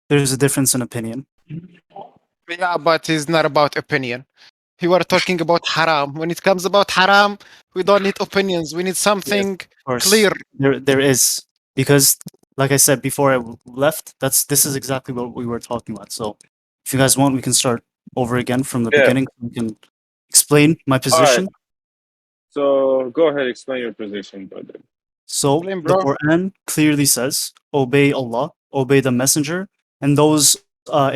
There's a difference in opinion. Yeah, but it's not about opinion. We were talking about haram. When it comes about haram, we don't need opinions. We need Yes, something of course, clear. there is because, like I said before I left, this is exactly what we were talking about. So, if you guys want, we can start over again from the Yeah. beginning. We can explain my All right. position. So go ahead, explain your position, brother. So, Explain, the bro. Quran clearly says, "Obey Allah, obey the Messenger, and those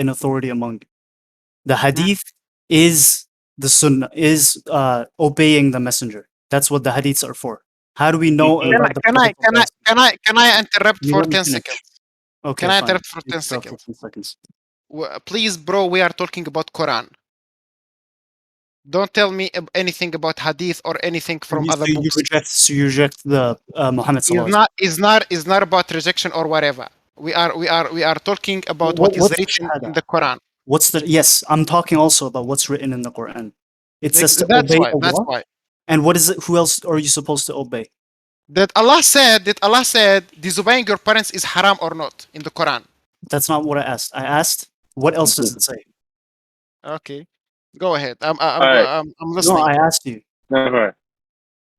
in authority among you." The Hadith is the Sunnah, is obeying the Messenger. That's what the Hadiths are for. How do we know Mhm. about the Prophet? Can I interrupt You for let me 10 finish. seconds? Can Okay, I fine. interrupt for You 10 can talk for seconds? 10 seconds. Please, bro, we are talking about Quran. Don't tell me anything about Hadith or anything from other books. So you reject the Muhammad Is Sallallahu Alaihi not is not is not about rejection or whatever. We are talking about what is What's the written in shahada? the Quran. What's the yes? I'm talking also about what's written in the Quran. It says to That's obey why. That's Allah, why. and what is it? Who else are you supposed to obey? That Allah said disobeying your parents is haram or not in the Quran. That's not what I asked. I asked what else does it say? Okay, go ahead. All right. I'm No, listening. I asked you. All right.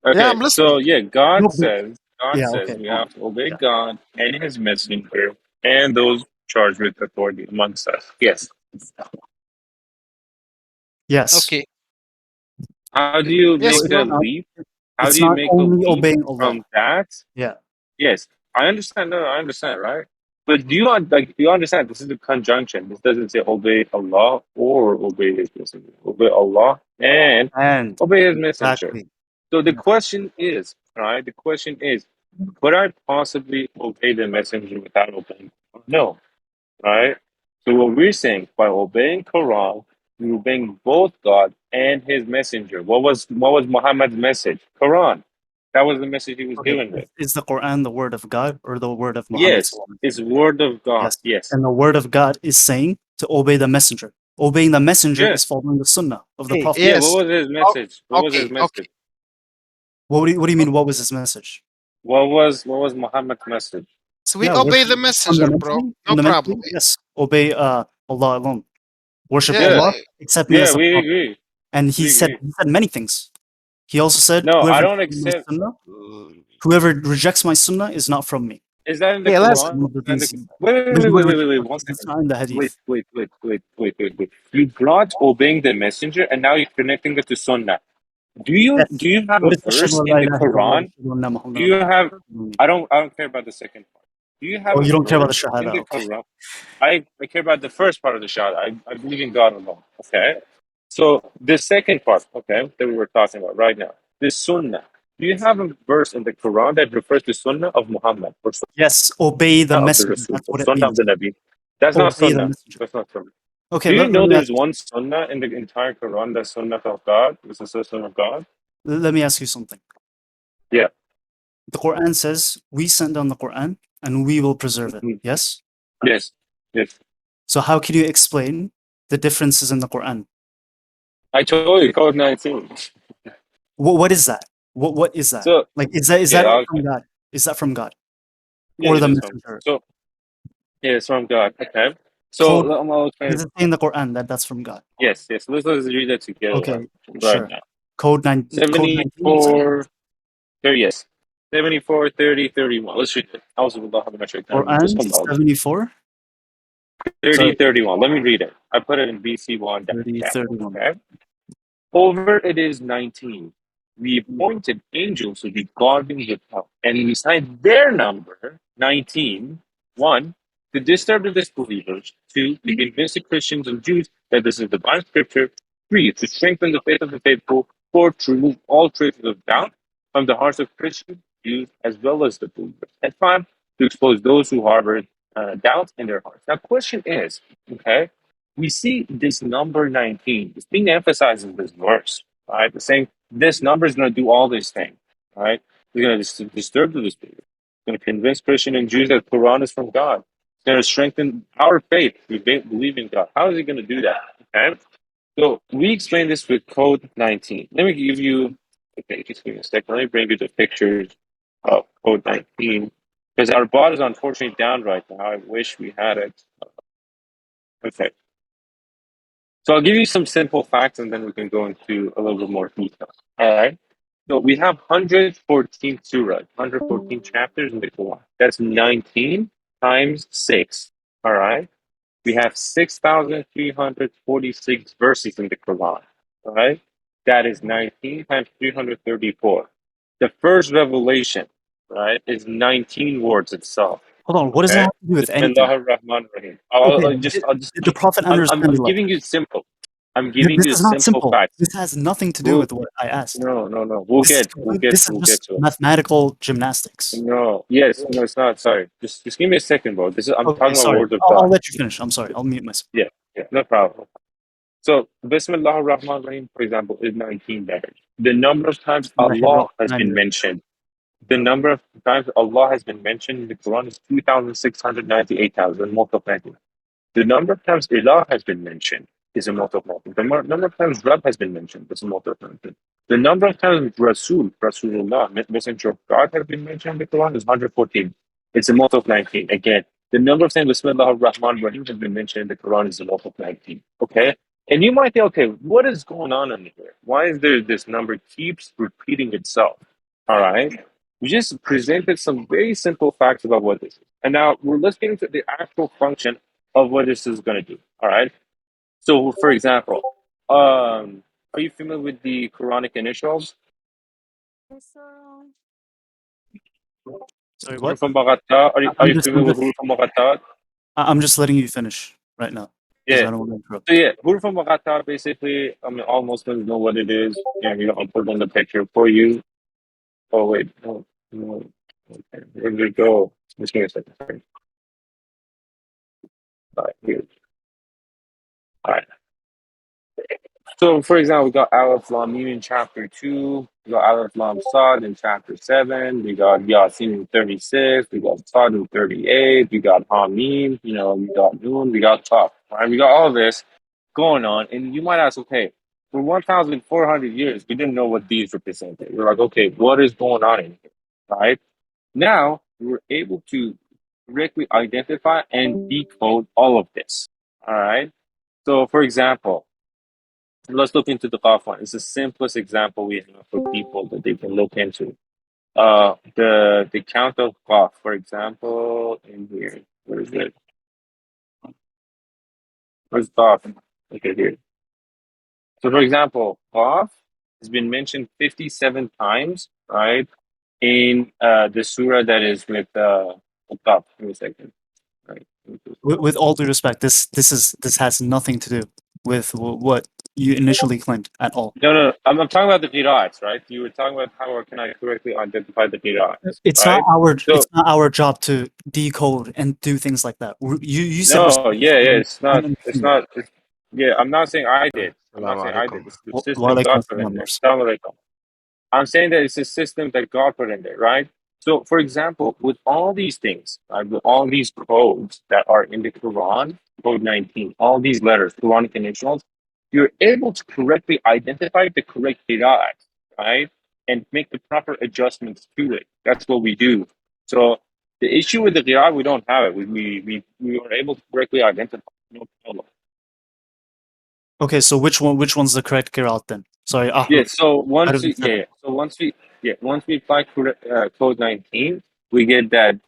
Yeah, Okay. I'm So listening. yeah, No, but, God yeah, says okay, we go on. have to obey Yeah. God and His messenger and those charged with authority amongst us. Yes. Yes. Okay. How do you Yes, So make it's that bro. not leap? How do it's you not make a only leap obeying Allah. from that? Yeah. Yes, I understand. No, I understand, right? But do you understand? This is a conjunction. This doesn't say obey Allah or obey His messenger. Obey Allah and And obey His messenger. exactly. So the Yeah. question is, right? The question is, could I possibly obey the messenger without obeying? No, right? So what we're saying by obeying Quran, we're obeying both God and His messenger. What was Muhammad's message? Quran. That was the message he was Okay. given with. Is the Quran the word of God or the word of Muhammad Yes, Sallallahu Alaihi it's Wasallam? word of God. Yes. Yes, And the word of God is saying to obey the messenger. Obeying the messenger yes, is following the sunnah of the Okay. Prophet. yeah. What Yes. was his Oh, message? What was his okay. Okay. message? What do you mean? What was his message? What was Muhammad's message? So we Yeah, obey worship the messenger, bro. fundamentally, No problem. yes. Obey Allah alone. Worship Yeah. Allah, Yes, accept me yeah. as a We prophet. agree. And We agree. he said many things. He also said, No, I whoever don't rejects my accept. sunnah, whoever rejects my sunnah is not from me. Is that in the Okay. Let's. Quran? One of the And things he said. wait, wait, No, wait, no, wait, no, wait, wait, wait. no, One it's second. not in the Wait, hadith. wait, wait, wait, wait, wait, wait. You brought obeying the messenger, and now you're connecting it to Sunnah. Do you Yes. do you have a What is verse ashhadu an la in the ilaha illallah wa Quran? ashhadu anna Do Muhammadan you have? rasulullah? I don't care about the second part. Do you have Oh, a you don't care about the verse in shahada. the Okay. Quran? I care about the first part of the shahada. I believe in God alone. Okay. So the second part, okay, that we were talking about right now, the Sunnah. Do you have a verse in the Quran that refers to Sunnah of Muhammad or Yes, obey the Sunnah of the messenger. Rasul That's or what it Sunnah of means. the Nabi? That's not Obey the Sunnah. messenger. That's not Sunnah. Okay, Do you let know me ask there's one Sunnah in the entire Quran that's Sunnah of God? It's a Sunnah of God? let me ask you something. Yeah. The Quran says we send down the Quran and we will preserve it. Mhm. Yes? Yes. Yes. So how can you explain the differences in the Quran? I told you, Code 19. What is that? What is that? So, Like is yeah, that from okay. God? Is that from God Yeah, or it the is from. messenger? So, yeah, it's from God. Okay. So, Code I'll does explain. it say in the Quran that that's from God? Yes, yes. Let's read that together Okay, right sure. now. Code 19 you said? 74, there, yes. 74, 30, 31. Let's read it. Quran 74 30, sorry 31. Let me read it. I put it in BC1 30 down. 31. Okay. Over it is 19. We appointed angels to be guarding the town, and we assigned their number, 19, 1, to disturb the disbelievers, 2, to convince the Christians and Jews that this is divine scripture, 3, to strengthen the faith of the faithful, 4, to remove all traces of doubt from the hearts of Christians, Jews, as well as the believers, and 5, to expose those who harbor doubt in their hearts. Now, question is, okay, we see this number 19 is being emphasized in this verse, right? The saying this number is going to do all these things, right? It's going to disturb the disbelievers. It's going to convince Christian and Jews that Quran is from God. It's going to strengthen our faith. We believe in God. How is it going to do that? Okay. So we explain this with code 19. Let me give you, okay, just give me a second. Let me bring you the pictures of code 19 because our bot is unfortunately down right now. I wish we had it. Okay. So I'll give you some simple facts and then we can go into a little bit more detail. All right. So we have 114 surahs, 114 chapters in the Quran. That's 19 times 6. All right. We have 6,346 verses in the Quran. All right. That is 19 times 334. The first revelation, right, is 19 words itself. Hold on. What does that Okay. have to do with anything? Bismillah ar-Rahman ar-Rahim. Okay. I'll just, Did the Prophet I'm understand Allah? giving you simple. I'm giving This you is not simple simple. facts. This has nothing to do We'll, with what I asked. no. We'll This is get, we'll get, this is we'll get just to it. mathematical gymnastics. No, yes, no, it's not. Sorry, just give me a second, bro. I'm Okay, talking about sorry. words of I'll God. let you finish. I'm sorry. I'll mute myself. Yeah, no problem. So, Bismillah ar-Rahman ar-Rahim, for example, is 19 letters. The number of times Allah has been Bismillahirrahmanirrahim. mentioned, the number of times Allah has been mentioned in the Quran is 2,698,000, multiplied. The number of times ilah has been mentioned is a multiple. The number of times Rab has been mentioned is a multiple. The number of times Rasulullah, Messenger of God, has been mentioned in the Quran is 114. It's a multiple of 19. Again, the number of times Bismillah ar-Rahman Rahim has been mentioned in the Quran is a multiple of 19. Okay? And you might think, okay, what is going on in here? Why is there this number keeps repeating itself? All right? We just presented some very simple facts about what this is. And now we're looking to the actual function of what this is going to do. All right. So, for example, are you familiar with the Quranic initials? Sorry, what? Huruf al-Muqatta. Are I'm you just familiar with Huruf al-Muqatta? I'm just letting you finish right now because Yeah. I don't want to interrupt. So yeah, Huruf al-Muqatta basically. I mean, all Muslims know what it is. And I'll put on the picture for you. Oh wait, no. Okay, where did it go? Just give me a second. Sorry. All right, here. All right. So, for example, we got Aleph Lam Mim in chapter 2, we got Aleph Lam Sad in chapter 7, we got Yasin in 36, we got Sad in 38, we got Hamim, we got Noon, we got Taf, right? We got all this going on, and you might ask, okay, for 1,400 years, we didn't know what these represented. We're like, okay, what is going on in here, right? Now, we're able to correctly identify and decode all of this, all right? So, for example, let's look into the Qaf one. It's the simplest example we have for people that they can look into. The count of Qaf, for example, in here. Where is it? Where's Qaf? Okay, here. So, for example, Qaf has been mentioned 57 times, right? In the surah that is with Qaf. Give me a second. Right. With all due respect, this has nothing to do with what you initially claimed at all. No. I'm talking about the qira'ats, right? You were talking about how can I correctly identify the qira'ats, It's not right? our So job to decode and do things like that. You said we're no, supposed yeah, to it's not, it's uninformed. not, it's, yeah, I'm not saying I did. I'm not Assalamu saying I did. alaikum. This is the Wa system alaikum God put in assalam, there. boss. Assalamu alaikum. I'm saying that it's a system that God put in there, right? So, for example, with all these things, right, with all these codes that are in the Quran, code 19, all these letters, Quranic initials, you're able to correctly identify the correct qira'at, right? And make the proper adjustments to it. That's what we do. So, the issue with the qira'at, we don't have it. We were able to correctly identify. No problem. Okay, so which one's the correct qiraat then? Sorry, Yeah. Ahruf. So Out once of the we seven. once we apply code 19, we get that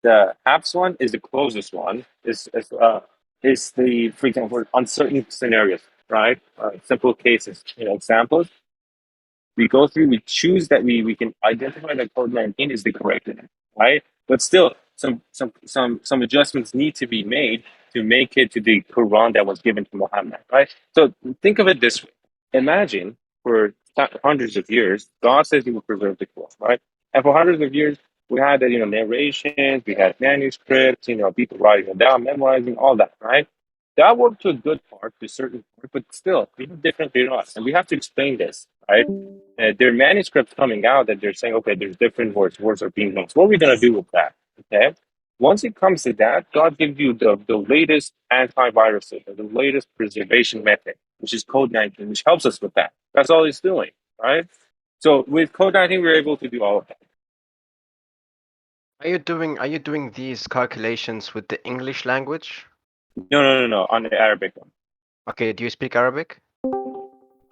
the apps one is the closest one. Is the for example uncertain scenarios, right? Simple cases, examples we go through, we choose that we can identify that code 19 is the correct one, right? But still, some adjustments need to be made to make it to the Quran that was given to Muhammad, right? So think of it this way. Imagine for hundreds of years, God says he will preserve the Quran, right? And for hundreds of years, we had that, narrations, we had manuscripts, people writing it down, memorizing, all that, right? That worked to a good part, to a certain part, but still, we have different qira'ats, and we have to explain this, right? There are manuscripts coming out that they're saying, okay, there's different words are being lost. What are we going to do with that? Okay. Once it comes to that, God gives you the latest antiviruses, or the latest preservation method, which is Code 19, which helps us with that. That's all it's doing, right? So with Code 19, we're able to do all of that. Are you doing these calculations with the English language? No. On the Arabic one. Okay, do you speak Arabic?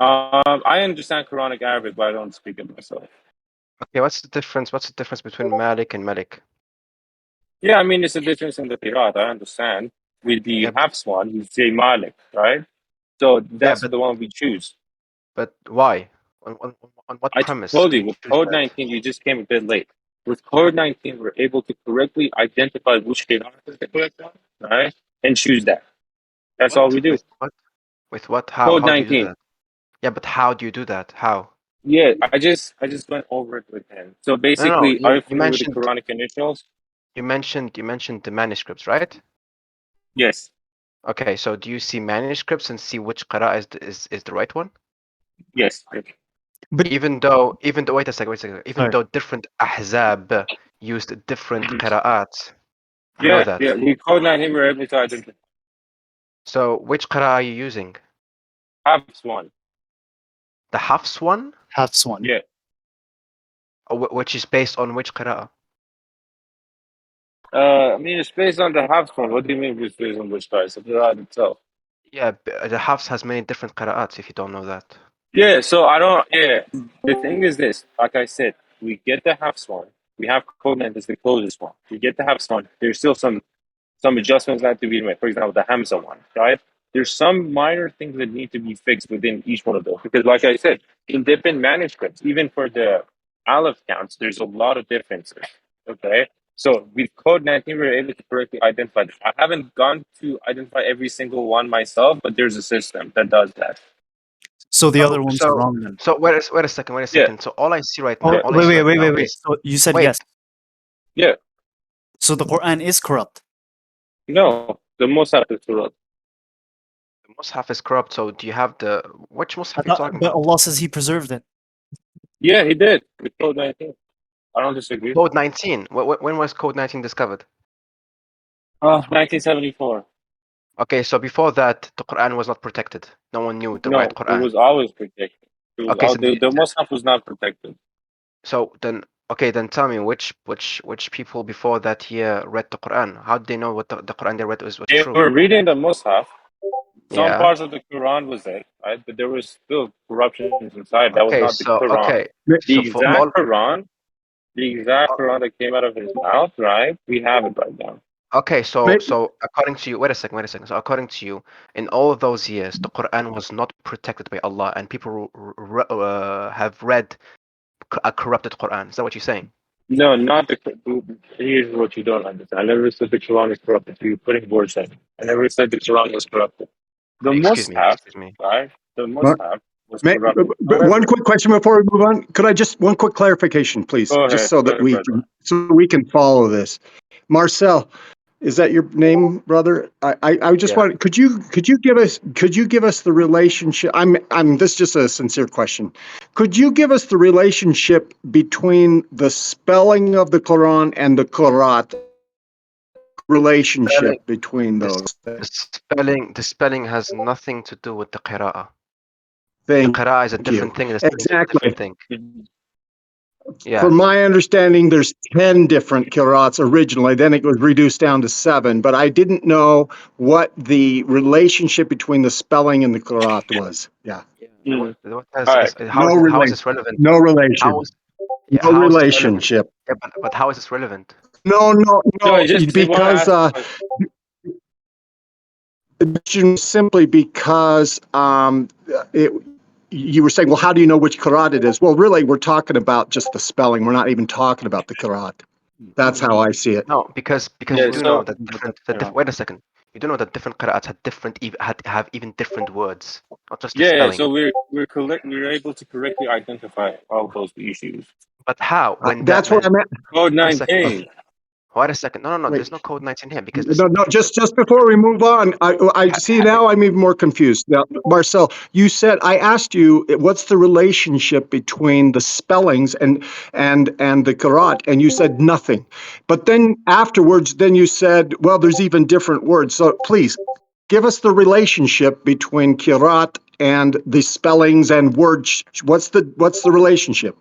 I understand Quranic Arabic, but I don't speak it myself. Okay, what's the difference? What's the difference between Malik and Malik? Yeah, I mean, it's a difference in the Qiraat, I understand. With Yeah, the Hafs one, we say Malik, right? So yeah, that's the one we choose. but why? On what I premise told do you, you with choose Code that? 19, you just came a bit late. With Code 19, we're able to correctly identify which Qiraat is the correct one, right? And choose that. That's What? all we do. With what? With what? Code How do you do 19. that? Yeah, but how do you do that? How? Yeah, I just went over it with him. So No, no, basically, are you you familiar with the mentioned Quranic initials? the manuscripts, right? Yes. Okay, so do you see manuscripts and see which qira is the right one? Yes. But Even though wait a second, even sorry. though different ahzab used different Mhm. qira'ats, you know Yeah, that. yeah. With Code 19, we're able to identify So which qira are you using? Hafs one. The Hafs one, Hafs one. Yeah. or which is based on which qira'a? I mean, it's based on the Hafs one. What do you mean it's based on which price? The Quran itself. Yeah, the Hafs has many different qira'ats. If you don't know that. Yeah, so I don't. Yeah, the thing is this. Like I said, we get the Hafs one. We have Code 19 is the closest one. We get the Hafs one. There's still some adjustments that have to be made. For example, the Hamza one, right? There's some minor things that need to be fixed within each one of those. Because, like I said, in different manuscripts, even for the Aleph counts, there's a lot of differences. Okay? So with Code 19, we're able to correctly identify this. I haven't gone to identify every single one myself, but there's a system that does that. So the other So ones are so wrong then. so wait a second, wait a Yeah, second. So all I see right now, Oh, yeah, all I wait, see wait, right wait, now wait, wait. is So you said wait. yes. yeah. So the Quran is corrupt. No, the Musaf is corrupt. The Mus'haf is corrupt. So do you have the which Mus'haf are you talking But about? Allah says He preserved it. Yeah, he did with Code 19. I don't disagree. Code 19. When was Code 19 discovered? 1974. Okay, so before that, the Quran was not protected. No one knew the right No, it Quran. was always protected. It was Okay, all the Musaf was not protected. so then okay, then tell me which people before that year read the Quran? How did they know what the Quran they read was They true? were reading the Musaf. Some Yeah. parts of the Quran was there, right? But there was still corruptions inside. That was Okay, not the so Quran. okay, The so for all exact Quran, the exact Quran that came out of his mouth, right? We have it right now. okay, May- so according to you, wait a second. So according to you, in all of those years, the Quran was not protected by Allah, and people have read a corrupted Quran. Is that what you're saying? No, not the. Here's what you don't understand. I never said the Quran is corrupted. You're putting words in. I never said the Quran was corrupted. The Musaf, Excuse me. right? The Mar- Musaf was May, corrupted. but one However, quick question before we move on. Could I just one quick clarification, please, go just ahead, so go that ahead, brother. we can follow this. Marcel, is that your name, brother? I just Yeah. want could you give us the relationship? This is just a sincere question. Could you give us the relationship between the spelling of the Quran and the Qurat? Spelling, Relationship between the, those. the spelling has nothing to do with the qira'ah. The Thank qira'ah is a different you. thing, the spelling is a Exactly. different thing. Yeah. From my understanding, there's 10 different qirats originally. Then it was reduced down to 7. But I didn't know what the relationship between the spelling and the qirat was. Yeah. Yeah. Mm. What All right. No how is relation. this relevant? No How relation. is yeah, No how is this relevant? relationship. Yeah, but how is this relevant? No, No. he just want to Because ask a question. simply because it, you were saying, well, how do you know which qirat it is? Well, really, we're talking about just the spelling. We're not even talking about the qirat. That's how I see it. No, because Yeah, you do know so that wait a second. You do know that different qira'ats had have even different words, not just the yeah, spelling. so we're able to correctly identify all those issues. But how? When that That's what I meant meant. Code wait a second. 19. Wait a second. No. Wait. There's no code 19 here because No, this. no, just before we move on, I see now I'm even more confused. Now, Marcel, you said I asked you what's the relationship between the spellings and the karat, and you said nothing. But then afterwards, then you said, well, there's even different words. So please give us the relationship between kirat and the spellings and words. What's the relationship?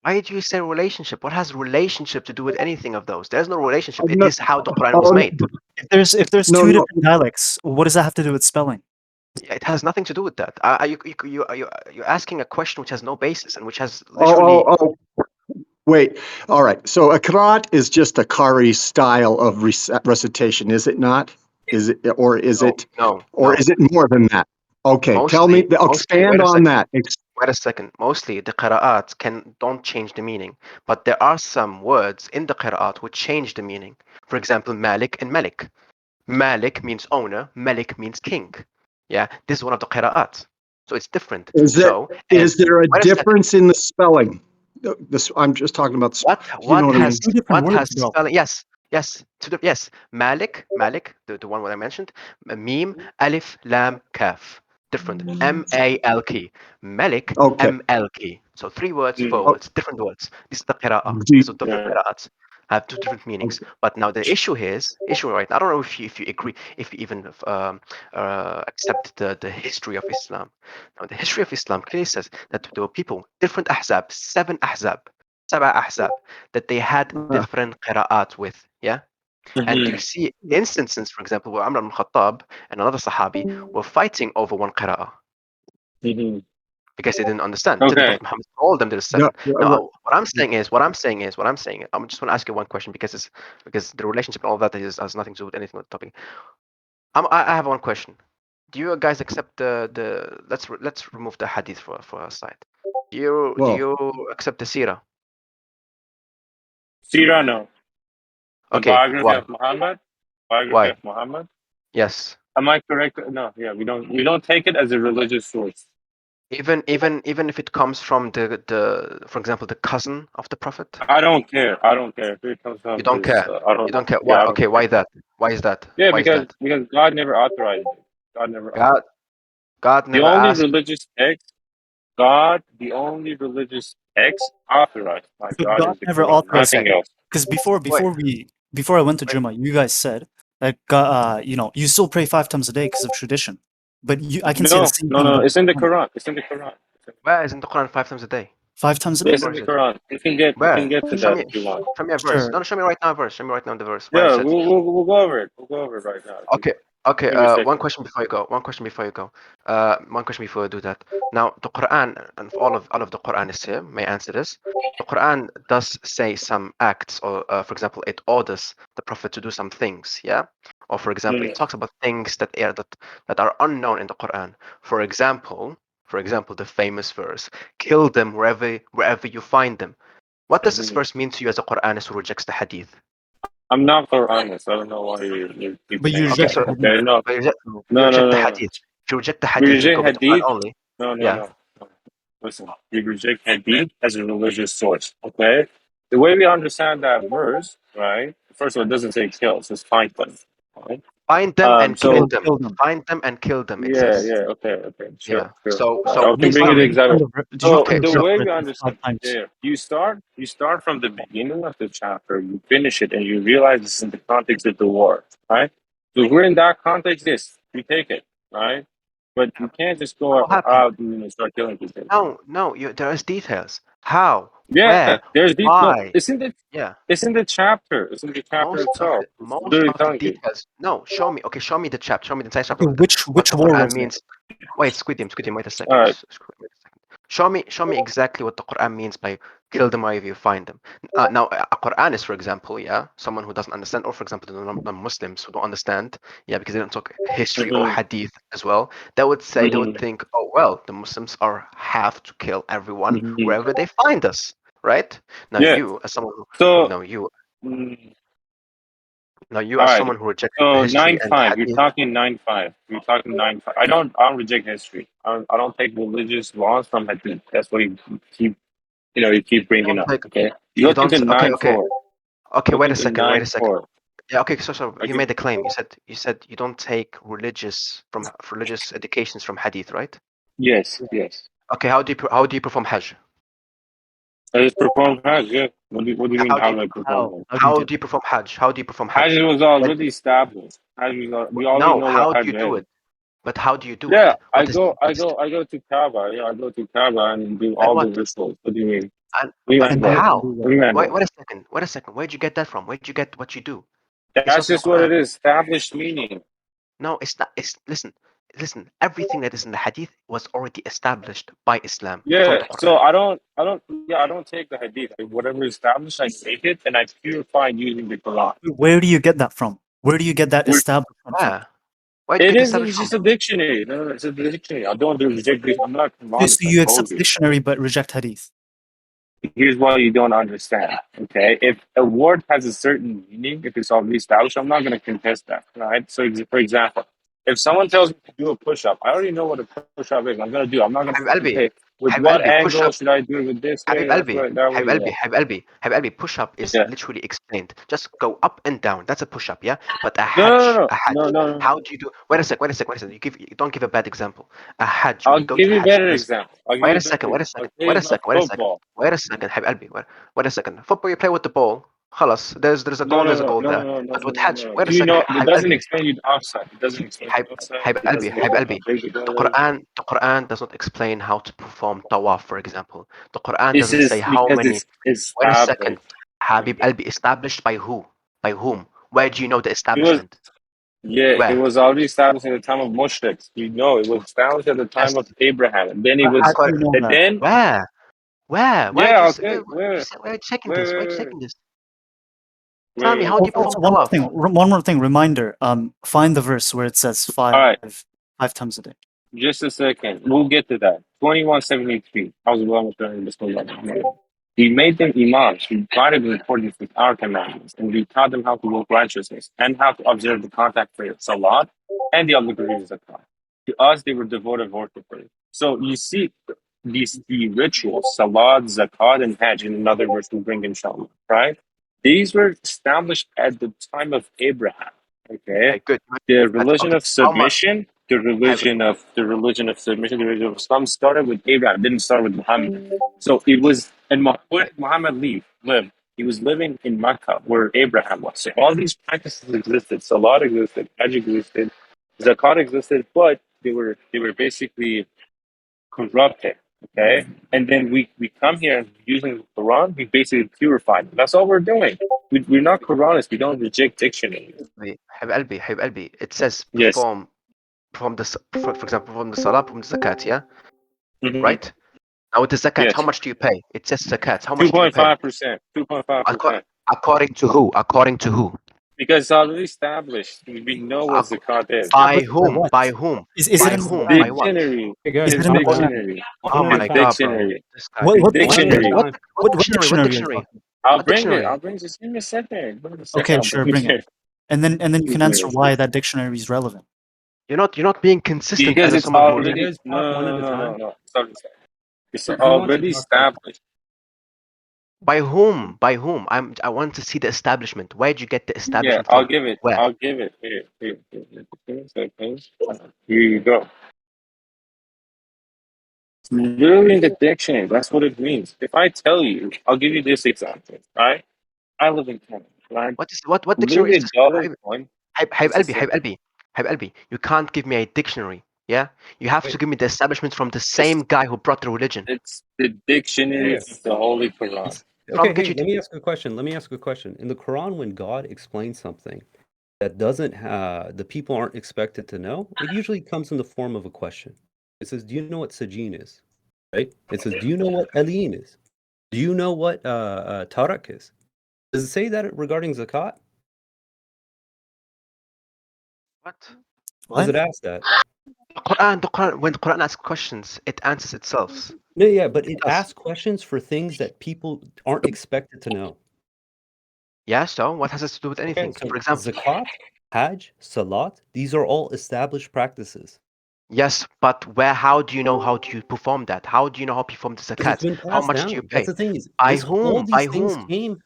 Why do you say relationship? What has relationship to do with anything of those? There's no relationship. It No, is how the Quran was oh, made. If there's No, two no. different dialects, what does that have to do with spelling? It has nothing to do with that. You're asking a question which has no basis and which has Oh, literally. oh, oh. Wait. All right. So a karat is just a Qari style of recitation, is it not? Is it, No, no, or no. is it more than that? Okay. Tell me. Mostly. Expand Wait a on second. that. Wait a second. Mostly the qira'at don't change the meaning, but there are some words in the qira'at which change the meaning. For example, Malik and Malik. Malik means owner, Malik means king. Yeah, this is one of the qira'at. So it's different. So, and Is there a wait a second. difference in the spelling? This I'm just talking about. What You know what what I There's mean? two has different what words, has bro. spelling? Yes, yes, yes. Malik, the one what I mentioned. Meme, alif, lam, kaf. Different. M-A-L-K. Malik, Okay. M-L-K. So three words, four Oh, words, different words. This is the qira'ah. do, These are different Yeah. qira'ats. Have two different meanings. okay. But now the issue right now, I don't know if you agree, if you even accept the history of Islam. Now the history of Islam clearly says that there were people, different ahzab, seven ahzab, سبع أحزاب that they had different qira'at with. Yeah. And you Mhm. see instances, for example, where Amr ibn Khattab and another Sahabi were fighting over one qira'ah Mhm. because they didn't understand. Until the Okay. Prophet Muhammad told them there's Yeah, seven. yeah, Now, right. what I'm saying, I'm just want to ask you one question because the relationship and all that has nothing to do with anything with the topic. I have one question. Do you guys accept the let's remove the hadith for a side. Do Well, you accept the seerah? Sira, no. The Okay, biography why? of Muhammad. Biography Why? of Muhammad. Yes. Am I correct? No. Yeah. We don't take it as a religious source. Even if it comes from the for example the cousin of the prophet, I don't care. I don't care if it comes you from don't his. care. I You don't. don't care. Yeah. Why? I don't Okay, care. why that? Why is that? Yeah, Why is because that? because God never authorized it. God never God authorized. God The never only asked. religious text, the only religious text authorized by So God God is the never Quran. Wait a authorized Nothing second. else. because Wait. before I went to Wait. Juma, you guys said that God, you still pray 5 times a day because of tradition, but I can say the No, same no, thing no. about It's in the Quran. Quran. It's in the Quran. Where is in the Quran 5 times a day? 5 times a Yeah, day. it's Where in is the it? Quran. You can get to Show that me. if you want. Show me a verse. Sure. No, no, show me right now a verse. Show me right now the verse where it Yeah, says. we'll go over it. We'll go over it right now if you Okay, want. okay. Give me a One second. question before you go. One question before you go. One question before you do that. Now, the Quran and all of the Quran is here. May I answer this? The Quran does say some acts, or for example, it orders the Prophet to do some things. Yeah. Or for example, it Mm, talks about things that are unknown in the Quran. For example, the famous verse, "Kill them wherever you find them." What does this mhm. verse mean to you as a Quranist who rejects the Hadith? I'm not Quranist. I don't know why you keep But you saying Okay, that. reject the so hadith. Okay, no, but you reject, So, you no, no, reject the no, no. hadith. If you reject the We hadith and you reject go with the Quran Hadith. only, No, no, yeah, no. No. Listen, we reject Hadith as a religious source. Okay, the way we understand that verse, right? First of all, it doesn't say kill. It says find them. Right? find them and kill So them. kill them. Find them and kill them. It yeah, says, yeah, okay, okay, yeah. sure, sure. So I can based bring you on the Did you example. find did you So okay, find a the verse so way where we it says five understand, times? yeah, you start from the beginning of the chapter, you finish it, and you realize this is in the context of the war, right? So if we're in that context, yes, we take it, right? But you can't just go what happened? out and start killing people. No, no. There is details. How, Yeah, where, there's deep. No, why? it's in the Yeah. it's in the chapter. It's in the chapter itself. It's Most literally of the telling you. details. No, show me. Okay, show me the chapter. Show me the entire chapter. Okay, What which the war Quran was it? means. Wait, Squid him. Wait a All second. right. Wait a second. Show me exactly what the Quran means by kill them wherever you find them. Now, a Quranist, for example, yeah, someone who doesn't understand, or for example, the non-Muslims who don't understand, yeah, because they don't talk history or Mm-hmm, hadith as well, they would mm-hmm, think, oh well, the Muslims have to kill everyone mm-hmm. wherever they find us, right? Now Yeah. you, as someone who, So. now you, mm, now you, All as right. someone who rejects So history nine and five. You're hadith, talking 9-5. You're talking 9-5. I don't reject history. I don't take religious laws from hadith. That's what keep you keep you bringing don't up. take, Okay. you Look don't. into Okay, nine okay. four. Okay, Look wait a into second. Wait a nine second. four. Yeah, okay. So I you give. made a claim. You said you don't take religious educations from hadith, right? Yes. Yes. Okay. How do you perform Hajj? I just perform Hajj. Yeah. What do you mean? How do How you do I perform How? Hajj? How do you how do do you perform Hajj? How do you perform Hajj Hajj? was When already established. We already no, know what how do Hajj you do is. it? But how do you do Yeah. it? I What is go. what I is go. I go to Kaaba. Yeah. I go to Kaaba and do and all the what rituals. What do you mean? and What do you but mean, and bro? do how? what? What do you mean, Wait, bro? wait a second. Wait a second. Where'd you get that from? Where'd you get what you do? It's That's not in the just what Quran. it is. Established meaning. No, it's not. It's listen. Everything that is in the Hadith was already established by Islam from Yeah. the So Quran. I don't take the hadith. Like, whatever is established, I take it and I purify it using the Quran. Where do you get that from? Where do you get that Where establishment from? Where? Where do you it get is, established it's from? just a dictionary. No, it's a dictionary. I don't do reject this. I'm not So Quranist. I you told accept the you. dictionary but reject hadith. Here's what you don't understand. Okay, if a word has a certain meaning, if it's already established, I'm not going to contest that, right? So, for example, if someone tells me to do a push-up, I already know what a push-up is. I'm going to do. I'm not going to Habib Albi, okay. With Habib what Albi, push angle up. should I do it? With this way, Habib that's Albi, way, that way. Habib Albi, Yeah, Habib Albi, Habib Albi. Push up is yeah. literally explained. Just go up and down. That's a push up, yeah. But a No, no, hajj, no, a no, hajj. no, no. How do you do? Wait a sec, wait a sec, wait a second. You don't give a bad example. A hajj. When I'll you go give to you a hajj, better there's. example. I'll give Wait you a a better second, wait a example. second, Okay, wait a not second, wait a second, football. wait a second, Habib Albi. Wait a second. Football, you play with the ball. خلاص. There's a No, goal. no, There's a no, goal no, there. no, no, no, But no, with no, hajj, no. wait a Do you second, know it Habib doesn't Albi. explain you the offside? It doesn't explain Habib, the offside. Habib It Albi, doesn't Habib explain how Albi. big the The goal is. Quran does not explain how to perform tawaf, for example. The Quran This doesn't say is how because many. it's Wait a second. established. Habib Albi, established by who? By whom? Where do you know the It was, establishment? yeah, it Where? was already established in the time of mushriks. You know, it was established at the Yes. time of Abraham, and then it How was, do you According, know and that? then where? Where did you yeah, say? okay, where, Where are you checking where, this? Where are where, you where, checking this? Tell me, where, how do you where. perform Also, one more tawaf? thing. One more thing. Reminder. Find the verse where it says All right, five times a day. just a second. We'll get to that. 2173. I was well with this one. He made them imams who guided in accordance with our commandments, and we taught them how to work righteousness and how to observe the contact prayer, salat, and the obligations of God. To us, they were devoted worshipers. So you see the rituals, salat, zakat, and hajj in another verse we bring inshallah, right? These were established at the time of Abraham. Okay, Okay, good. the But religion okay, of how much? submission, Have, the religion of Islam started with Abraham, didn't start with Muhammad. So it was, and where did Muhammad live? He was living in Mecca, where Abraham was. So all these practices existed. Salat existed, Hajj existed, Zakat existed, but they were basically corrupted. Okay, and then we come here and using the Quran, we basically purify them. That's all we're doing. We're not Quranists. We don't reject dictionaries. Habib Albi. It says Yes. perform the for example, perform the salah, perform the zakat, yeah, Hmm. right? Now with the zakat, how Yes. much do you pay? It says zakat. How much do you pay? 2.5%. 2.5%. According to who? According to who? Because it's already established. We know what Ac- zakat is. by Established by whom? what? By whom? Is it By in It's the whom? Quran? By what? dictionary. Hey Is guys, it It's in the calm down. Quran? dictionary. Oh One at a my It's time. God, bro! dictionary. This guy. What It's what One at a dictionary? dictionary. What time. what What dictionary are you dictionary? talking? I'll What bring it. dictionary? I'll bring it. Just give me a second. Give me a second. Okay, I'll sure, bring bring it. it. And then you can answer why that dictionary is relevant. You're not being consistent Because as it's someone who Can you already guys talk one no at a no no no time? no. Sorry. It's Who wants to already talk first? established. by whom? By whom? I want to see the establishment. Where did you get the Yeah, establishment I'll from? give it. Where? I'll give it. Here. Give me a second. Here you go. It's literally in the dictionary. That's what it means. If I tell you, I'll give you this example. Right? I live in Canada. Right? What dictionary Literally is a this? dollar coin. Habib Just a Albi, Habib second. Albi, Habib Albi. You can't give me a dictionary. Yeah, you have to Wait, give me the establishment from the It's same guy who brought the religion. it's the dictionary yeah. of the Holy Quran. From Okay, get hey, you. let me ask a question. Let me ask a question. In the Quran, when God explains something that doesn't the people aren't expected to know, it usually comes in the form of a question. It says, "Do you know what sajin is?" Right? It says, "Do you know what aleen is? Do you know what tarak is?" Does it say that regarding zakat? What? Does What? it ask that? The Quran. When the Quran asks questions, it answers itself. No, yeah, but It it does. asks questions for things that people aren't expected to know. Yeah. So what has this to do with Okay, anything? so For example, zakat, hajj, salat, these are all established practices. yes, but where? How do you know how do you perform that? How do you know how to perform the Because it's zakat? been How passed much do you down. That's pay? the thing is By this all whom? these By things whom? came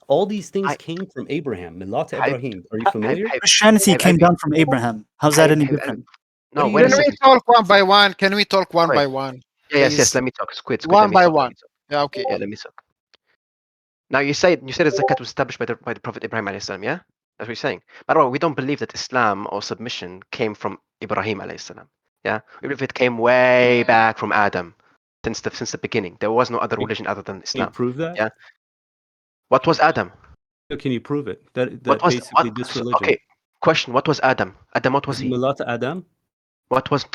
I from Abraham, Milat Habib Ibrahim. Are you Habib familiar? Christianity Habib came Albi. down from Abraham. How's that Habib any Habib Albi. different? What No, do you wait a Can mean? we second. talk one by one? Can we talk one Wait. by one, Yes. please? Let me talk. Squid. Let One me by talk. Let one. me talk. Yeah, okay. Yeah, let me talk. Now you said that zakat was established by the Prophet Ibrahim alayhi salam, yeah? That's what you're saying. By the way, we don't believe that Islam or submission came from Ibrahim alayhi salam. Yeah? We believe it came way back from Adam. Since the beginning. There was no other Can religion other than you Islam. prove that? Yeah? What was Adam? Can you prove it? What That was basically what? this So, religion okay, question. What was Adam? Adam, what was is he? Milat Adam. What was?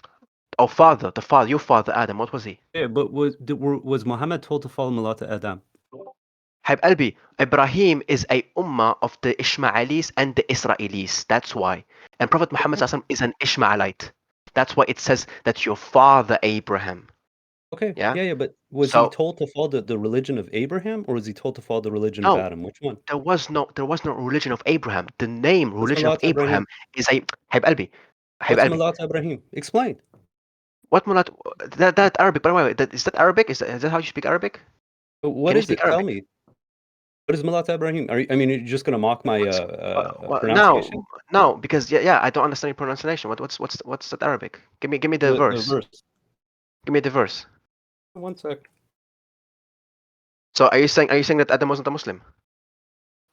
Oh, father, the father, your father, Adam. What was he? Yeah, but was Muhammad told to follow Milat Adam? حبيب قلبي, Ibrahim is a ummah of the Ishmaelis and the Israelis. That's why. And Prophet Muhammad SAW is an Ishmaelite. That's why it says that your father Abraham. Okay, Yeah. yeah, but was he So told to follow the religion of Abraham, or was he told to follow the religion of no, Adam? Which one? there was no religion of Abraham. The name What's religion of Milat Abraham Ibrahim? is a حبيب قلبي, حبيب What's قلبي. Milat Ibrahim? Explain. What mulat? That Arabic. By the way, is that Arabic? Is that how you speak Arabic? What Can you is speak it? Tell Arabic? me. What is Milat Ibrahim? I mean, you're just gonna mock my What's no, pronunciation? no, because yeah, I don't understand your pronunciation. What's that Arabic? Give me the The verse. verse. Give me the verse. One sec. So are you saying that Adam wasn't a Muslim?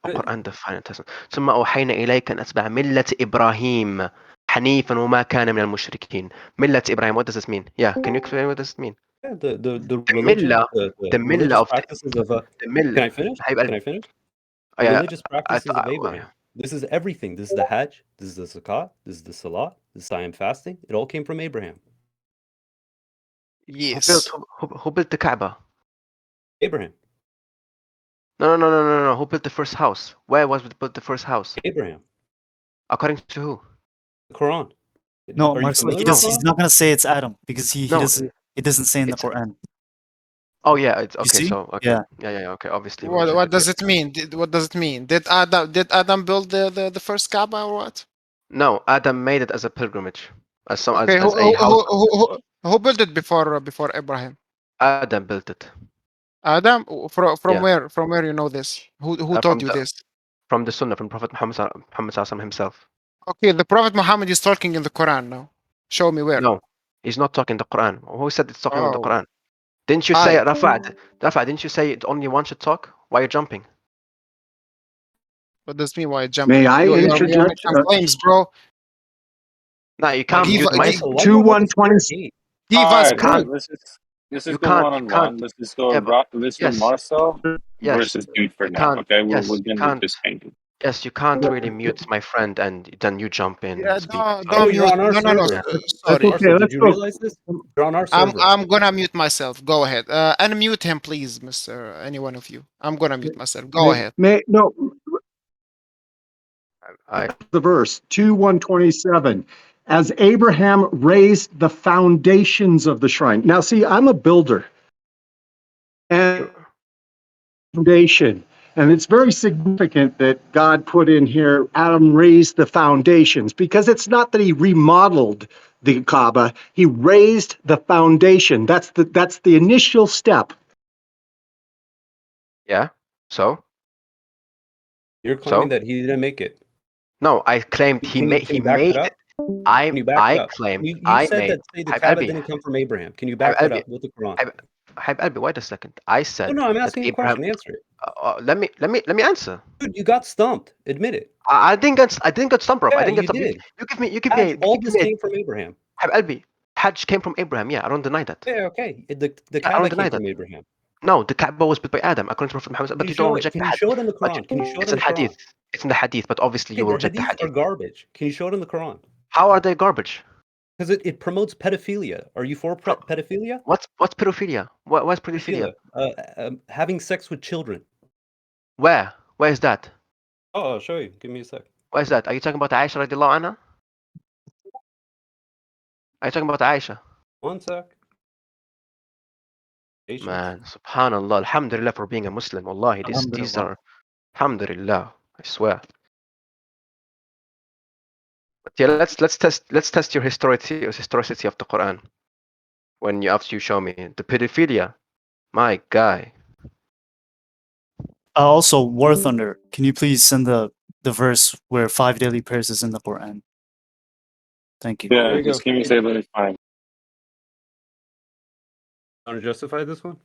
Uh, القرآن define it. ثم أوحينا إليك أن أتبع ملة إبراهيم حنيفا وما كان من المشركين. ملة إبراهيم. What does this mean? Yeah, can you explain what does it mean? Yeah, the The religion, millah, the the millah religious of practices of the Can millah. I finish? حبيب Can قلبي. I finish? Oh, The yeah, religious practices of Abraham. This is everything. This is the Hajj. This is the Zakat. This is the Salat. This is Siyam fasting. It all came from Abraham. Yes. who built the Kaaba? Abraham. No. Who built the first house? Where was it built the first house? Abraham. According to who? The Quran. No, Are you Marcel, familiar he with does. the He's Quran? not gonna say it's Adam because he No, doesn't. It doesn't say in the it's Quran. oh yeah, it's You okay. see? So okay, Yeah. yeah. Okay, obviously we What rejected does here. it mean? What does it mean? Did Adam build the first Kaaba or what? No, Adam made it as a pilgrimage, as some Okay, as a house. who built it before Abraham? Adam built it. Adam? From Yeah, where? From where you know this? Who taught you this? from the Sunnah from Prophet Muhammad himself. Okay, the Prophet Muhammad is talking in the Quran now. Show me where. No, he's not talking the Quran. Who said it's talking in the Oh, Quran? Didn't you say I. Rafa? Didn't you say only one should talk? Why are you jumping? What does it mean? Why May jumping? I You're interject? making claims, bro. No, you Why do can't you, Give mute give Marcel, myself. why do you have this 2120. weird hate? give All us right, You proof. can't. let's You just go can't. one You on can't. one. Let's just go Yeah, but let's go yes, Marcel yes. versus Dude for You now. can't. Okay, we're Yes, you gonna do can't. this thing. Yes, you can't really mute my friend and then you jump in Yeah, and speak. Oh, don't So you're mute. on our No. yeah. server. That's Sorry. okay. Marcel, did Let's you go. realize this? You're on our I'm server. I'm gonna mute myself. Go ahead. Unmute him, please, Mister. Any one of you. I'm gonna mute myself. Go ahead. No, I the verse 2:127. As Abraham raised the foundations of the shrine. Now, see, I'm a builder and you foundation. And it's very significant that God put in here, Adam raised the foundations, because it's not that he remodeled the Kaaba, he raised the foundation. That's the initial step. yeah. So You're claiming so that he didn't make it. no, I claimed Can he you back made that it. up? Can you back it I up? claimed You I said made that say the حبيب Kaaba قلبي didn't come from Abraham. Can you حبيب back that قلبي up with the Quran? حبيب قلبي. Wait a second. I Oh said no, I'm that asking you a Abraham. question. Answer it. Let me answer. Dude, you got stumped. Admit it. I didn't get stumped, bro. I Yeah, didn't get you stumped. did. You Hajj, all give this me a came from Abraham. حبيب قلبي. Hajj came from Abraham. Yeah, I don't deny that. Yeah, okay. The Yeah, I don't Kaaba deny came that. from Abraham. No, the Kaaba was built by Adam, according to Prophet Muhammad. Can But you you don't show it? reject Can the you hadith. show it in the But Quran? Can you show it it's in in the Quran? hadith. It's in the hadith. But obviously, Okay, you will the reject the hadiths are hadith. garbage. Can you show it in the Quran? How are they garbage? Because it promotes pedophilia. Are you for Pro- pedophilia? What's pedophilia? What's pedophilia? Pedophilia. Having sex with children. Where? Where is that? Oh, I'll show you. Give me a sec. Where is that? Are you talking about Aisha radiallahu anha? Are you talking about Aisha? One sec. Patience. Man, subhanallah, alhamdulillah for being a Muslim. Wallahi, these Alhamdulillah. are alhamdulillah. I swear. But yeah, let's test your historicity of the Quran when you after you show me the pedophilia. My guy. Also, War Thunder. Can you please send the verse where 5 daily prayers is in the Quran? Thank you. There Yeah, you go. just give me a second. It's fine. Want to justify this one?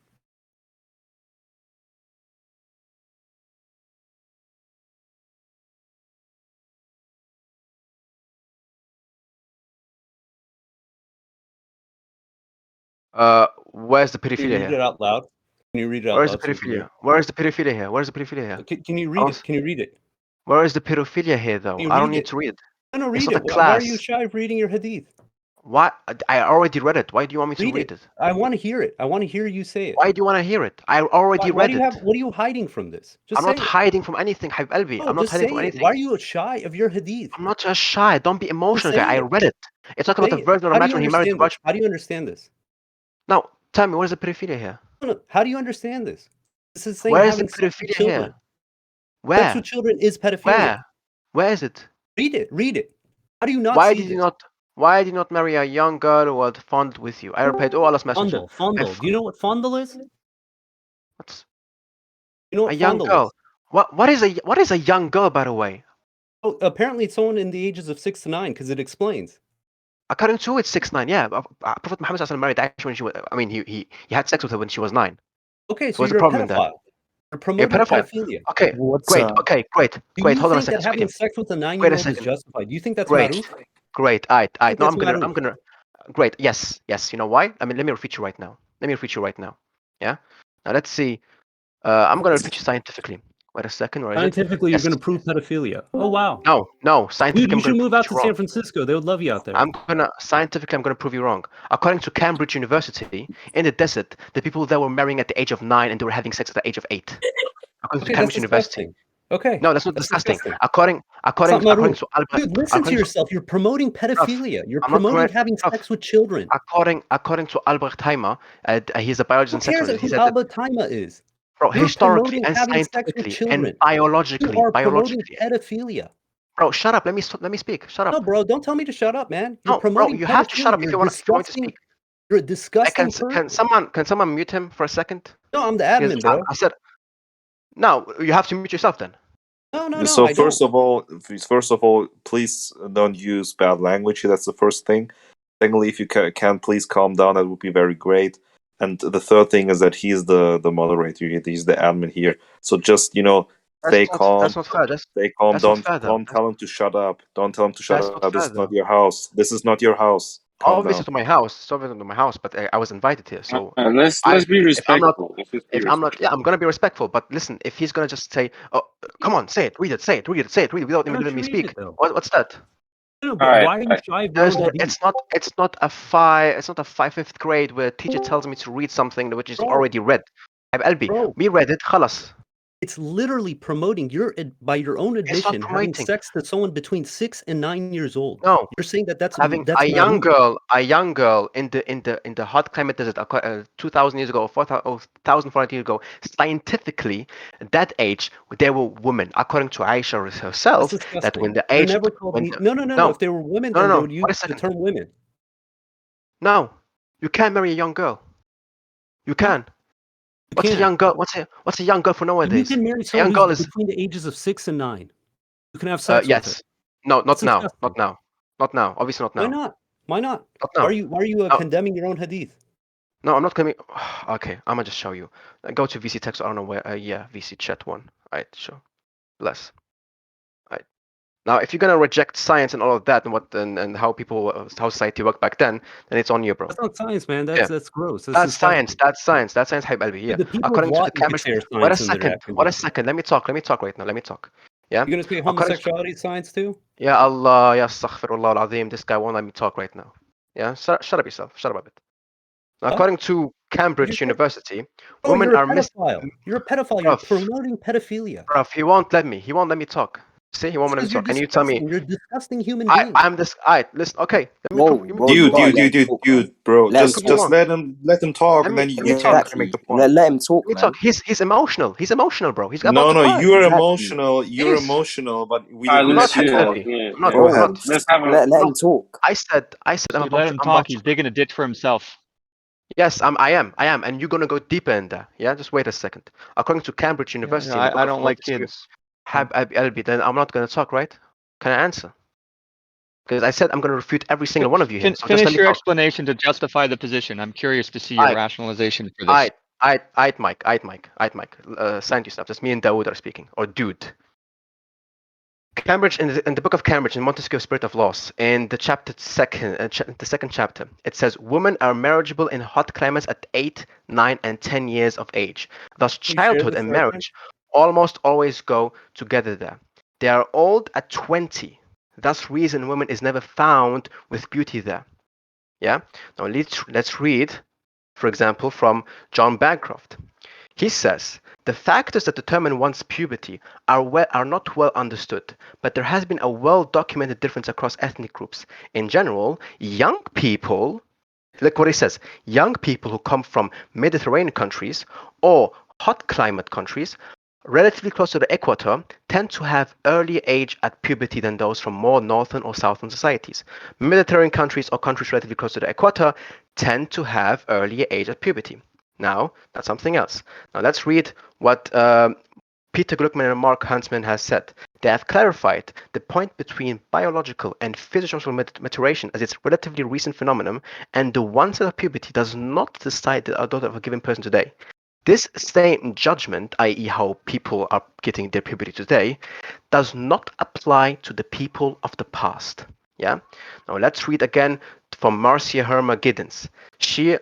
Where's the Can you pedophilia read here? it out loud? Can you read it out Where is the loud so we can hear pedophilia? Where is the pedophilia here? Where is the pedophilia here? it? Can you read it? Can you read it? Where is the pedophilia here, though? Can you I don't read need it? to read. No, It's read not it. a Why are you class. shy of reading your hadith? Why? I already read it. Why do you want me to Read read it. it? I want to hear it. I want to hear you say it. Why do you want to hear it? I already Why read do you it. have? What are you hiding from this? Just I'm say not it. hiding from anything, Habib Albi. No, I'm not just hiding say from it. Why anything. are you shy of your hadith? I'm not just shy. Don't be Just emotional, say guy. I it. read it. It's talking about Say the it. virgin of a How do you match when he married the understand this? virgin. How do you understand this? Now, tell me, where's the pedophilia here? No. How do you understand this? This is saying Where is the having sex with pedophilia children. here? Sex with Where? children is pedophilia. Where? Where is it? Read it. Read it. How do you not Why see did you this? not? Why did you not marry a young girl who was fond with you? I replied, oh Allah's messenger. Fondle. Do you know what fondle is? What's You know a what young fondle girl? is? What is a young girl, by the way? Oh, apparently it's someone in the ages of 6 to 9 because it explains. According to it's 6'9". Yeah, Prophet Muhammad SAW married Aisha when she was. I mean, he had sex with her when she was 9. Okay, So so what's the you're a problem in that? pedophile. You're You're a promoting pedophile. pedophilia. Okay, What's great. Okay, great. Do Great. you Hold on a think second. that having Sweetie. sex with a Wait a 9-year-old is second. justified? Do you think that's Great. maruf? Great. I Aight. think No, that's I'm gonna. maruf. I'm gonna. Great. Yes. Yes. You know why? I mean, let me refute you right now. Yeah. Now let's see. I'm gonna refute you scientifically. Wait a second. Where is it? Scientifically, you're Yes. going to prove pedophilia. Oh, wow. No. Dude, Scientifically, you I'm gonna should prove move out you to San wrong. Francisco. They would love you out there. Scientifically, I'm gonna prove you wrong. According to Cambridge University, in the desert, the people there were marrying at the age of 9 and they were having sex at the age of 8. According to Okay, that's Cambridge University. disgusting. Okay, No, that's not that's disgusting. disgusting. According It's not according maruf. to Albert, Dude, listen to according to yourself. You're promoting Prof, pedophilia. You're I'm not promoting correct. having Prof, sex with children. according to Albert Heimer, he's a biologist Who and cares sexologist. He who said that, Alba Taima is? bro, You're historically promoting and having sex with scientifically and children. You biologically, are promoting pedophilia. bro, shut up. Let me speak. Shut No, up. bro, don't tell me to shut up, man. You're No, bro, promoting you have to shut pedophilia. up if you want me to speak. You're a Like, can disgusting can person. someone mute him for a second? No, I'm the Because admin, bro. I said no. You have to mute yourself then. No, So I don't. first of all, please don't use bad language. That's the first thing. Secondly, if you can please calm down, that would be very great. And the third thing is that he's the moderator. He's the admin here. So just stay That's calm. not fair. Stay calm. That's not Don't fair though. tell him to shut up. Don't tell him to shut That's not up. This fair is not though. your house. This is not your house. Calm Obviously down. to my house. It's obviously to my house, but I was invited here. So Let's I, be if I'm not, respectful. Let's just be yeah, respectful. I'm gonna be respectful. But listen, if he's gonna just say, "Oh, come on, say it, read it, say it, read it, say it, read it," without Why even don't letting you me read speak, it, though? what's that? No, All but right. why are you shy of your There's own no. hadith? It's not a five. It's not a fifth grade where a teacher tells me to read something which is Bro, already read. Albi, bro, we read it. خلاص. it's literally promoting by your own It's not admission, having promoting. sex to someone between 6 and 9 years old. No, You're saying that that's having that's maruf. a young girl in the hot climate desert 2,000 years ago, 1,400 years ago, scientifically, at that age, they were women, according to Aisha That's herself, that when disgusting. the They're age, never called. when the, No. no, If they were women, no, no, then they no, would use wait a the second, term women. no, you can't marry a young girl. You No, can. you What's a can't. young girl? What's a young girl for You nowadays? can marry A someone young who's girl is between the ages of 6 and 9. You can have sex with her. yes, no, That's not now, disgusting. obviously not Why now, not? Why not? not Why are now. you No, condemning your own hadith? no, I'm not gonna. Okay, I'm gonna just show you. Go to VC text. I don't know where. Yeah, VC chat one. Alright, sure. Bless. Alright. Now, if you're gonna reject science and all of that, and how people, how society worked back then it's on you, bro. That's not science, man. Yeah, That's gross. That's that's science. disgusting. That's science. That's science, Habibi. Dude, Yeah. the people of According to Lot the you could Cambridge. say are Wait a science in their second. Wait a condition. second. Let me talk. Right now. Let me talk. Yeah. You're gonna say According to, homosexuality is science too? yeah, Allah, ya astaghfirullah al-azim. This guy won't let me talk right now. Yeah. Shut up yourself. Shut up a bit. What? According to What'd you Cambridge say? University, Oh, women you're a are pedophile. You're a pedophile. You're bruv, promoting pedophilia. He won't let me. He won't let me talk. See, he won't It's let me because you're talk. And you tell me, disgusting. You're a disgusting human being. I'm this. Listen. Okay. Let me Whoa, prove. Let me bro, prove you you Dude, wrong. gotta dude, let dude, him dude, talk, man. dude, bro. Let him Prove you Just talk. wrong. let him talk, and then Let you me talk. can make Exactly. the point. Let him talk, Let me talk. man. He's emotional. He's emotional, bro. He's about No, to no, cry. you're Exactly. emotional. He You're is. emotional, but we He I'm we not needs to see Habib that. talk. Albi. I'm not. Go I'm Bro, ahead. not. Let's have a let I'm not. him talk. I said I'm Dude, let about to. him I'm about talk. to. He's digging a ditch for himself. Yes, I am. And you're gonna go deeper in there. Yeah. Just wait a second. According to Cambridge Yeah, University in the book I of don't like Montesquieu, kids. Albi, then I'm not gonna talk, right? Can I answer? Because I said I'm gonna refute every single one of you here. So just let Finish me your talk. explanation to justify the position. I'm curious to see your I, rationalization for this. Mike. Silent yourself. Just me and Dawood are speaking, or dude. Cambridge in the book of Cambridge in Montesquieu's Spirit of Laws in the second chapter it says women are marriageable in hot climates at 8, 9, and 10 years of age. Thus, Can you share childhood this and reference? marriage almost always go together there. They are old at 20. Thus, reason woman is never found with beauty there. Yeah. Now let's read, for example, from John Bancroft. He says, the factors that determine one's puberty are not well understood, but there has been a well-documented difference across ethnic groups. In general, young people, look what he says, young people who come from Mediterranean countries or hot climate countries relatively close to the equator tend to have earlier age at puberty than those from more northern or southern societies. Mediterranean countries or countries relatively close to the equator tend to have earlier age at puberty. Now, that's something else. Now, let's read what Peter Gluckman and Mark Huntsman has said. They have clarified the point between biological and physiological maturation as its relatively recent phenomenon, and the onset of puberty does not decide the adult of a given person today. This same judgment, i.e., how people are getting their puberty today, does not apply to the people of the past. Yeah. Now let's read again from Marcia Herma Giddens. She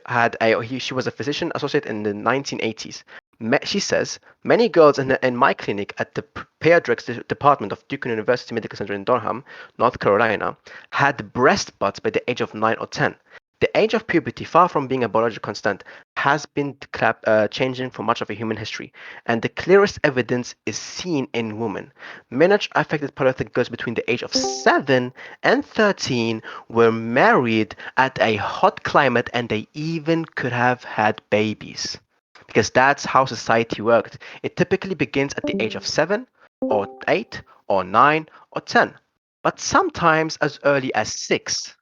was a physician associate in the 1980s. She says many girls in my clinic at the pediatrics department of Duke University Medical Center in Durham, North Carolina, had breast buds by the age of 9 or 10. The age of puberty, far from being a biological constant, has been changing for much of human history, and the clearest evidence is seen in women. Many affected pediatric girls between the age of 7 and 13 were married at a hot climate, and they even could have had babies. Because that's how society worked. It typically begins at the age of 7 or 8 or 9 or 10, but sometimes as early as 6.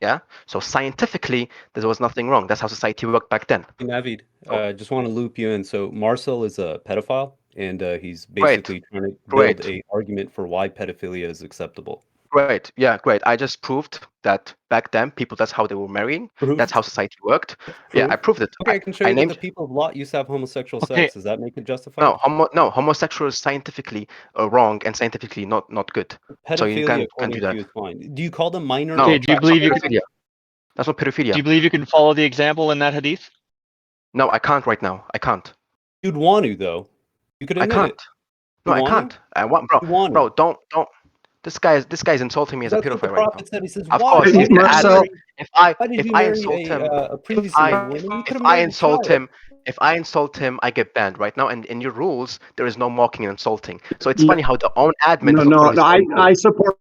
Yeah. So scientifically, there was nothing wrong. That's how society worked back then. Navid, Oh, just want to loop you in. So Marcel is a pedophile, and he's great, basically trying to build great, a argument for why pedophilia is acceptable. great. Yeah, great. I just proved that back then, people, that's how they were marrying. That's how Proof, society worked. Yeah, I proof. proved it. Okay, I can show I you that the named people of Lot used to have homosexual Okay, sex. Does that make it justified? no, homosexual is scientifically wrong and scientifically not good. So you Pedophilia, can't do according to that. you, is fine. Do you call them minor or No, okay. Do you that's attracted not believe you persons? can? pedophilia. That's not Do pedophilia. you believe you can follow the example in that hadith? No, I can't right now. I can't. You'd want to, though. You could I admit it. can't. No, You I want to? can't. I want, bro, You want to. bro. Don't. This guy's insulting me as a That's what the pedophile right now. prophet said. He says, Of "Why? course, Why he's did gonna you add to Marcel, it. marry? If I Why did if you I marry insult him, a if previously I married woman? You could have if I married a insult child." him, if I insult him, I get banned right now. And in your rules, there is no mocking and insulting. So it's funny how the own admin no, doesn't no, follow no. his I, own I rules. support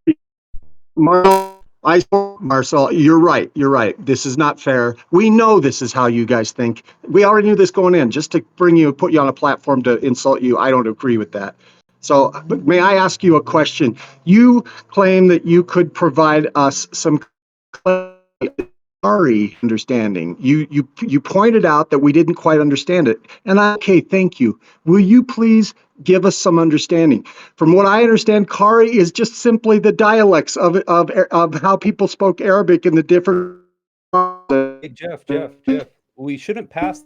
Marcel. You're right. You're right. This is not fair. We know this is how you guys think. We already knew this going in. Just to put you on a platform to insult you, I don't agree with that. So, but may I ask you a question? You claim that you could provide us some understanding. You pointed out that we didn't quite understand it, and okay, thank you. Will you please give us some understanding? From what I understand, Kari is just simply the dialects of how people spoke Arabic in the different. Hey, Jeff, we shouldn't pass.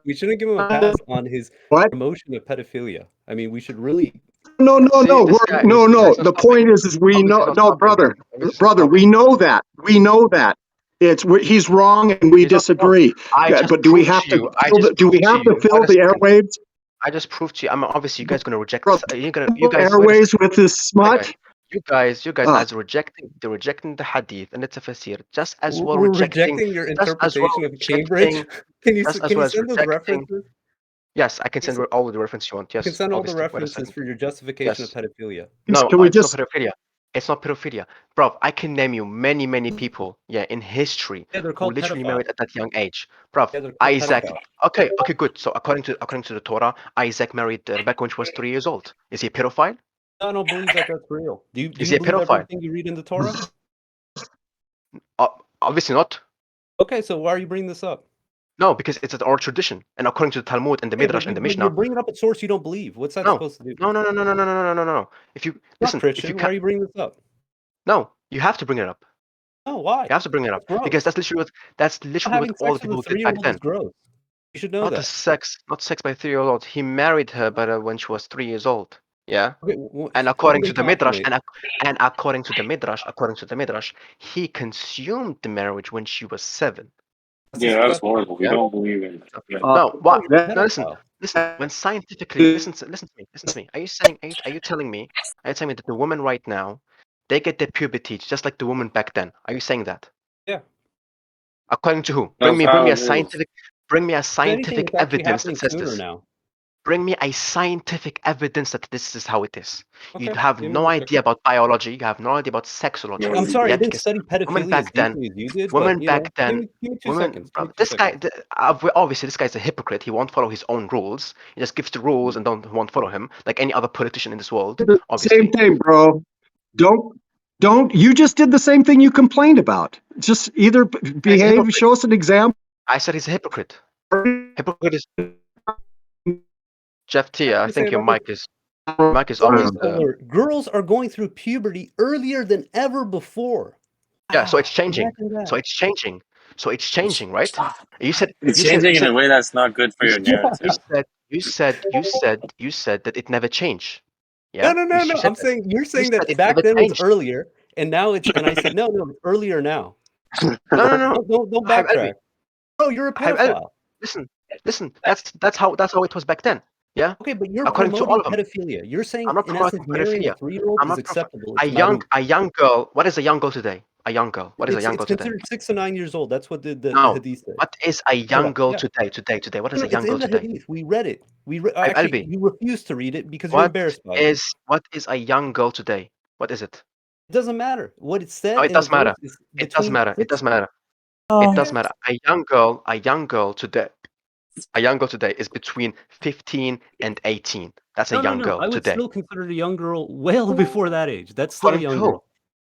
We shouldn't give him a pass on his What? promotion of pedophilia. I mean, we should really. No, no, See, no. this guy, No, this no. guy's not The stopping. point is we Obviously, know. he's not No, stopping. brother, Obviously, he's not brother. stopping. We know that. We know that. He's wrong, and we He's not wrong. disagree. I just But do we proved have to to you. I fill the? just Do we proved to have to you. fill Wait a the second. airwaves? I just proved to you. I mean, obviously, you guys gonna reject Bro, this. You're gonna. You guys. Wait a airwaves second. with this Wait, smut? guys. You guys, Uh, as rejecting the hadith and its tafsir, just as well We're rejecting, rejecting your just as well interpretation of Cambridge. rejecting, just as Can well you as send those rejecting. references? Yes, I can Can you send s- all the reference you want. you can Yes, send all the obviously. Wait a references second. for your justification of Yes. pedophilia. No, can we it's not just? pedophilia. It's not pedophilia. Bro, I can name you many people, yeah, in history Yeah, they're who called literally pedophiles. married at that young age. Bro, Yeah, they're called Isaac. pedophiles. Okay, good. So according to the Torah, Isaac married Rebecca when she was 3 years old. Is he a pedophile? I don't believe that that's real. Do Is you he a believe pedophile? everything you read in the Torah? Obviously not. Okay, so why are you bringing this up? No, because it's an oral tradition, and according to the Talmud and the Okay, but Midrash and the you're Mishnah, bringing up a source you don't believe. What's that no, supposed to do? no. If you Not listen, if you Christian. Why can't, are you bringing this up? no, you have to bring it up. No, why? You have to bring it up That's gross. because that's Not literally what having all the sex with a people did back 3-year-old is then. gross. You should know Not the that. sex, not sex by 3 years old. He married her, but when she was 3 years old. Yeah. Okay, And how according they to the midrash, calculate? and according to the midrash, he consumed the marriage when she was 7. That's Yeah, that's acceptable. horrible. We Yeah. don't believe in that. Yeah. No, Oh, what? you're a that No, listen, pedophile. listen. When scientifically, listen to me. Are you saying? Are you telling me? Are you telling me that the women right now, they get their puberty just like the woman back then? Are you saying that? Yeah. According to who? That's how it is. Bring me a If anything, scientific it's actually evidence that happening says sooner this. now. Bring me a scientific evidence that this is how it is. You Okay, have give me no one second. idea about biology. You have no idea about sexology. I'm sorry, I Yet, didn't guess study women pedophilia as back then, deeply as you did, women but you back know, then, give me 2 women. seconds. Give me 2 This guy, seconds. obviously, this guy's a hypocrite. He won't follow his own rules. He just gives the rules and won't follow him, like any other politician in this world. the same Obviously, thing, bro. Don't you just did the same thing you complained about. Just either he's a behave, hypocrite. show us an example. I said he's a hypocrite. Hypocrite is Jeff I T. have I to say think your about this. mic is always. Spoiler alert, girls are going through puberty earlier than ever before. Yeah, so it's Wow, changing. imagine So that. it's changing. So it's changing, right? You said It's you said you changing in said a way that's not good for you your said Yeah. narrative. you said that it never changed. No, Yeah, no, you no, no. said I'm that. saying you're You saying said that it back never then was changed. earlier, and now and I said no, no, it's earlier now. No, no, no. Don't Habib Albi, backtrack. Oh, you're a Habib Albi, pedophile. listen, listen. That's how it was back then. Yeah, Okay, but you're according to all promoting of them. pedophilia. You're I'm saying, not in promoting essence, marrying a pedophilia. 3-year-old I'm is not acceptable. a It's marriage. young girl. What is a young girl today? A young girl. What is a young It's girl today? considered 6 to 9 years old. That's what the No. hadith says. What is a Yeah, young girl yeah. today? Today. What is No, a no, it's young girl in the today? hadith. We read it. Habib Actually, Albi, you refuse to read it because you're what embarrassed by it. what is a young girl today? What is it? It doesn't matter. What it No, said it in the does verse matter. is It does between matter. It 6. does matter. It Oh. does matter. A young girl today is between 15 and 18. That's a No, no, young no. girl I would today. still consider a young girl well before that age. That's still a According to young who? girl.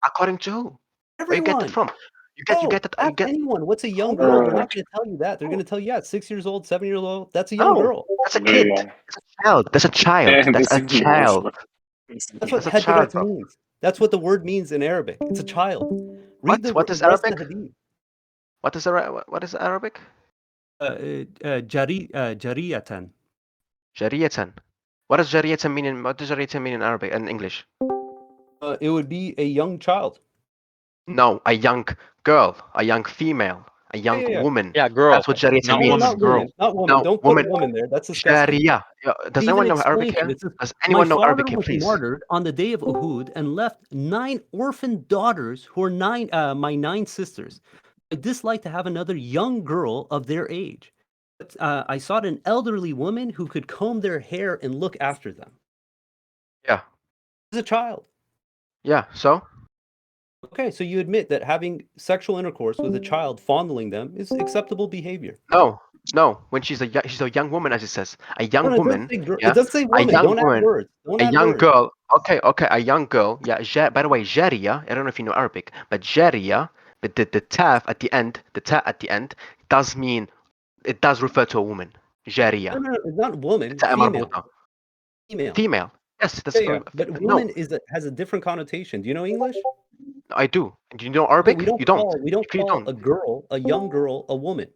According to who? Where you get that Everyone. from? You No, get that you ask get anyone. What's a young girl? They're Uh, not going to tell you that. They're going to tell you, yeah, 6 years old, 7 years old. That's a young no. girl. That's a there you kid. go. That's a child. That's a child. Yeah, That's this a is worse, child. bro. That's what That's a child, hadith bro. means. That's what the word means in Arabic. It's a child. Read the What is rest of Arabic? the hadith. What is Arabic? Jariyatan. Jariyatan. What does jariyatan mean in Arabic and English? It would be a young child. No, a young girl, a young female, a Yeah, young yeah, yeah. woman. Yeah, girl, That's what jariyatan not No, means. woman, not girl. woman. Not woman. No, Don't put woman. woman there. That's disgusting. Sharia. Does It anyone even know Arabic explains it. here? It says, Does my anyone know father Arabic here, was please? martyred on the day of Uhud and left 9 orphan daughters who are my 9 sisters. I dislike to have another young girl of their age. But, I sought an elderly woman who could comb their hair and look after them. Yeah. As a child. Yeah. So? Okay, so you admit that having sexual intercourse with a child, fondling them, is acceptable behavior. No. No. When she's a young woman, as it says, a No, young no, it doesn't woman. say girl. It Yeah. doesn't say A woman. young Don't add woman. words. Don't A add young words. girl. Okay. A young girl. Yeah. By the way, Jaria. I don't know if you know Arabic, but Jaria, but the taf at the end, does mean it does refer to a woman. Jaria. No, no, no, it's not woman. تاء Female. مربوطة. Female. Female. Yes, Yeah, that's yeah. But no. woman has a different connotation. Do you know English? I do. Do you know Okay, Arabic? You don't. we don't You clearly call don't. a young girl, a woman.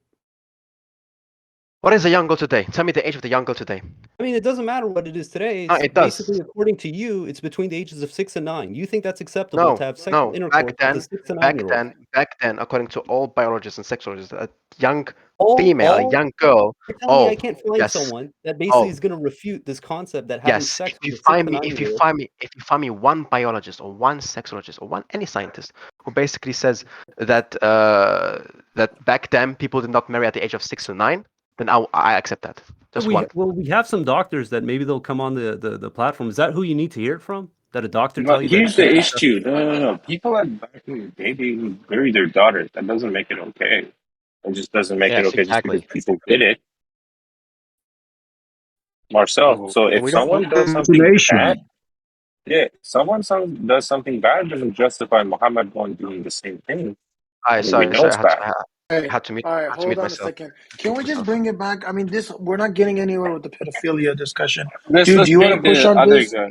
What is a young girl today? Tell me the age of the young girl today. I mean, it doesn't matter what it is today. No, It's it does. basically, according to you, it's between the ages of 6 and 9. You think that's acceptable No, to have sexual no. intercourse with a 6 and 9-year-old? Back then, according to all biologists and sexologists, a young female, a All young girl. you're telling me I Oh, can't find yes. someone that basically Oh, is going to refute this concept that having yes. sex with a 6 to 9-year-old. If you find me one biologist or one sexologist or any scientist who basically says that that back then people did not marry at the age of 6 to 9, then I accept that. Just one. We have some doctors that maybe they'll come on the platform. Is that who you need to hear it from? That a doctor tell But you that here's the sex is issue. No. People at back in the day, they would bury their daughters. That doesn't make it okay. It just doesn't make it Yes, okay just because exactly. people did it. Marcel. Oh, So and if we don't. someone does something Imagination. bad, yeah, does something bad doesn't justify Muhammad going doing the same thing. I We sorry, know sorry. it's bad. Hey, all right, I had to hold mute on a myself. second. Can we just bring it back? I mean, we're not getting anywhere with the pedophilia discussion. Let's Dude, do you want bring to push the on other this? guy.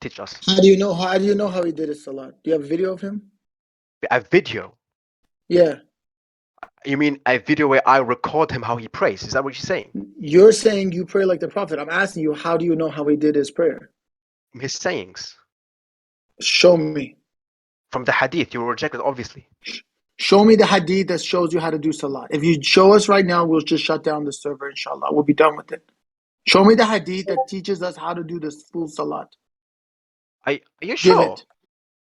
teach us. How do you know? How do you know how he did his salat? Do you have a video of him? A video. Yeah. You mean a video where I record him how he prays? Is that what you're saying? You're saying you pray like the prophet. I'm asking you, how do you know how he did his prayer? His sayings Show me. from the hadith. You will reject it, obviously. Show me the hadith that shows you how to do salat. If you show us right now, we'll just shut down the server, inshallah. We'll be done with it. Show me the hadith that teaches us how to do this full salat. Are you Give sure? it.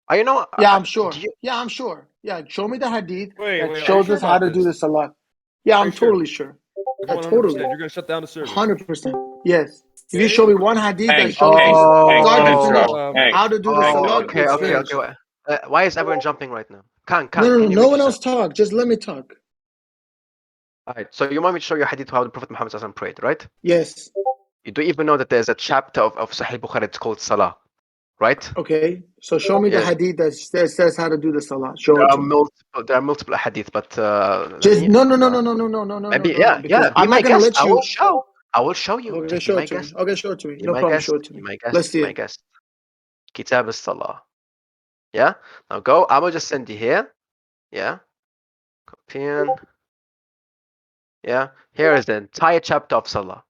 Are you know? Yeah, I'm Do sure. you? Yeah, I'm sure. Yeah, show me the hadith Wait, that are you shows sure us how about to do this? the salat. Yeah, Are I'm you sure? totally sure. Like Yeah, 100%. totally. You're gonna shut down the server. 100%. Yes. If you show Okay. me one hadith that Hank, shows Hank, me Hank, start to don't finish interrupt. Oh, Hank, how to do the Hank, oh, don't salat, okay, it's interrupt. okay, finished. okay. Why is everyone jumping right now? No, Can you no mute one yourself? else talk. Just let me talk. All right. So you want me to show you a hadith how the Prophet Muhammad SAW prayed, right? Yes. You do even know that there's a chapter of Sahih Bukhari. It's called Salah, right? Okay. So show me the Yes. hadith that says how to do the salat. Show There it are to me. multiple. There are multiple hadith, but let Just me. no, no, no, no, no, no, no, no, no, no, Maybe no, no. yeah. Because Be I'm my not gonna guest. let you. I will show you. Okay, Just be show it my to me. guest. Okay, show it to me. Be No my problem. guest. Show it to Be me. my guest. Let's Be see my it. guest. Kitab al-Salah. Yeah. Now go. I will just send you here. Yeah. Copy in. Yeah. Here is the entire chapter of Salah.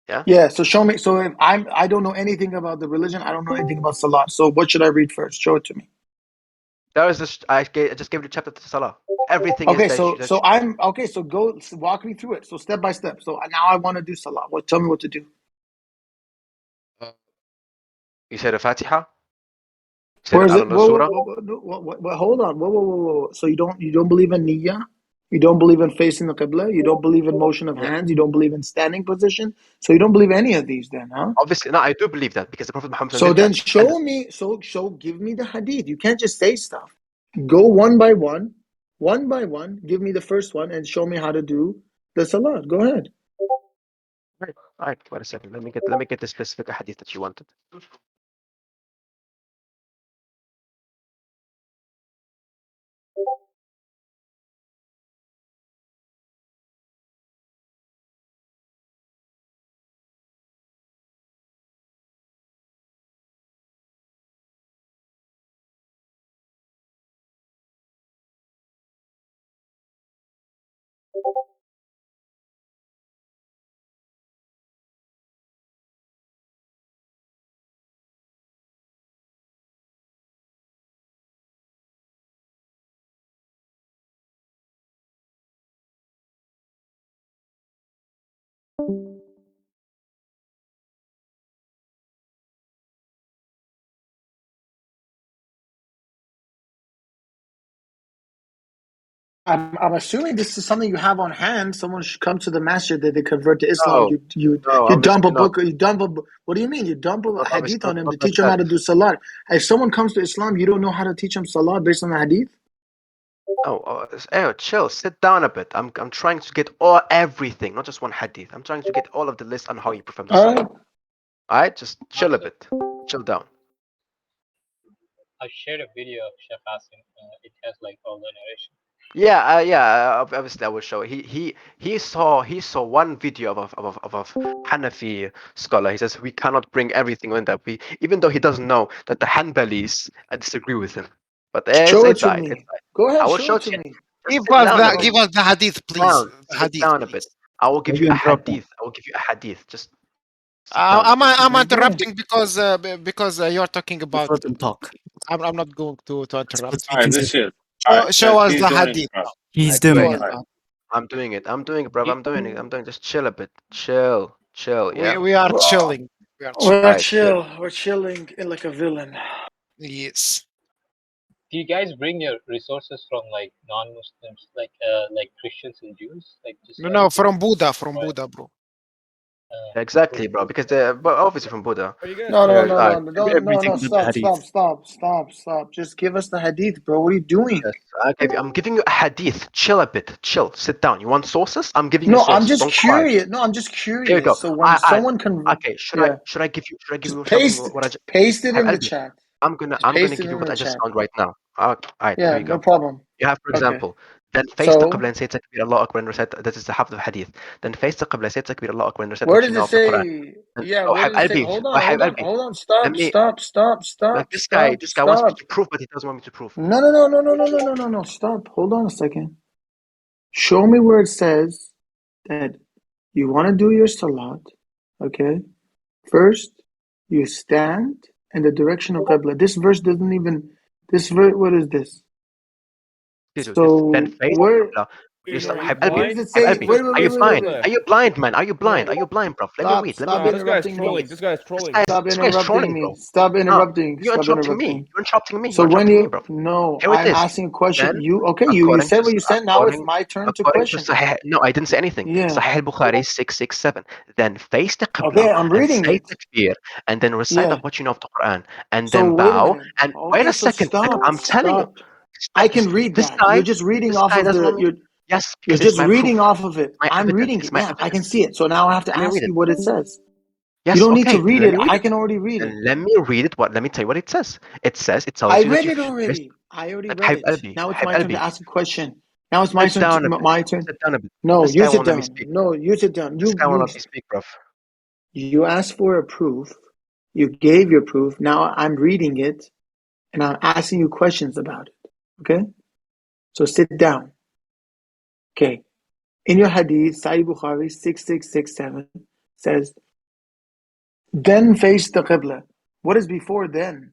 Yeah. Yeah. So show me. So if I don't know anything about the religion. I don't know anything about salat. So what should I read first? Show it to me. There is this. I just gave you the chapter to Salah. Everything is Okay. there. So I'm okay. So go walk me through it. So step by step. So now I want to do salat. What? Tell me what to do. You said the Fatiha. You said Where is I it? don't know Surah. Hold on. Whoa. So you don't believe in niyyah? You don't believe in facing the qibla? You don't believe in motion of Yeah. hands? You don't believe in standing position? So you don't believe any of these then, huh? Obviously, no. I do believe that because the Prophet Muhammad So did then that. And give me the hadith. You can't just say stuff. Go one by one, give me the first one and show me how to do the salat. Go ahead. all right. Wait a second. Let me get the specific hadith that you wanted. I'm assuming this is something you have on hand. Someone should come to the masjid that they convert to Islam. No, no. You dump Obviously a not. book. You dump a. What do you mean? You dump a Obviously hadith on him not to like teach him that. how to do salat. If someone comes to Islam, you don't know how to teach him salat based on the hadith. Chill. Sit down a bit. I'm trying to get everything, not just one hadith. I'm trying to get all of the list on how you perform the All salah. right. All right, just chill a Also, bit. Chill down. I shared a video of Chef Hassan. It has like all the narration. Yeah. Obviously, I will show. He saw one video of a Hanafi scholar. He says we cannot bring everything in that we, even though he doesn't know that the Hanbalis disagree with him. But Show it it's to alright. It's me. alright. Go I ahead. will Show show it it to to you. me. Just sit down a bit. Give us the hadith, please. The Sit hadith, down a bit. please. I will Why give are you you a interrupting? hadith. I will give you a hadith. Just sit down a Am bit. I Go ahead. interrupting because you're talking Just about? let them talk. I'm not going to Let's interrupt. be All right, let's consistent. chill. All right, Show guys, us please the don't hadith. interrupt. He's Show doing us it. All right. the. I'm doing it. I'm doing it, bro. Do I'm doing it. Just chill a bit. Chill. Yeah. We are Well, chilling. We are chilling. All we're right. Chill. chill. We're chilling like a villain. Yes. you guys bring your resources from like non-Muslims, like Christians and Jews, like just No, no, to from provide? Buddha, bro. Cool. Exactly, bro. Because they're but obviously from Buddha. Are you guys No, no, trying Yeah. to? no, All right. no, Give don't, no, everything no, but the hadith. stop. Just give us the hadith, bro. What are you doing? Yes. I'm giving you a hadith. Chill a bit. Chill. Sit down. You want sources? I'm giving you No, I'm sources. just Don't cry. curious. No, I'm just Here you curious. go. So when someone can, Okay. Should I yeah, should I give you just something paste, what I just paste it in the Albert, chat. I'm gonna Just I'm gonna paste it give you in what the I just chat. found right now. All right, here Yeah, we no go. problem. You have, for Okay. example, then face the So Qibla and say Takbir Allah Akbar and recite, that is the half of the hadith. Then face the Qibla, say Takbir Allah Akbar and recite where what does you it know of the Quran. say? And Yeah, oh, where Habib does it say? Albi, oh, Habib Albi, Hold on. let me, like this guy wants me Stop. to prove, but he doesn't want me to prove. No. Stop. Hold on a second. Show me where it says that you want to do your salat, okay? First, you stand in the direction of Qibla. This verse doesn't even, this verse, what is this? Dude, then So, face the where, Qibla. You Wait, are start, you Habib where Albi, does blind? it Habib say? Albi, Because are you face the blind? Qibla. Are you blind, man? Are you blind? No, Are you blind, bro? Let me Stop, read. Let me stop nah, read. this guy's interrupting me. trolling. This guy's This trolling. guy, Stop this guy's interrupting trolling, me. bro. Stop No, interrupting. you're Stop interrupting me. interrupting. You're interrupting me. So You're when interrupting me, you, bro. no, Here it I'm is. asking a question. Then, You according said to what you said. Now it's my turn to according to question. Sahih, no, I didn't say anything. Yeah. Sahih al-Bukhari 667. Then face the Qibla Okay, I'm and reading say it. takbir, and then recite Yeah. of what you know of the Quran, and So then wait a bow. minute. And wait Okay, a so second. stop, I'm telling you, stop. I can read this that. guy, You're just reading this off guy of doesn't the want me to. Yes, you're because it's just my proof. reading off of it. My I'm evidence. reading It's it. my Yeah, I can evidence. see it. So now I have to Let me ask read it. you what it says. You Yes, don't need to okay. Then read let it. me read I it. can already read it. Then let me read it. Let me tell you what it says. It says, it I tells you that read you it first, already. I already like read Habib it. Albi, Now it's Habib my turn to Albi, ask a question. Now it's my sit turn. down a bit. My turn. Sit down a bit. No, This you guy sit won't let me down. speak. No, you sit down. This guy won't let me speak, bruv. You asked for a proof. You gave your proof. Now I'm reading it and I'm asking you questions about it. Okay? So sit down. Okay. In your hadith, Sahih Bukhari 6667 says, then face the Qibla. What is before then?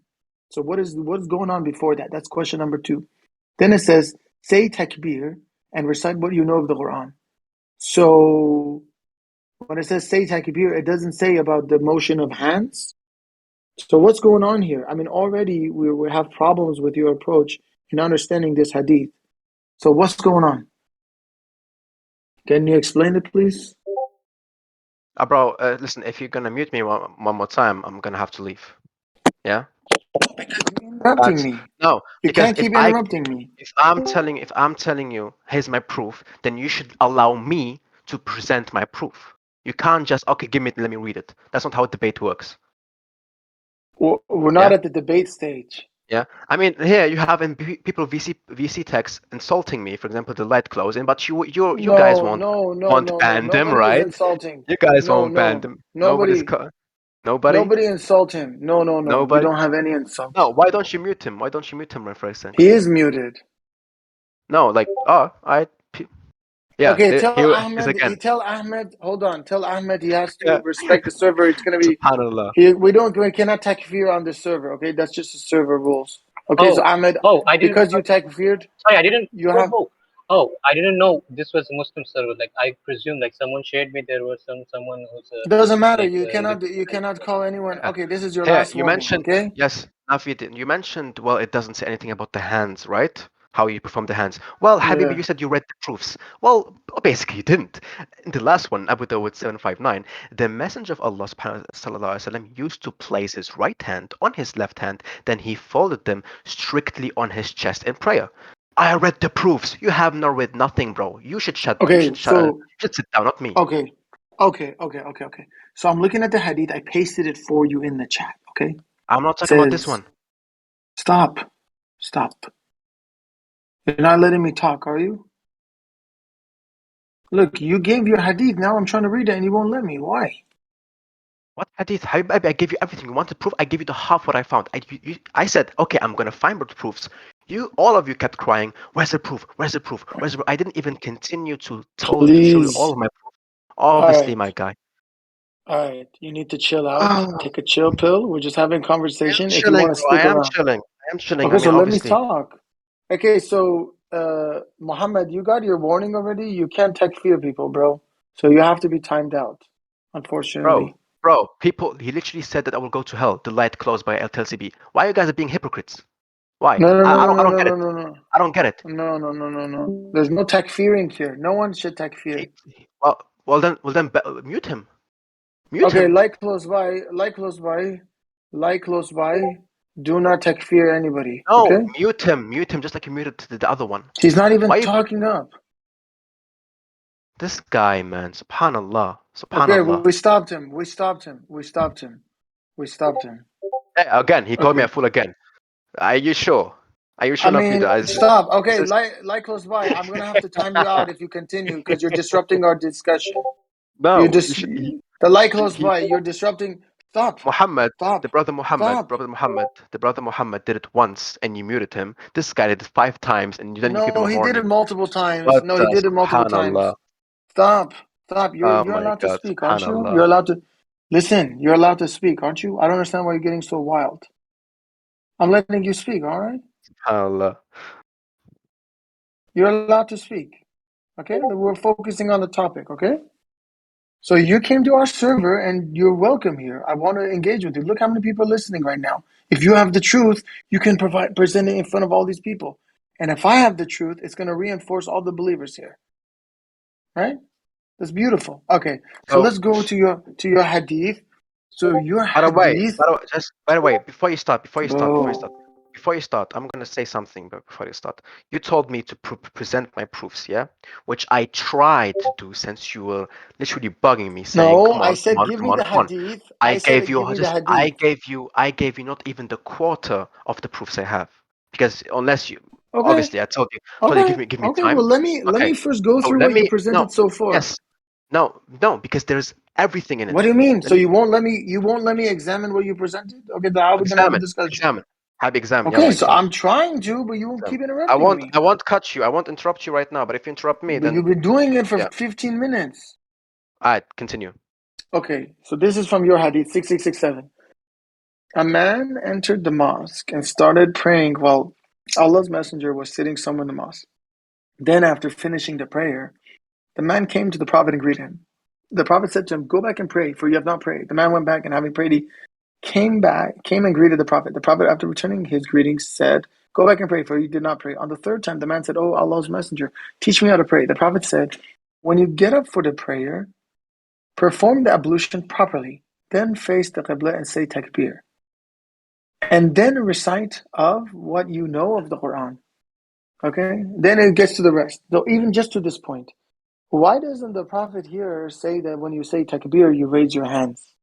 So what is going on before that? That's question number 2. Then it says, say takbir and recite what you know of the Quran. So when it says say takbir, it doesn't say about the motion of hands. So what's going on here? I mean, already we have problems with your approach in understanding this hadith. So what's going on? Can you explain it, please? Bro, listen, if you're gonna mute me one more time, I'm gonna have to leave. Yeah? Because you're interrupting That's me. no, You because can't keep interrupting me. if I'm telling you here's my proof, then you should allow me to present my proof. You can't just okay, give me let me read it. That's not how a debate works. We're not Yeah? at the debate stage. Yeah, I mean, here you have people VC text insulting me. For example, the light closing, but you guys No, won't no, no, no, no. ban them, Nobody is right? insulting. You guys No, won't ban no. them. Nobody, Nobody, nobody insult him. No, no, no. You nobody. don't have any insult. No, why don't you mute him? Why don't you mute him for a second? He is muted. No, like yeah, Okay, here he is again. tell Ahmed, hold on. Tell Ahmed he has to Yeah, respect the server. It's gonna be, Subhanallah. we cannot takfir on the server. Okay, that's just the server rules. Okay, so Oh, Ahmed, oh, I didn't. because you takfired, Sorry, I didn't. you Oh, have, oh, oh, I didn't know this was a Muslim server. Like I presume, like someone shared me. There was someone who's doesn't matter. like You cannot call anyone. Yeah. Okay, this is your Here, last you warning. mentioned, Okay. yes, Nafid, you mentioned, well, it doesn't say anything about the hands, right? How you perform the hands. Well, Habibi, Yeah. you said you read the proofs. Well, basically, you didn't. In the last one, Abu Dawud 759, the Messenger of Allah subhanahu sallallahu alaihi wasallam used to place his right hand on his left hand, then he folded them strictly on his chest in prayer. I read the proofs. You have not read nothing, bro. Okay. So You should sit down, not me. okay. Okay. So I'm looking at the hadith. I pasted it for you in the chat. Okay. I'm not It talking about this says, one. stop. You're not letting me talk, are you? Look, you gave your hadith. Now I'm trying to read it and you won't let me. Why? What hadith? Habib, I gave you everything. You wanted proof? I gave you the half what I found. I said, okay, I'm gonna find more proofs. All of you kept crying. Where's the proof? Where's the proof? Where's the proof? I didn't even continue to show you all Please. of my proof. All Obviously, right. my guy. All right. You need to chill out. I Take a chill pill. We're just having am conversation. If you chilling, want to bro. stick I am around. chilling. I am chilling. I Okay, mean, so let me obviously, talk. Okay, so Muhammad, you got your warning already. You can't takfir people, bro. So you have to be timed out, bro, unfortunately. people. He literally said that I will go to hell. The light closed by LTLCB. Why you guys are being hypocrites? Why? No, no, no, no, I no, don't no, get no, it. no, no. I don't get it. No, no, no, no, no. There's no takfiring here. No one should takfir. Mute him. Mute Okay, him. like close by, like close by, like close by. Do not takfir anybody. No, Okay? mute him, just like you muted the other one. He's not even Why you? talking up. This guy, man, subhanallah, Okay, subhanallah. we stopped him. We stopped him. We stopped him. We stopped him. Hey, again, he called me Okay. a fool again. Are you sure? Are you I sure, mean, Nafida? stop. Is Okay, this? like close by. I'm gonna have to time you out if you continue because you're disrupting our discussion. You No, you just should. the like close by. You're disrupting. Stop. Muhammad, Stop. the brother Muhammad, Stop. the brother Muhammad did it once and you muted him. This guy did it 5 times and then you give him No, a he did it warning. multiple times. What No, he did it multiple subhanallah. times. Stop. Stop. Oh You're my allowed to God, speak, aren't you? subhanallah, You're allowed to listen. You're allowed to speak, aren't you? I don't understand why you're getting so wild. I'm letting you speak, all right? subhanallah. You're allowed to speak. Okay? We're focusing on the topic, okay? So you came to our server and you're welcome here. I want to engage with you. Look how many people are listening right now. If you have the truth, you can present it in front of all these people. And if I have the truth, it's going to reinforce all the believers here. Right? That's beautiful. Okay. So So, let's go to your hadith. So your by the way, hadith, by the way, before you start, bro. I'm gonna say something. But before you start, you told me to present my proofs, yeah, which I tried to do since you were literally bugging me, saying, No, "Come I on, come said on, give come me on, the come on." hadith. I I gave said you give me the just, hadith. I gave you not even the quarter of the proofs I have, because unless you, Okay. obviously, I told you Okay. give me Okay. time. Well, let Okay, me first go so through let what you me no, presented so far. yes, no, because there's everything in What it. do you mean? Let So me you won't let me examine what you presented? Okay, then how are we gonna have a discussion? examine, have examine, Okay, yalla, so examine. I'm trying to, but you won't keep I interrupting won't me. I won't cut you. I won't interrupt you right now. But if you interrupt me, But then you've been doing it for yeah. 15 minutes. Alright, continue. Okay, so this is from your hadith 6667. A man entered the mosque and started praying while Allah's messenger was sitting somewhere in the mosque. Then, after finishing the prayer, the man came to the Prophet and greeted him. The Prophet said to him, "Go back and pray, for you have not prayed." The man went back and having prayed, he came and greeted the Prophet. The Prophet, after returning his greetings, said, "Go back and pray, for you did not pray." On the third time, the man said, "Oh, Allah's messenger, teach me how to pray." The Prophet said, "When you get up for the prayer, perform the ablution properly. Then face the Qibla and say takbir. And then recite of what you know of the Quran." Okay? Then it gets to the rest. So even just to this point, why doesn't the Prophet here say that when you say takbir, you raise your hands?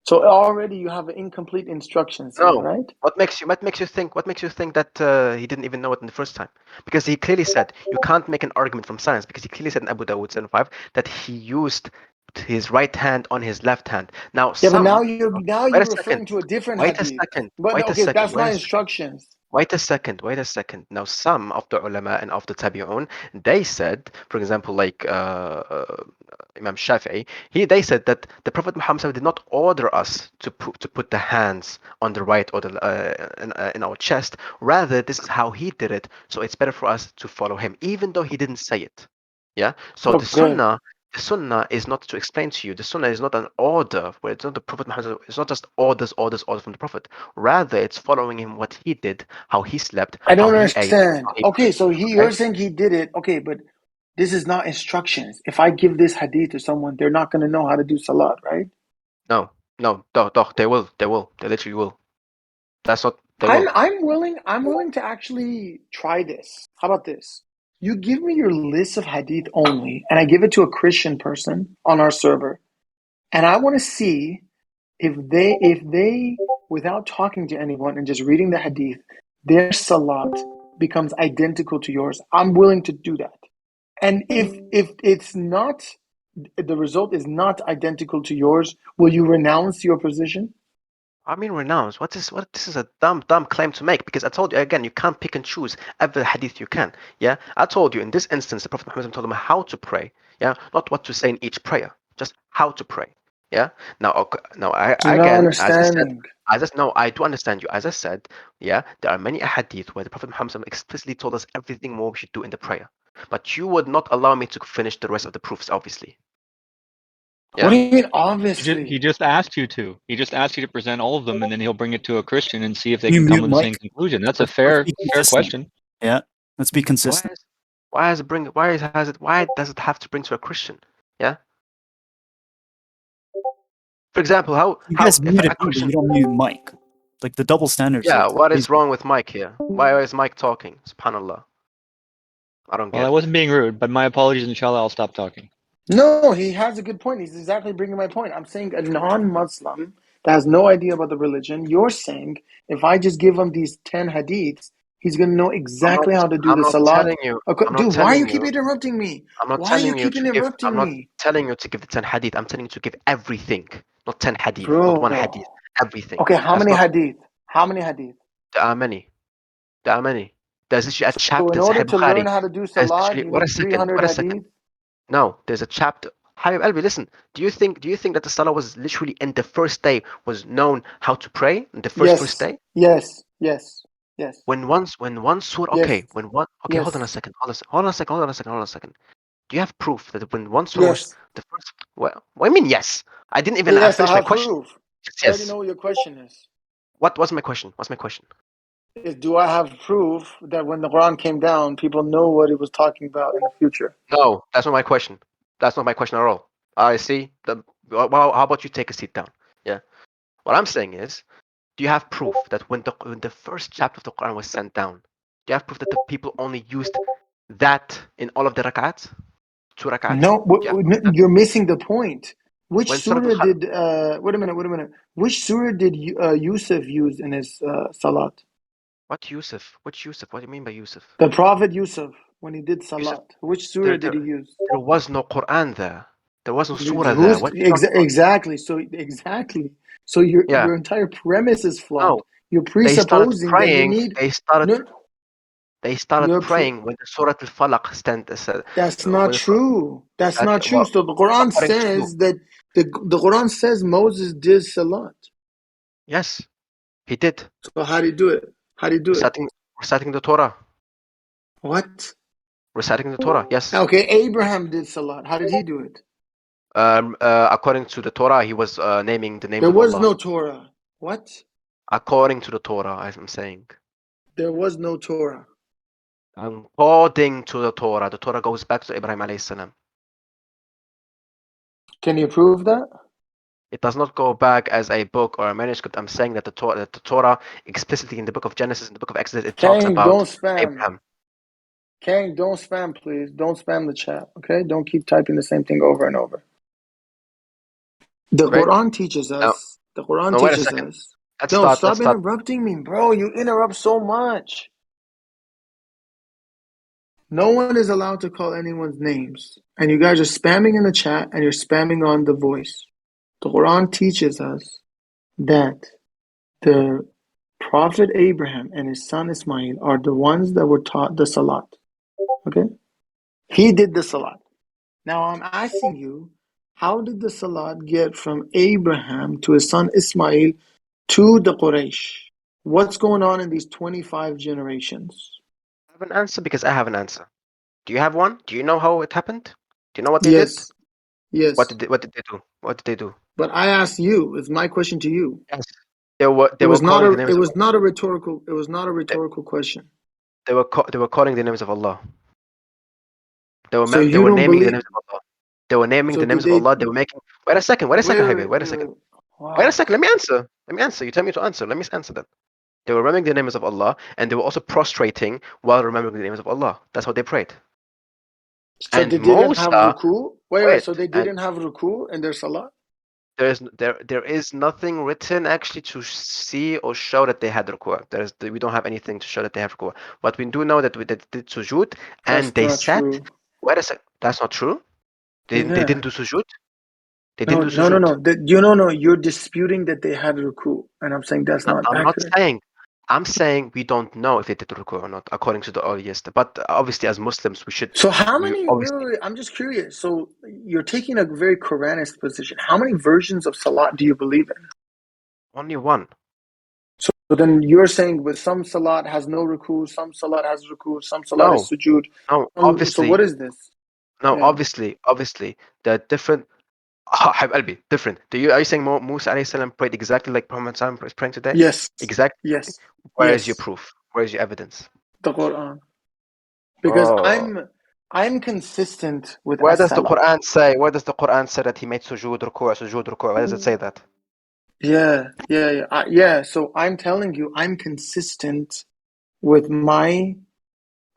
So already you have incomplete instructions here, No. right? What makes you think that he didn't even know it in the first time? Because he clearly said you can't make an argument from silence. Because he clearly said in Abu Dawud 75 that he used his right hand on his left hand. Now Yeah, but now some you're wait a second. referring to a different Wait a hadith. second. But Wait a okay, second. that's Wait not a second. instructions. Wait a second. Now, some of the ulama and of the tabi'un, they said, for example, like Imam Shafi'i, they said that the Prophet Muhammad SAW did not order us to put the hands on the right or in our chest. Rather, this is how he did it. So it's better for us to follow him, even though he didn't say it. Yeah. So Okay. the sunnah is not to explain to you. The sunnah is not an order where it's not the Prophet Muhammad. It's not just orders from the Prophet. Rather, it's following him what he did, how he slept, I how don't he ate, understand. how he Okay, prayed. so Okay? you're saying he did it. Okay, but this is not instructions. If I give this hadith to someone, they're not going to know how to do salat, right? No, no, they will, they literally will. That's not, they I'm will. I'm willing to actually try this. How about this? You give me your list of hadith only, and I give it to a Christian person on our server, and I want to see if they without talking to anyone and just reading the hadith, their salat becomes identical to yours. I'm willing to do that. And if it's not, the result is not identical to yours, will you renounce your position? I mean, renounce. This is a dumb claim to make because I told you again, you can't pick and choose every hadith you can. Yeah, I told you in this instance, the Prophet Muhammad told him how to pray. Yeah, not what to say in each prayer, just how to pray. Yeah. Now, okay, now You're not again, as I said, understanding. no, I do understand you. As I said, yeah, there are many hadith where the Prophet Muhammad explicitly told us everything more we should do in the prayer, but you would not allow me to finish the rest of the proofs, obviously. What Yeah. do you mean, He obviously? just asked you to. He just asked you to present all of them, and then he'll bring it to a Christian and see if they You can come mute to the same Mike. conclusion. That's a Let's fair be fair consistent. question. Yeah, let's be Why consistent. is why does it have to bring to a Christian? Yeah. For example, You how guys if muted a me, but Christian, you don't mute Mike. Like the double standards here. yeah, It's what is crazy. wrong with Mike here? Why is Mike talking? Subhanallah. I don't Well, I get it. wasn't being rude, but my apologies. Inshallah, I'll stop talking. No, he has a good point. He's exactly bringing my point. I'm saying a non-Muslim that has no idea about the religion. You're saying if I just give him these 10 hadiths, he's going to know exactly how to do I'm the not salat. telling you. Okay, I'm not dude, why you telling keep you. interrupting me? I'm not Why you telling you keep to give. I'm interrupting not me? telling you to give the 10 hadith. I'm telling you to give everything. not 10 hadith, not one Bro. hadith. Everything. Okay, how That's many not. hadith? How many hadith? There are many. There are many. There's literally a So chapter in in order Sahih to learn Bukhari. how to do There's salat, literally, you what a need second, 300 what a second. hadith? No, there's a chapter. Habib Albi, listen. Do you think that the Salah was literally in the first day was known how to pray in the first Yes. day? Yes. Yes. Yes. When one surah, Yes. okay, okay, hold on a Yes. second, hold on a second, hold on a second, hold on a second. Do you have proof that when one surah was Yes. the first? Well, what do you mean yes? I didn't even Yes, I finish my have question. proof. Just I already yes. know what your question is. What was my question? What's my question? Do I have proof that when the Quran came down, people know what it was talking about in the future? No, that's not my question. That's not my question at all. I see. Well, how about you take a seat down? Yeah. What I'm saying is, do you have proof that when the first chapter of the Quran was sent down, do you have proof that the people only used that in all of the rak'ats? Two rak'ats? No, Do you have proof of that? you're missing the point. Which When Surah surah Al-Khalq, did? Wait a minute. Wait a minute. Which surah did Yusuf use in his salat? what Yusuf? Which Yusuf? What do you mean by Yusuf? The Prophet Yusuf, when he did Yusuf, salat, which surah there, did there, he use? there was no Quran there. There was no surah there. Who's What are you talking about? exactly? So exactly. So Yeah. your entire premise is flawed. No. You're They started presupposing that you praying. need They started. no. They started You're praying when the Surah Al-Falaq stand. That's not When true. That's not okay, true. well, So the Quran according to you, says that the Quran says Moses did salat. yes, he did. So how do you do it? How do you do it? Reciting the Torah. What? Reciting the Torah, yes. Okay, Abraham did salat. How did he do it? According to the Torah, he was naming the names There of was Allah. no Torah. What? According to the Torah, as I'm saying. There was no Torah. According to the Torah goes back to Ibrahim alayhi salam. Can you prove that? It does not go back as a book or a manuscript. I'm saying that the Torah explicitly in the book of Genesis, in the book of Exodus, it talks Kang, about don't spam. Abraham. Kang, don't spam, please. Don't spam the chat, okay? Don't keep typing the same thing over and over. The Great. Quran teaches Now, us. The Quran no, wait a teaches second. us. Let's No, start. Let's stop start. interrupting me, bro. You interrupt so much. No one is allowed to call anyone's names. And you guys are spamming in the chat and you're spamming on the voice. The Quran teaches us that the Prophet Abraham and his son Ismail are the ones that were taught the Salat. Okay? He did the Salat. Now I'm asking you, how did the Salat get from Abraham to his son Ismail to the Quraysh? What's going on in these 25 generations? I have an answer because I have an answer. Do you have one? Do you know how it happened? Do you know what they did? Yes, yes. What did they do? What did they do? But I asked you, it's my question to you. Yes. They were calling the It names of was not a they, rhetorical question. they were calling the names of Allah. So They you were don't naming the believe, names of Allah. They were naming so the did names of they, Allah. They were making. Wait a second, Habibi. Wait a second. Wait a Wow. second. Let me answer. Let me answer. You tell me to answer. Let me answer that. They were remembering the names of Allah, and they were also prostrating while remembering the names of Allah. That's how they prayed. So And they didn't have Musa, ruku? wait, So they and didn't have ruku in their salah? there is nothing written actually to see or show that they had ruku'. We don't have anything to show that they have ruku'. But we do know that they did sujood, and That's they not said, true. wait a second, that's not true. They Yeah. didn't do sujood. They didn't No, do no, no, sujood. no. No. You're disputing that they had ruku, and I'm saying that's No, not I'm not accurate. saying. I'm saying we don't know if they did ruku' or not, according to the earliest. But obviously, as Muslims, So how we many? obviously I'm just curious. So you're taking a very Quranist position. How many versions of salat do you believe in? only one. So then you're saying with some salat has no ruku, some salat has ruku, some salat is No, sujood. no, So what obviously, is this? no, Yeah. obviously, they're different. Habib Albi, different. Are you saying Musa alayhi salam prayed exactly like Muhammad salam is praying today? Yes. Exactly. Yes. Where is your Yes. proof? Where is your evidence? The Quran. Because Oh. I'm consistent with Where does the as-salat. Quran say? Where does the Quran say that he made sujood, ruku'? Where does it say that? Yeah. So I'm telling you, I'm consistent with my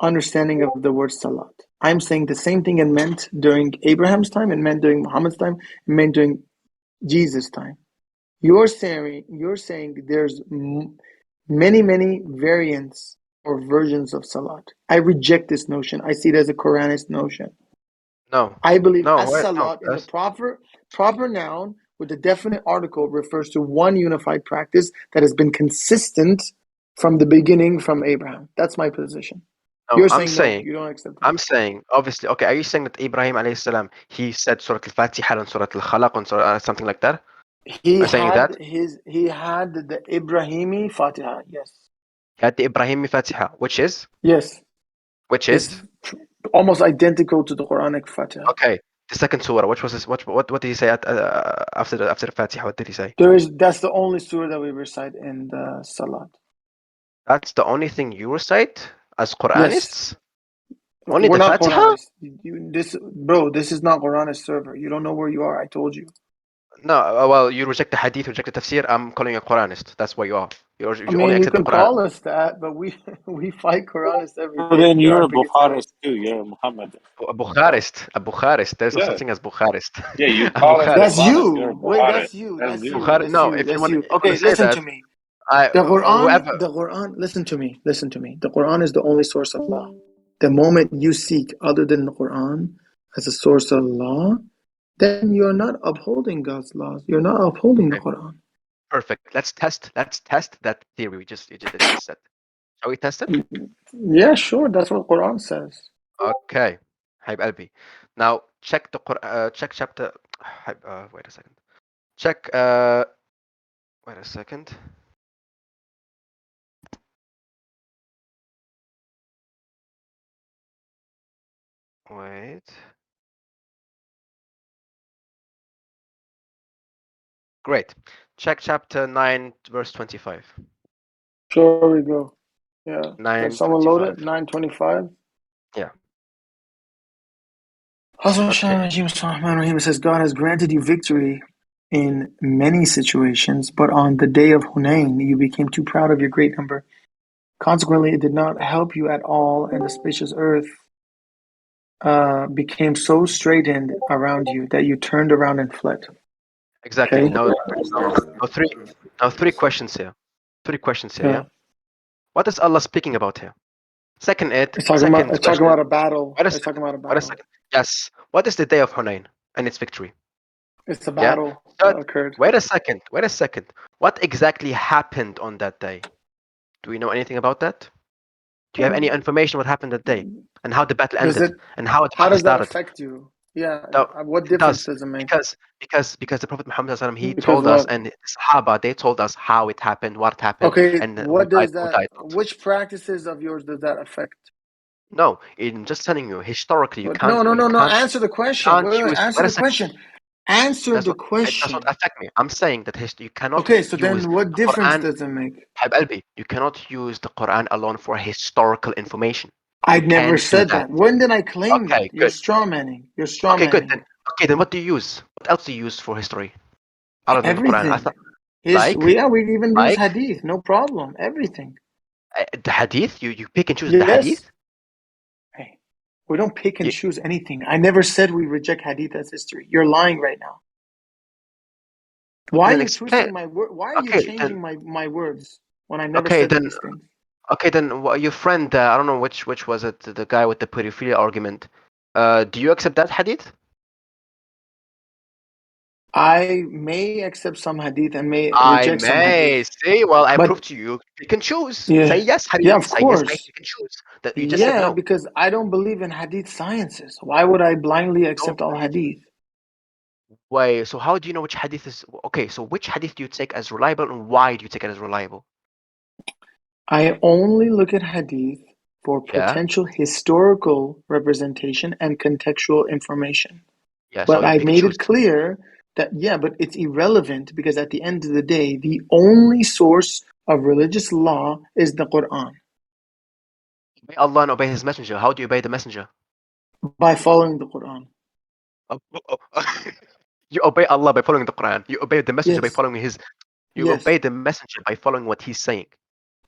understanding of the word salat. I'm saying the same thing it meant during Abraham's time, it meant during Muhammad's time, it meant during Jesus' time. You're saying there's many variants or versions of salat. I reject this notion. I see it as a Quranist notion. No. I believe No, where, no, as-salat in the that's proper noun with the definite article refers to one unified practice that has been consistent from the beginning from Abraham. That's my position. No, You're I'm saying no, saying, you don't accept that. I'm saying, obviously, okay, are you saying that Ibrahim alayhi salam, he said Surah Al-Fatiha and Surah Al-Khalaq and something like that? He Are you saying that? had the Ibrahimi Fatiha. Yes. He had the Ibrahim Fatiha, which is? Yes. Which It's is? almost identical to the Quranic Fatiha. Okay. The second surah, which was this, what did he say after the Fatiha? What did he say? That's the only surah that we recite in the Salat. That's the only thing you recite as Yes. Quranists? Only We're the not Fatiha? Quranists. This is not Quranist server. You don't know where you are. I told you. No, well, you reject the Hadith, reject the Tafsir. I'm calling you a Quranist. That's where you are. You I only mean, you accept the can Quran. call us that, but we fight Quranists every Well, day. then We're you're a our biggest Bukharist enemies. too. You're a Muhammad. A Bukharist. A Bukharist. There's no such Yeah, thing as Bukharist. yeah. You A call us That's Bukharist. Islamists. You're a you. Wait, Bukharist. that's you. That's That's you. you. Bukhari. That's No, you. if you That's want, you. if you want Okay, to say listen that, to me. I The Quran, whoever. the Quran, listen to me. Listen to me. The Quran is the only source of law. The moment you seek other than the Quran as a source of law, then you're not upholding God's laws. You're not upholding the Okay, Quran. perfect. Let's test. Let's test that theory you just said. Shall we test it? Yeah, sure. That's what Quran says. Okay. Haib Albi. Now check the check chapter. Wait a second. Check. Wait a second. Wait. Great. Check chapter 9, verse 25. Sure we go. Yeah. Can someone load it? 9:25. 925. Yeah. Okay. It says God has granted you victory in many situations, but on the day of Hunain, you became too proud of your great number. Consequently, it did not help you at all, and the spacious earth became so straitened around you that you turned around and fled. Exactly. Okay? Now three. Now three questions here. Three questions here. Yeah. Yeah. What is Allah speaking about here? Second It's talking question is. about a battle. Wait a It's second. talking about a Wait a battle. second. Yes. What is the day of Hunain and its victory? It's a Yeah. battle Third. that occurred. Wait a second. Wait a second. What exactly happened on that day? Do we know anything about that? Do you have any information what happened that day and how the battle Does ended it and how the how battle does that started? affect you? Yeah. No, What it difference does does it make? because the Prophet Muhammad SAW, he Because told us what? and the Sahaba they told us how it happened, what happened, Okay, and what does who that died not. which practices of yours does that affect? No, in just telling you historically What? No, no, you no, no. can't Answer the question. Wait, wait, use. answer Wait a the second. question. Answer the It does not question. affect me. I'm saying that you cannot Okay, so use then what the difference Quran. does it make? Habib Albi, you cannot use the Quran alone for historical information. I You never can't do said that. that. When did I claim that? Okay, You're good. straw manning. You're straw Okay, good. manning Then it. okay, then what do you use? What else do you use for history other than the Quran? I Everything. thought like Yeah, we even use like hadith, no problem. Everything. the hadith. You pick and choose the Yes. hadith. Hey, we don't pick and You, choose anything. I never said we reject hadith as history. You're lying right now. Why okay, are then you explain. twisting my word? Why are you Okay, then changing my words when I never okay, said then these things? okay, then your friend. I don't know which was it. The guy with the pedophilia argument. Do you accept that hadith? I may accept some hadith and may I reject some hadith. may say, well, I But proved to you. You can choose. Say yeah, yes, yeah, hadith. of Say yes, mate. course. You can choose. That you just said Yeah, no. because I don't believe in hadith sciences. Why would I blindly Don't accept all believe. hadith? Why? So how do you know which hadith is okay? So which hadith do you take as reliable, and why do you take it as reliable? I only look at hadith for Yeah, potential historical representation and contextual information. yeah. So But you I pick and made choose. it clear that, yeah, but it's irrelevant because at the end of the day, the only source of religious law is the Quran Obey Allah and obey His Messenger. How do you obey the Messenger? by following the Quran. Oh, oh, oh. You obey Allah by following the Quran. You obey the Messenger by Yes, following His. You yes, obey the Messenger by following what He's saying.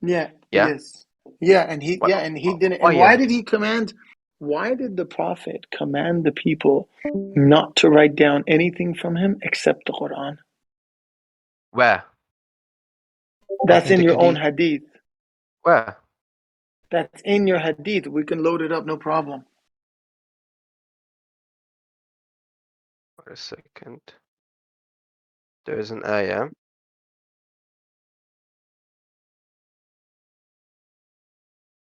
yeah, Yeah. yes. Yeah, and What? he didn't. Why? And why did he command? Why did the Prophet command the people not to write down anything from him except the Quran? Where? That's in In your own the hadith. where? That's in your hadith. We can load it up, no problem. Wait a second. There is an ayah.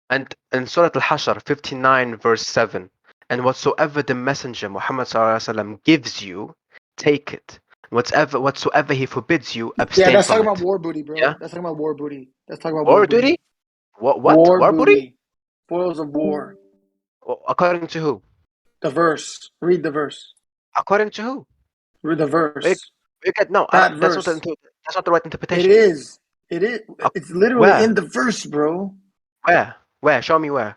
And in Surah Al-Hashr 59 verse 7, and whatsoever the messenger Muhammad sallallahu gives you, take it. Whatsoever he forbids you, Yeah, abstain that's from talking about it. war booty, bro. Yeah? That's talking about war booty. That's talking about war War booty. duty? What? War War booty? booty. Spoils of war. According to who? The verse. Read the verse. According to who? Read the We, verse. we get no. That That's not verse. that's not the right It interpretation. is. It is. It's literally Where? in the verse, bro. Where? Show me where.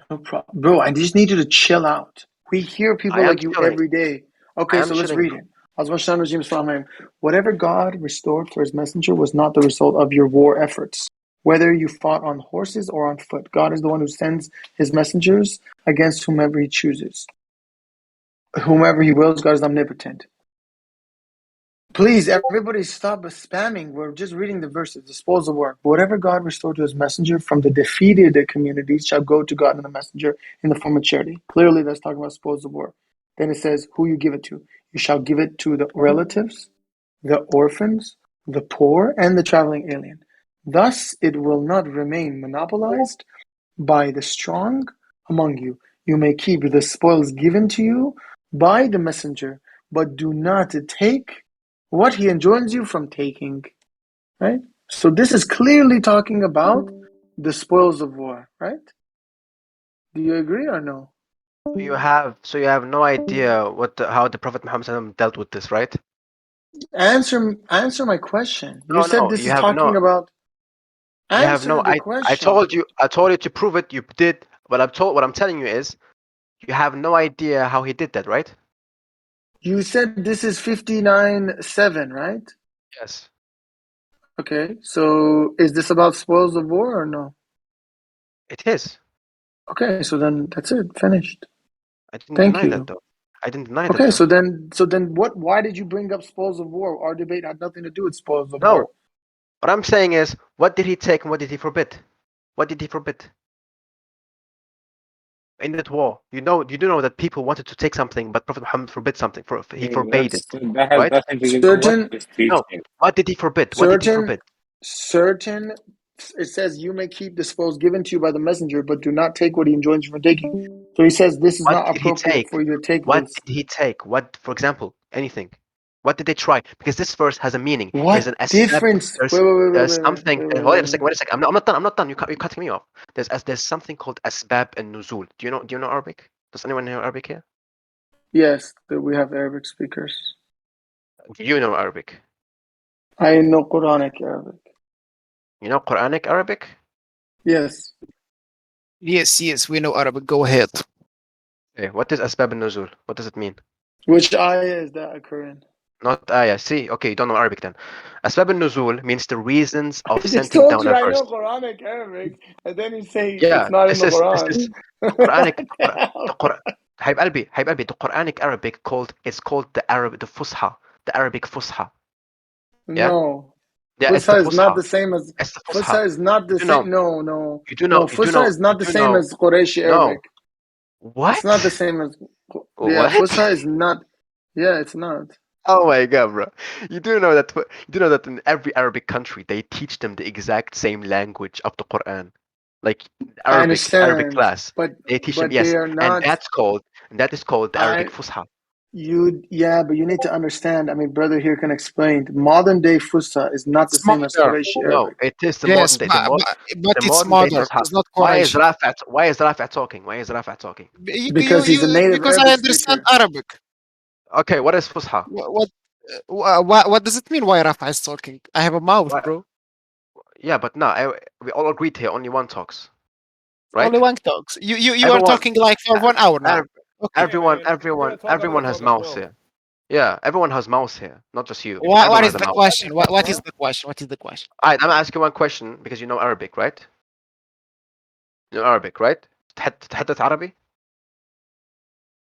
No problem. Bro, I just need you to chill out. We hear people I am like you chilling. every day. I Okay, am so let's chilling. read it. Whatever God restored for his messenger was not the result of your war efforts. Whether you fought on horses or on foot, God is the one who sends his messengers against whomever he chooses. Whomever he wills, God is omnipotent. Please, everybody stop spamming. We're just reading the verses. Dispose of war. Whatever God restored to his messenger from the defeated communities shall go to God and the messenger in the form of charity. Clearly, that's talking about spoils of war. Then it says, who you give it to. You shall give it to the relatives, the orphans, the poor, and the traveling alien. Thus, it will not remain monopolized by the strong among you. You may keep the spoils given to you by the messenger, but do not take what he enjoins you from taking. Right? So this is clearly talking about the spoils of war, right? Do you agree or no? So you have no idea how the Prophet Muhammad SAW dealt with this, right? Answer my question. You said No. this is talking about. You have no. Answer the I question. told you. I told you to prove it. You did. But what I'm telling you is, you have no idea how he did that, right? You said this is 59:7, right? Yes. Okay, so is this about spoils of war or no? It is. Okay, so then that's it. Finished. I didn't Thank deny that you. though. I didn't deny that Okay, though. so then what? Why did you bring up spoils of war? Our debate had nothing to do with spoils of war. No. What I'm saying is, what did he take and what did he forbid? What did he forbid? In that war, you do know that people wanted to take something, but Prophet Muhammad forbid something. He forbade it, That has right? nothing to do with Certain, his No. teaching. What did he forbid? What did he certain, forbid? certain. It says you may keep the spoils given to you by the messenger, but do not take what he enjoins you from taking. So he says this is What not did he appropriate take? for you to take What this. did he take? What, for example, anything? What did they try? Because this verse has a meaning. There's What an asbab. difference? Wait, wait, wait, wait, There's wait, wait, something. wait, wait, Hold wait, on a second. wait. Wait a second. I'm not done. I'm not done. You're cutting me off. There's something called asbab and nuzul. Do you know Arabic? Does anyone know Arabic here? Yes, that we have Arabic speakers. Do you know Arabic? I know Quranic Arabic. You know Quranic Arabic? Yes. Yes, we know Arabic. Go ahead. Okay. What is asbab and nuzul? What does it mean? Which ayah is that occurring? Not ayah. See, okay, you don't know Arabic then. Asbab and nuzul means the reasons I of just sending told down you a I verse. know Quranic Arabic, and then you say it's Yeah, not in this the is Quran. the Quranic What the hell? the Qur حبيب قلبي, the Quranic Arabic is called the Fusha, the Arabic Fusha. Yeah? No. Yeah, it's the Fusha is not Fusha. the same as It's the Fusha. Fusha is not You the do know. same. No, no, You do know. no. You do Fusha know. is You not the do same know. as Qurayshi No. Arabic. It's not the What? same as. Yeah, What? Fusha is not. Yeah, it's not. Oh my God, bro. You do know that in every Arabic country they teach them the exact same language of the Quran. Like I Arabic understand, class. They teach them, but they yes. are And not. that is called the Arabic I Fusha. yeah, but you need to understand. I mean, brother here can explain. Modern day Fusha is not the It's same as mother. Qurayshi No, Arabic. it is the Yes, modern day. The it's modern day mother. Fusha. It's not Why is Qurayshi. Rafat? Why is Rafat talking? Why is Rafat talking? Because he's a native Because I Arabic understand speaker. Arabic. Okay, what is Fusha? What does it mean? Why Rafa is talking? I have a mouth, What? bro. Yeah, but no, we all agreed here. Only one talks, Only right? one talks. You are Everyone, talking like for uh, 1 hour now. ev- Okay. everyone, We're gonna everyone, talk after everyone has talk as mouths well. here. Yeah, everyone has mouths here, not just you. What Everyone is has a the mouth. Let me question? talk, What is bro. the question? What is the question? Alright, I'm gonna ask you one question because you know Arabic, right? You know Arabic, right? تتحدث عربي؟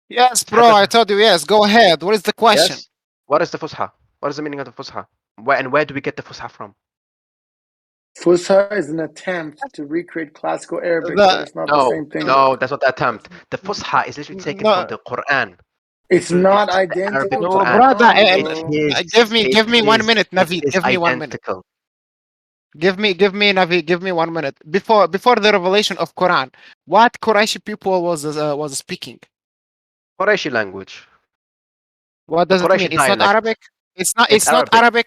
Yes, bro. تتحدث I told you yes. Go ahead. What is the question? Yes. What is the Fusha? What is the meaning of the Fusha? Where do we get the Fusha from? Fusha is an attempt to recreate classical Arabic, but The it's not the No, same thing. no, that's not the attempt. The Fusha is literally taken no. from the Quran. It's not It's the Arabic identical to No, Quran. brother, Quran, It bro. give me 1 minute, it Navid. is Give me 1 minute. identical. Give me Navid. Give me 1 minute. Before the revelation of Quran, what Quraysh people was speaking? Qurayshi language. What The does it mean? Qurayshi It's not dialect. Arabic. It's not. It's It's not Arabic. Arabic.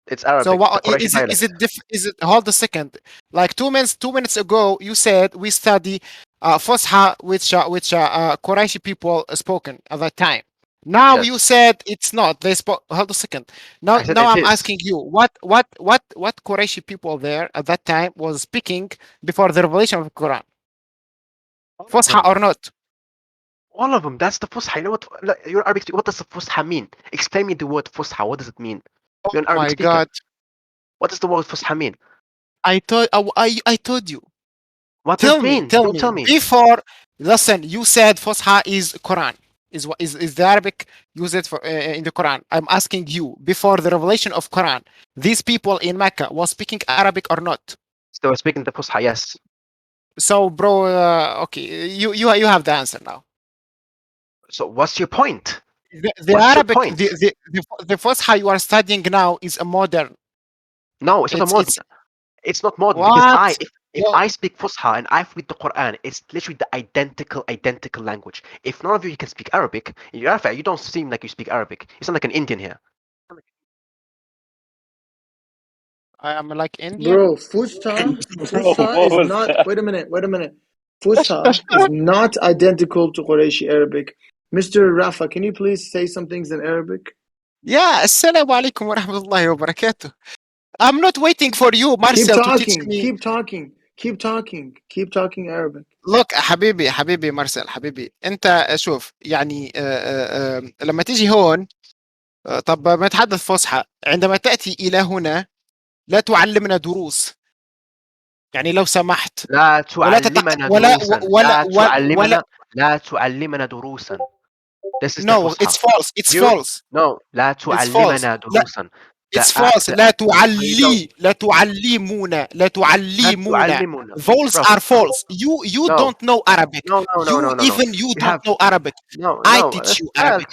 It's So Arabic. The what Qurayshi is it? Is dialect. it? Is it? Hold a second. Like 2 minutes ago, you said we study Fusha, which Quraysh people spoken at that time. Now you Yes. said it's not. They spoke. Hold a second. I said Now it I'm is. asking you, what Quraysh people there at that time was speaking before the revelation of the Quran? All of Fusha them. or not? All of them. That's the Fusha. You know what? You're an Arabic speaker. What does the Fusha mean? Explain me the word Fusha. What does it mean? Oh You're an Arabic my speaker. God! What does the word Fusha mean? I told you. What does Tell it me, mean? tell Don't me. tell me. Before, listen, you said Fusha is Quran. Is what is the Arabic use it for in the Quran? I'm asking you. Before the revelation of Quran, these people in Mecca was speaking Arabic or not? They were speaking the Fusha. Yes. So, bro, okay, you have the answer now. So what's your point? The What's your Arabic, point? the Fusha you are studying now is a modern. No, it's not a It's modern. It's not modern because what? if Well, I speak Fusha and I read the Quran, it's literally the identical language. If none of you can speak Arabic, you don't seem like you speak Arabic. You sound like an Indian here. I am like Indian. Bro, Fusha, Bro, Fusha what is was not. that? Wait a minute. Fusha is not identical to Qurayshi Arabic. Mr. Rafa, can you please say some things in Arabic? Yeah, assalamu alaikum wa rahmatullahi wa barakatuh. I'm not waiting for you, Keep Marcel, to teach talking. me. Keep talking. Keep talking. Keep talking Arabic. Look حبيبي مارسيل حبيبي انت شوف يعني لما تيجي هون طب ما نتحدث فصحى عندما تأتي إلى هنا لا تعلمنا دروس يعني لو سمحت لا ولا تعلمنا ولا دروسا. ولا ولا لا تعلمنا دروسا. This is the no it's Fusha. false it's You false no لا it's false تعلمنا لا دروسا. it's false The لا you don't تعلي لا تعلمونا لا لا تعلمونا تعلمنا. those Bro, are false you no. don't know Arabic No. you You don't have know Arabic I no. teach you Chill, Arabic.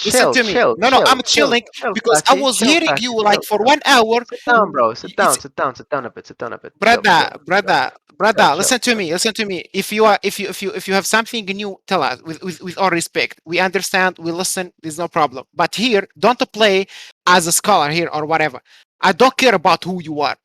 Listen to me. No, no, I'm chilling because I was hearing you like for 1 hour. Sit down, bro. Sit It's down. Sit down. Sit down a bit. Sit down a bit. Chill, brother, chill, brother, chill, brother. chill, Listen to chill. me. Listen to me. If you are, if you have something new, tell us with all respect. We understand. We listen. There's no problem. But here, don't play as a scholar here or whatever. I don't care about who you are.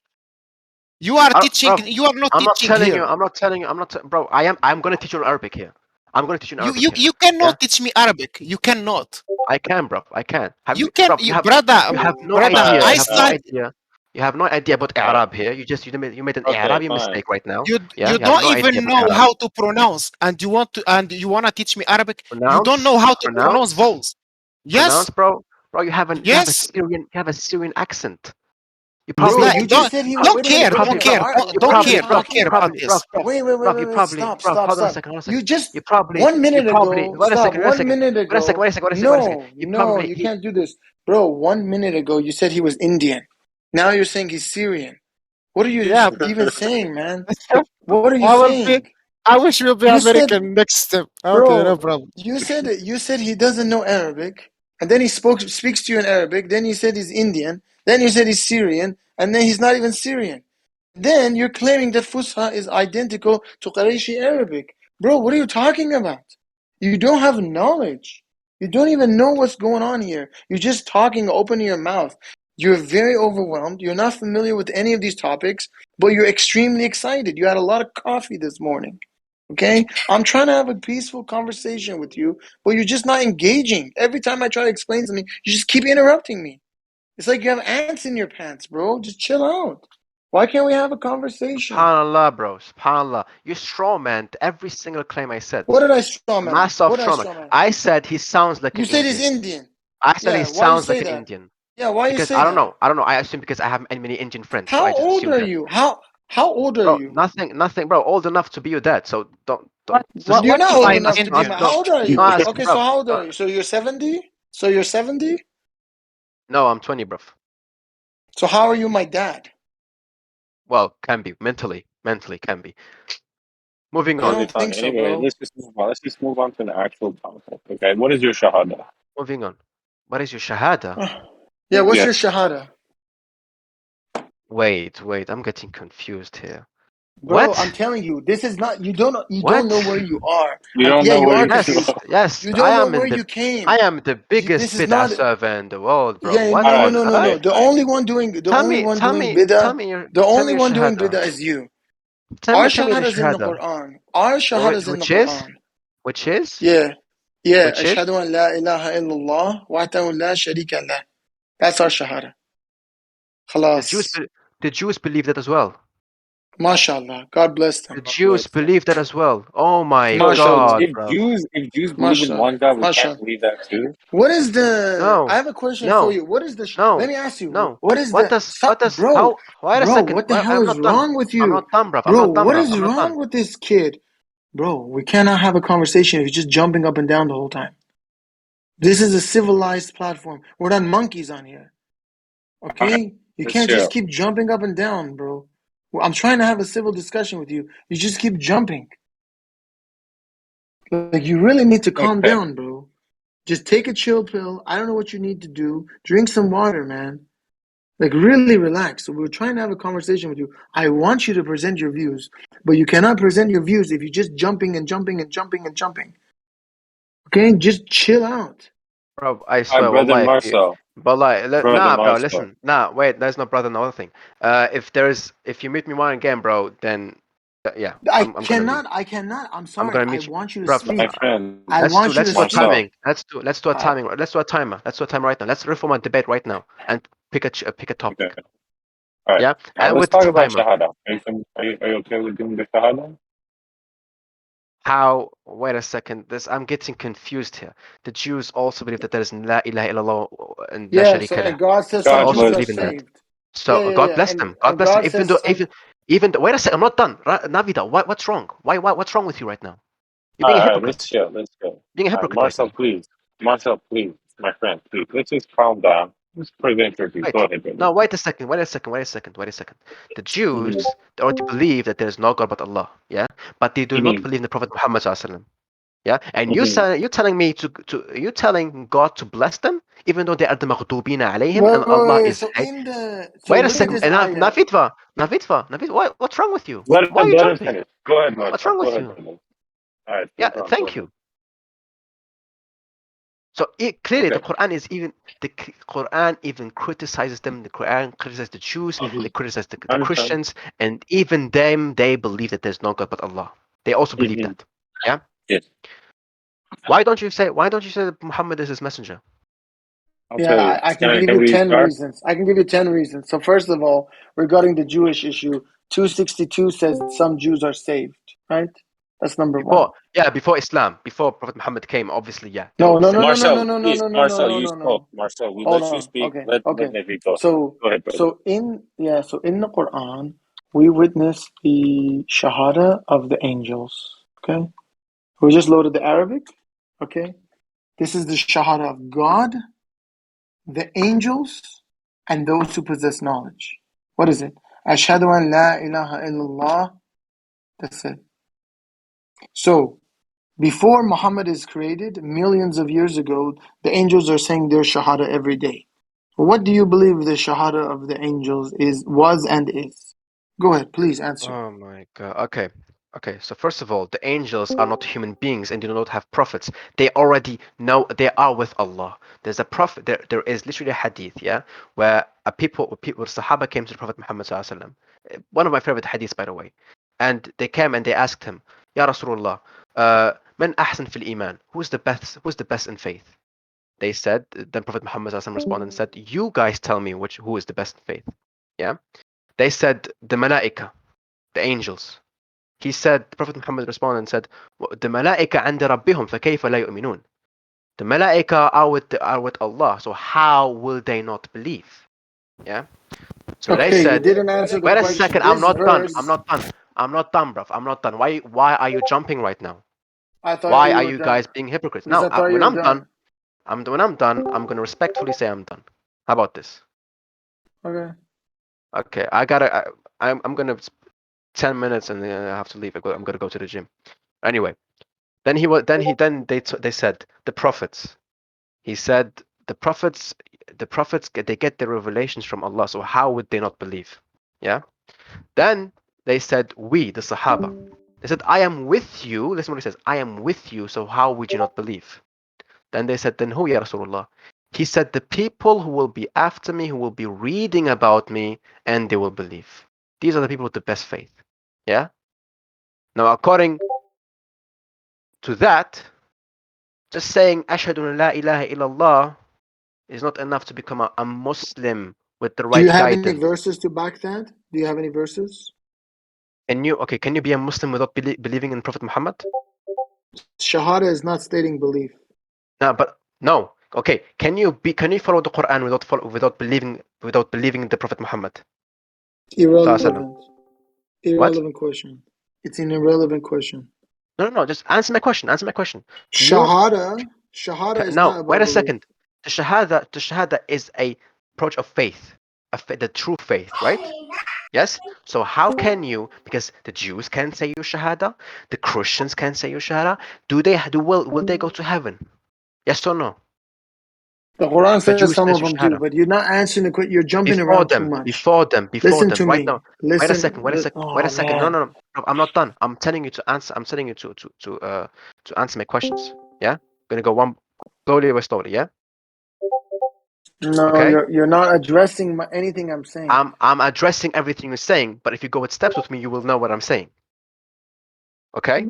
You are teaching. Bro, You are not I'm not teaching telling here. you. I'm not telling you. Bro, I'm gonna teach you Arabic here. I'm gonna teach you You Arabic you here. you Yeah, cannot teach me Arabic. You cannot. I can, bro. I can. You can, Bro, brother, you have no brother. idea. I You have no study. idea. You have no idea about Alright. Arab here. You made an Okay, Arabic fine. mistake right now. You Yeah, you you have don't no idea even about know Arab. how to pronounce, and you wanna teach me Arabic. You don't Pronounce, know how to pronounce pronounce, vowels. Yes, bro. Bro, yes. You have a Syrian accent. You It's Bro, probably not. you just Don't said he was. don't Wait a minute. care. you Wait a Don't minute, probably bro. care. All right, Don't you what don't are you care. probably Don't talking care about bro, this. bro, you probably Stop. hold on a second, hold on a second. You just You probably one minute you probably ago. Stop. wait a One second. minute Wait a second, ago. wait a second. No, You no, probably you can't do this, bro. 1 minute ago, you said he was Indian. Now you're saying he's Syrian. What are you Yeah. even saying, man? What are you I will be. saying? I wish we'll be You said, American next step. Okay, no bro. problem. You said he doesn't know Arabic, and then he speaks to you in Arabic. Then you said he's Indian. Then you said he's Syrian, and then he's not even Syrian. Then you're claiming that Fusha is identical to Qurayshi Arabic. Bro, what are you talking about? You don't have knowledge. You don't even know what's going on here. You're just talking, opening your mouth. You're very overwhelmed. You're not familiar with any of these topics, but you're extremely excited. You had a lot of coffee this morning. Okay? I'm trying to have a peaceful conversation with you, but you're just not engaging. Every time I try to explain something, you just keep interrupting me. It's like you have ants in your pants, bro. Just chill out. Why can't we have a conversation? Subhanallah, bro. Subhanallah. You straw man every single claim I said. What did I strawman? Massive What did I straw man. strawman? I said he sounds like You an said he's Indian. Indian. I said he Yeah, why you sounds say like an that? Indian. Yeah, why you Because say that? I don't know. I assume because I have many Indian friends, so I How just old assumed are that. you? How old are Bro, you? nothing, bro. Old enough to be your dad. So don't just You're What not old define enough to be Indian? my. no How old are no. you? Ask, Okay, so bro. how old are you? So you're 70? So you're 70? No, I'm 20, bro. So how are you my dad? Well, can be mentally can be. Moving I on. Totally don't fine. think so, Anyway, bro. let's just move on. Let's just move on to an actual topic. Okay, what is your shahada? Moving on. What is your shahada? Yeah, what's your Yes. shahada? Wait, I'm getting confused here. Bro, I'm What? telling you, this is not you don't know What? where you are. You don't Yeah, know you where are you confused. Yes, You I don't know am where in you the came. I am the This biggest is bid'ah not server in the world, bro. yeah, What no All no right, no no fine, no. what? The fine. only one doing Tell me, tell me, tell bid'ah, me your the tell me only your one doing shahada. bid'ah is you. Tell Our me the shahada is in the shahada. Quran. Our shahada is in the Which is? Quran. Which is? Yeah. Yeah. Which is? Ashhadu an la ilaha illallah wahdahu la sharika lah. That's our shahada. The Jews Khalas. be- the Jews believe that as well. MashaAllah. God bless The them. Jews believe that as well. Oh my So, MashaAllah. god, if bro. Jews believe in MashaAllah. one God, we can't MashaAllah. believe that too. What is the? I No, have a question for no, you. What is the? Let no, me ask you. no. What is What the? does what does Bro, how wait a bro, second. what the hell I'm is not done. wrong with I'm you, not done, bruv. I'm bro? not done, What bruv. is I'm not done. wrong with this kid, bro? We cannot have a conversation if you're just jumping up and down the whole time. This is a civilized platform. We're not monkeys on here, All right, okay? You let's can't just chill. keep jumping up and down, bro. Well, I'm trying to have a civil discussion with you. You just keep jumping. Like you really need to calm Okay. down, bro. Just take a chill pill. I don't know what you need to do. Drink some water, man. Like really relax. So we're trying to have a conversation with you. I want you to present your views, but you cannot present your views if you're just jumping and jumping and jumping and jumping. Okay, just chill out. Bro, I Hi, swear, brother wallah, if you, Marcel. but like, Brother nah, bro, Marcel. listen, nah, wait, there's no brother, no other thing. If you meet me one again, bro, then, yeah, I'm gonna leave. I cannot. I'm I'm sorry. gonna I meet you, want you to bro. My speak. friend I want you Let's to do a speak. Marcel. timing. Let's do a I, timing. Let's do a timer. Let's do a timer right now. Let's reform a debate right now and pick a Okay. topic. All right. Yeah, All right. and Let's with the talk about timer. shahada. Are you okay with doing the shahada? How? Wait a second. I'm getting confused here. The Jews also believe that there is la ilaha illallah and la yes, sharika and lah. God says They some God also Jews are bless believe in you. that. saved. So Yeah, yeah, God yeah. bless them. God And bless them. God says some. Even though, wait a second. I'm not done. Navida, what's wrong? What's wrong with you right now? You're being a All right. hypocrite. Let's chill. Let's chill. Being a All right. hypocrite right Marcel, now. please. Marcel, please. My friend, please. Let's just calm down. Let's present your view. Go Right. ahead, brother. Now, wait a second. Wait a second. Wait a second. Wait a second. The Mm-hmm. Jews they already believe that there is no God but Allah. Yeah, but they do not Mm-hmm. believe in the Prophet Muhammad sallallahu alaihi wasallam. Yeah, and Mm-hmm. you're telling me you telling God to bless them, even though they are the maghdubina alayhim, Wait, and wait, Allah wait. is So hate. in the so Wait a look at second. this ayah. Navitva, what's wrong with you? Let Why are him you let him jumping? finish. Go ahead, What's Marcel. wrong Go with ahead, you? brother. All right. Yeah, No problem. Go thank ahead. you. So clearly, Okay. the Quran is even Quran even criticizes them. The Quran criticizes the Jews. Mm-hmm. They criticize I the understand. Christians, and even them, they believe that there's no God but Allah. They also believe Mm-hmm. that. Yeah. Yes. Why don't you say that Muhammad is his messenger? I'll Yeah, tell you. I can give Can you we 10 start? reasons. I can give you 10 reasons. So, first of all, regarding the Jewish issue, 262 says some Jews are saved, right? That's number one. Before Islam, before Prophet Muhammad came, obviously, yeah, they will No, be no, no, saved. no, no, no, Marcel, no, no, please. no, no, no, Marcel, no, you no, spoke. no. Marcel, we Hold let you on. speak. Okay, Let okay. Navi go. So, Go ahead, brother. so in, yeah, so in the Quran, we witness the shahada of the angels, okay? We just loaded the Arabic, okay? This is the shahada of God, the angels, and those who possess knowledge. What is it? Ashhadu an la ilaha illallah. That's it. So, before Muhammad is created, millions of years ago, the angels are saying their shahada every day. What do you believe the shahada of the angels was, and is? Go ahead, please answer. Oh my God. Okay. Okay. So first of all, the angels are not human beings and do not have prophets. They already know they are with Allah. There's a prophet. There is literally a hadith, yeah, where Sahaba came to the Prophet Muhammad sallallahu alaihi wasallam. One of my favorite hadiths, by the way. And they came and they asked him, Ya Rasulullah, man ahsan fil iman? Who's the best? Who's the best in faith? They said. Then Prophet Muhammad sallallahu alaihi wasallam responded and said, You guys tell me who is the best in faith. Yeah. They said the malaika, the angels. He said, the Prophet Muhammad responded and said, the malaika عند ربهم فكيف لا يؤمنون. The malaika are with Allah, so how will they not believe? Yeah. So they Okay, you said, didn't answer the wait a question. second, I'm This not done. verse, I'm not done, bruv. I'm not done. Why are you jumping right now? I thought Why you are were you done. guys being hypocrites? Because Now, I thought you when were I'm done, done. I'm gonna respectfully say I'm done. How about this? Okay. Okay, I'm gonna 10 minutes and then I have to leave. I'm gonna go to the gym. Anyway, then they said the prophets. He said the prophets they get their revelations from Allah. So how would they not believe? Yeah. Then they said we, the Sahaba. They said I am with you. Listen what he says. I am with you. So how would you not believe? Then they said, then who, Ya Rasulullah? He said, the people who will be after me, who will be reading about me, and they will believe. These are the people with the best faith. Yeah? Now, according to that, just saying, Ashhadu an la ilaha illallah is not enough to become a Muslim with the Do you right have any guidance. verses to back that? Do you have any verses? Can you be a Muslim without believing in Prophet Muhammad? Shahada is not stating belief. No. Okay, can you follow the Quran without believing in the Prophet Muhammad? Sallallahu Irrelevant. What? Irrelevant question. It's an irrelevant question. No. Just answer my question. Do you Shahada is No, not wait about a belief. second. The shahada is a approach of faith, the true faith, right? Yes. So how can you? Because the Jews can say you shahada, the Christians can say you shahada. Will they go to heaven? Yes or no? The Quran If a says Jew some says of you them do, shahada, but you're not answering the question. You're jumping before around too them, much. before them, before Listen them, to right me. now. Wait a Listen. second. Wait a second. Wait Oh a second. No, man. no, no. I'm not done. I'm telling you to answer. I'm telling you to answer my questions. Yeah. I'm gonna go one slowly by slowly. Yeah. No, Okay. you're not addressing anything I'm saying. I'm addressing everything you're saying, but if you go with steps with me, you will know what I'm saying. Okay?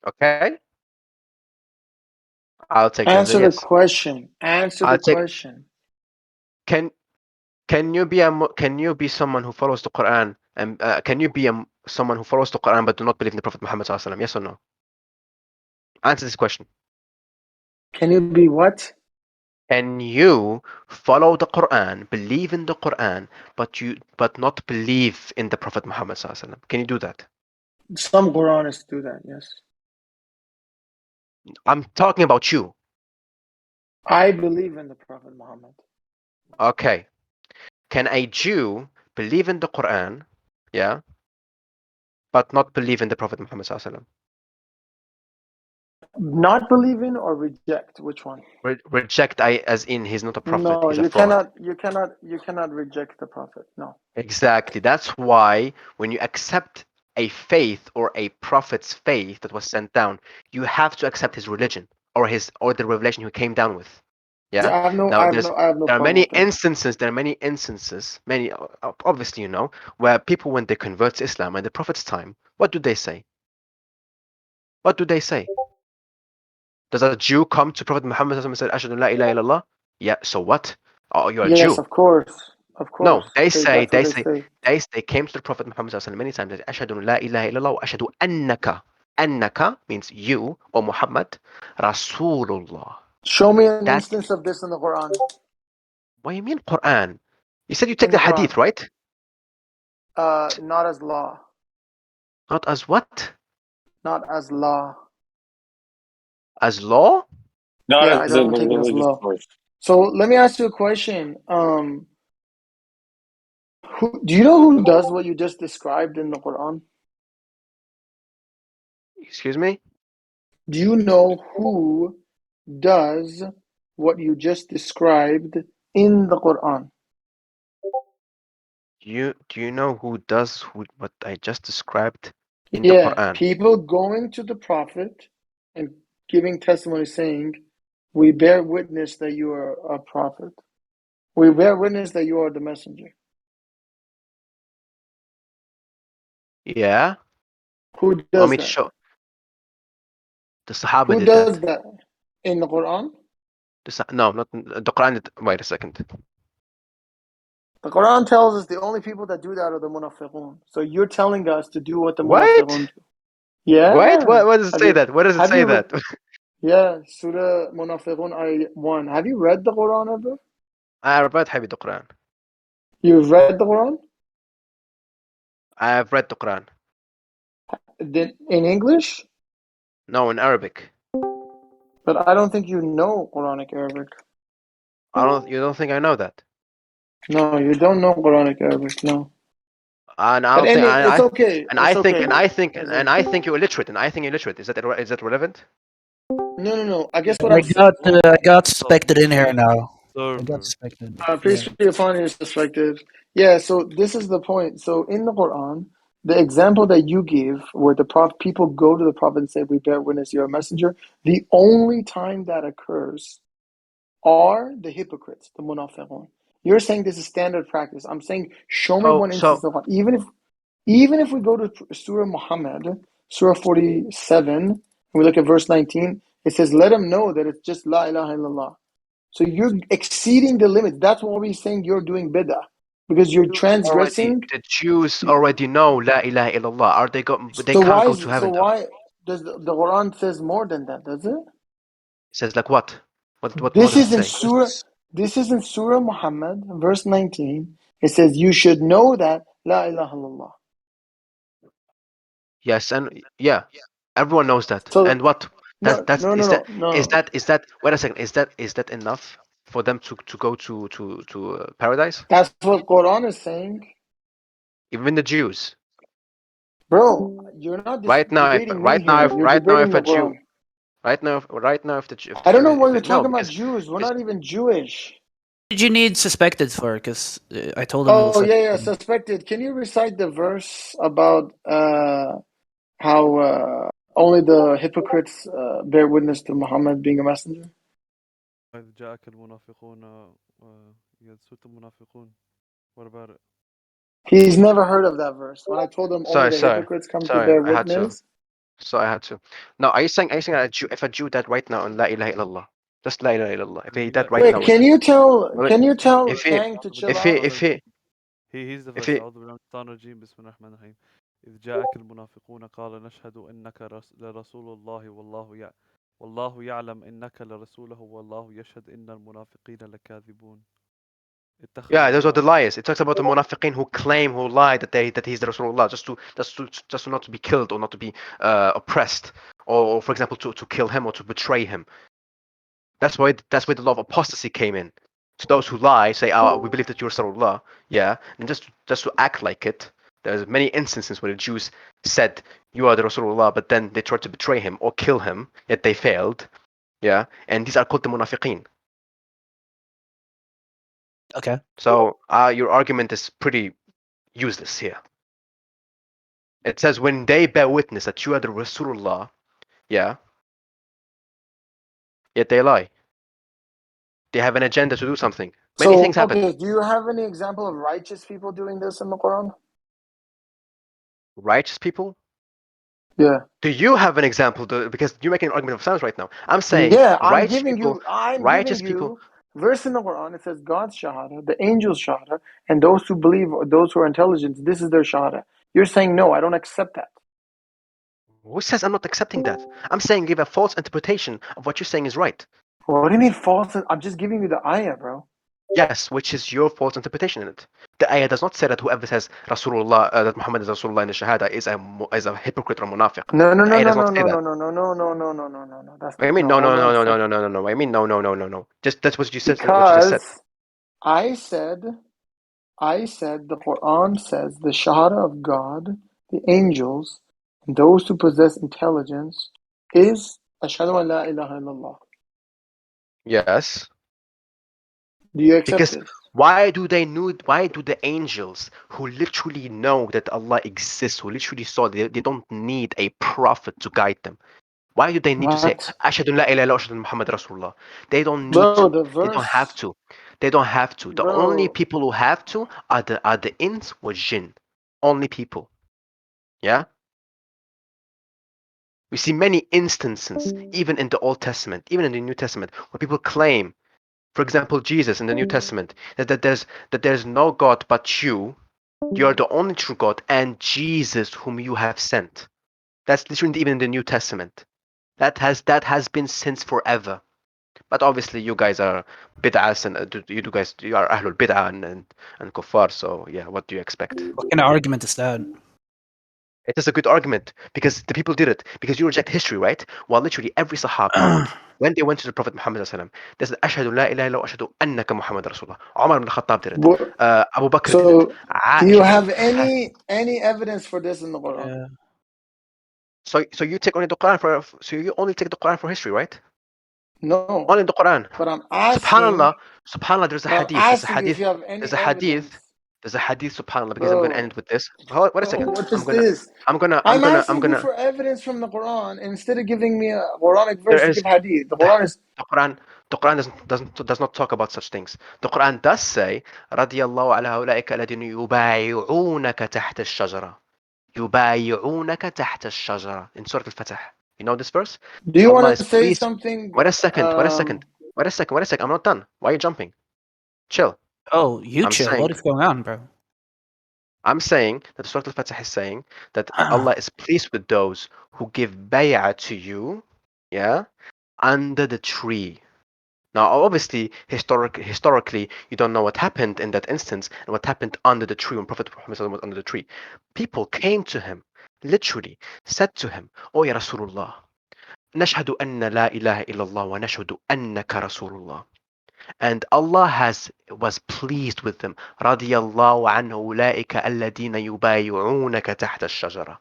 Okay? I'll take that as a Answer the yes. question. Answer I'll the take. question. Can can you be someone who follows the Quran and can you be someone who follows the Quran but do not believe in the Prophet Muhammad sallallahu alaihi wasallam? Yes or no? Answer this question. Can you be what? Can you follow the Quran, believe in the Quran, but not believe in the Prophet Muhammad sallallahu alaihi wasallam? Can you do that? Some Quranists do that, yes. I'm talking about you. I believe in the Prophet Muhammad. Okay. Can a Jew believe in the Quran, yeah, but not believe in the Prophet Muhammad sallallahu alaihi wasallam? Not believe in or reject? Which one? Reject as in he's not a prophet, No, he's a you fraud. cannot. You cannot reject the Prophet. No. Exactly. That's why when you accept a faith or a prophet's faith that was sent down, you have to accept his religion or the revelation he came down with. Yeah. I have no. Now I have no. I have no there are problem many with that. instances. There are many instances. Many obviously where people when they convert to Islam in the Prophet's time, what do they say? What do they say? Does a Jew come to Prophet Muhammad and say, Ashhadu an la ilaha illallah? Yeah, so what? Oh, you're a Yes, Jew. of course, of No, course. That's what they say. they came to the Prophet Muhammad many times. They say, Ashhadu an la ilaha illallah wa ashhadu annaka. Annaka means you or Muhammad, Rasulullah. Show me an That, instance of this in the Quran. what do you mean Quran? You said you take In the the hadith, Quran, right? not as law, Not as what? not as law. As law? Not Yeah, I as a don't take it as religious law. source. So let me ask you a question. Do you know who does what you just described in the Quran? Excuse me? Do you know who does what you just described in the Quran? Do you know who does what I just described in the Yeah, Quran? people going to the Prophet and giving testimony saying, we bear witness that you are a prophet. We bear witness that you are the messenger. Yeah? Who You want does me to that? show? The Sahaba Who did does that. that in the Quran? No, not the Quran. Wait a second. The Quran tells us the only people that do that are the munafiqun. So you're telling us to do what the munafiqun Wait, do. Yeah. What does it say that? What does it Have say you that? yeah, Surah Munafiqun ayah 1. Have you read the Quran ever? I have read Habib the Quran. You've read the Quran? I have read the Quran. In English? No, in Arabic. But I don't think you know Quranic Arabic. You don't think I know that? No, you don't know Quranic Arabic, no. And I But don't think it's okay. and It's I think okay. and I think Azim. and I think you're illiterate. And I think you're illiterate. Is that relevant? No. I guess what I I'm saying. got suspected in here now. I got Server. suspected. Peace Yeah. be upon you, suspected. Yeah. So this is the point. So in the Quran, the example that you give, where the prophet people go to the prophet and say, "We bear witness, you're a messenger." The only time that occurs are the hypocrites, the munafiqun. You're saying this is standard practice. I'm saying, show me one instance So of one. Even if we go to Surah Muhammad, Surah 47, and we look at verse 19, it says, let them know that it's just La ilaha illallah. So you're exceeding the limits. That's why we're saying you're doing bid'ah. Because you're transgressing. the Jews already know La ilaha illallah. Are they go? They So can't why go to is so heaven though. why does the Quran says more than that, does it? It says like what? What more This does it is in say? Surah Muhammad, verse 19. It says you should know that La ilaha illallah. Yes, and yeah, everyone knows that. So And what? no That's no no no no. is that? Wait a second. Is that enough for them to go to paradise? That's what Quran is saying. Even the Jews. Bro, you're not debating me here. You're debating If the a Jew, Quran. right now if I don't know why you're no, talking about because Jews. We're it's, not even Jewish. What did you need suspected for? Because I told him it was Oh like. yeah, suspected. Can you recite the verse about how only the hypocrites bear witness to Muhammad being a messenger? إذ جاءك المنافقون يسوء المنافقون. What about it? He's never heard of that verse. When I told him only the hypocrites come to sorry, bear I had to. witness, So I had to. No, are you saying that a Jew, if a Jew died right now in La ilaha illallah, just La ilaha illallah, if he died right wait, now with can it, you tell well, if he Kang to chill out? He's the if verse. he أعوذ بالله من الشيطان الرجيم بسم الله الرحمن الرحيم. إذ جاءك المنافقون قال نشهد إنك لرسول الله والله يعلم إنك لرسوله والله يشهد إن المنافقين لكاذبون. Yeah, اتخذوا those are the أيمانهم. liars. It talks about the munafiqin who lie that he's the Rasulullah just to not to be killed or not to be oppressed or for example to kill him or to betray him. That's why the law of apostasy came in. To those who lie, say, "Oh, we believe that you're Rasulullah," yeah, and just to act like it. There's many instances where the Jews said, "You are the Rasulullah," but then they tried to betray him or kill him, yet they failed. Yeah, and these are called the munafiqin. Okay. So your argument is pretty useless here. It says when they bear witness that you are the Rasulullah, yeah, yet they lie. They have an agenda to do something. Many So, things happen. okay, do you have any example of righteous people doing this in the Quran? Righteous people. Yeah. Do you have an example? Because you're making an argument of science right now. I'm saying Yeah, I'm giving righteous people. you verse in the Quran. It says God's shahada, the angels' shahada, and those who believe, or those who are intelligent, this is their shahada. You're saying no, I don't accept that. Who says I'm not accepting that? I'm saying give a false interpretation of what you're saying is right. What do you mean false? I'm just giving you the ayah, bro. Yes, which is your false interpretation in it. The ayah does not say that whoever says Rasulullah, that Muhammad is Rasulullah in the Shahada is a hypocrite or munafiq. No, no, The no, ayah no, does no, not say no, that. no, no, no, no, no, no, no, no, no, no. That's What do you mean? no. No, no, Hold on no, a no, no, second. no, no, no, no. I mean, no, no, no, no, no. Just that's what you said. What you just said. Because I said the Quran says the shahada of God, the angels, and those who possess intelligence is ashhadu an la ilaha illallah. Yes. Do you accept Because it? why do they know? Why do the angels who literally know that Allah exists, who literally saw, they don't need a prophet to guide them? Why do they need to say What? Ashhadu an la ilaha illallah, ashhadu anna Muhammad Rasulullah? They don't need Bro, to. the They don't have verse, to. They don't have to. The only bro. people who have to are the ins or jinn. Only people. Yeah. We see many instances, even in the Old Testament, even in the New Testament, where people claim, for example, Jesus in the New Testament, that there's no God but you. You are the only true God, and Jesus whom you have sent. That's literally even in the New Testament. That has been since forever. But obviously, you guys are bid'ahs, and you are ahlul bid'ah and kuffar. So yeah, what do you expect? What kind of argument is that? It is a good argument because the people did it. Because you reject history, right? Well, literally every Sahaba, when they went to the Prophet Muhammad sallallahu alaihi wasallam, they said, "Ashhadu la ilaha illa wa ashhadu annaka Muhammad Rasulullah." Umar ibn Khattab did it. What, Abu Bakr did it. so, do you Aisha did have it. any evidence for this in the Quran? Yeah. So you take only the Quran for you only take the Quran for history, right? No, Only the Quran. but I'm asking. Subhanallah, Subhanallah. There's a But I'm hadith. There's a asking you if hadith. you have There's any a hadith. evidence, There's a hadith. Subhanallah. Because I'm going to bro. end with this. Hold, wait a Bro, second. what is this? I'm gonna. I'm asking you for evidence from the Quran. Instead of giving me a Quranic verse, There you is give hadith. The the, Quran is. the Quran. The Quran does not talk about such things. The Quran does say, "رضي الله على هؤلاء الذين يبايعونك تحت الشجرة." يبايعونك تحت الشجرة in Surah Al-Fatih. You know this verse? Do you Allah want is to say pleased. something? Wait a second. Wait a second. Wait a second. Wait a second. I'm not done. Why are you jumping? Chill. Oh, you I'm chill. saying. What is going on, bro? I'm saying that Surah Al-Fatih is saying that Allah is pleased with those who give bay'ah to you, yeah, under the tree. Now, obviously, historically, you don't know what happened in that instance and what happened under the tree when Prophet Muhammad was under the tree. People came to him, literally said to him, "Oh, ya Rasulullah, نشهد أن لا إله إلا الله ونشهد أنك رسول الله." And Allah was pleased with them. رضي الله عنه أولئك الذين يبايعونك تحت الشجرة.